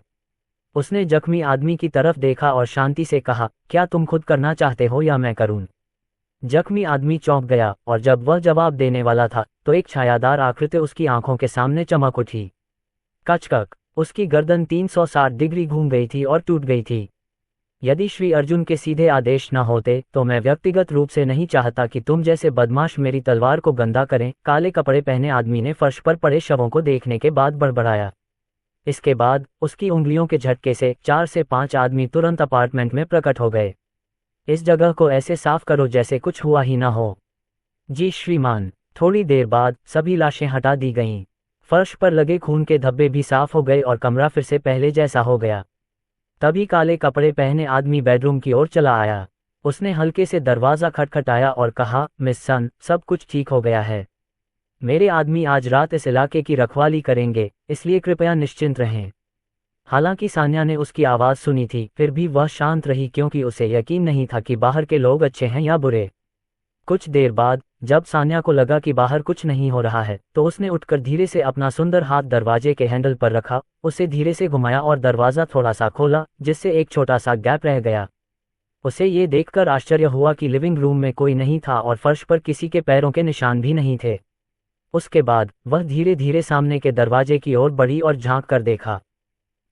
उसने जख्मी आदमी की तरफ देखा और शांति से कहा, क्या तुम खुद करना चाहते हो या मैं करूं? जख्मी आदमी चौंक गया और जब वह जवाब देने वाला था तो एक छायादार आकृति उसकी आंखों के सामने चमक उठी। कचकक, उसकी गर्दन 360 डिग्री घूम गई थी और टूट गई थी। यदि श्री अर्जुन के सीधे आदेश न होते तो मैं व्यक्तिगत रूप से नहीं चाहता कि तुम जैसे बदमाश मेरी तलवार को गंदा करें। काले कपड़े पहने आदमी ने फर्श पर पड़े शवों को देखने के बाद बड़बड़ाया। इसके बाद उसकी उंगलियों के झटके से 4 से 5 आदमी तुरंत अपार्टमेंट में प्रकट हो गए। इस जगह को ऐसे साफ करो जैसे कुछ हुआ ही ना हो। जी श्रीमान। थोड़ी देर बाद सभी लाशें हटा दी गईं। फर्श पर लगे खून के धब्बे भी साफ हो गए और कमरा फिर से पहले जैसा हो गया। तभी काले कपड़े पहने आदमी बेडरूम की ओर चला आया। उसने हल्के से दरवाज़ा खटखटाया और कहा, मिस सन, सब कुछ ठीक हो गया है। मेरे आदमी आज रात इस इलाके की रखवाली करेंगे, इसलिए कृपया निश्चिंत रहें। हालांकि सान्या ने उसकी आवाज़ सुनी थी, फिर भी वह शांत रही क्योंकि उसे यकीन नहीं था कि बाहर के लोग अच्छे हैं या बुरे। कुछ देर बाद जब सान्या को लगा कि बाहर कुछ नहीं हो रहा है तो उसने उठकर धीरे से अपना सुंदर हाथ दरवाजे के हैंडल पर रखा, उसे धीरे से घुमाया और दरवाज़ा थोड़ा सा खोला, जिससे एक छोटा सा गैप रह गया। उसे ये देखकर आश्चर्य हुआ कि लिविंग रूम में कोई नहीं था और फर्श पर किसी के पैरों के निशान भी नहीं थे। उसके बाद वह धीरे धीरे सामने के दरवाजे की ओर बढ़ी और झांक कर देखा।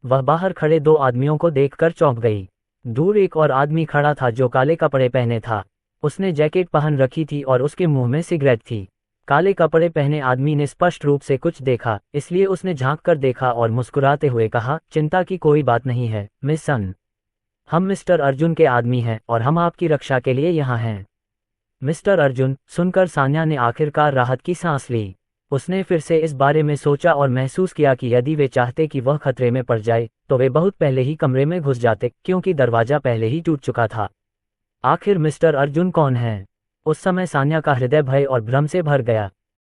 वह बाहर खड़े 2 आदमियों को देखकर चौंक गई। दूर एक और आदमी खड़ा था जो काले कपड़े पहने था। उसने जैकेट पहन रखी थी और उसके मुंह में सिगरेट थी। काले कपड़े पहने आदमी ने स्पष्ट रूप से कुछ देखा, इसलिए उसने झांक कर देखा और मुस्कुराते हुए कहा, चिंता की कोई बात नहीं है मिस सन। हम मिस्टर अर्जुन के आदमी हैं और हम आपकी रक्षा के लिए यहाँ हैं। मिस्टर अर्जुन, सुनकर सान्या ने आखिरकार राहत की सांस ली। उसने फिर से इस बारे में सोचा और महसूस किया कि यदि वे चाहते कि वह खतरे में पड़ जाए तो वे बहुत पहले ही कमरे में घुस जाते, क्योंकि दरवाजा पहले ही टूट चुका था। आखिर मिस्टर अर्जुन कौन है? उस समय सान्या का हृदय भय और भ्रम से भर गया।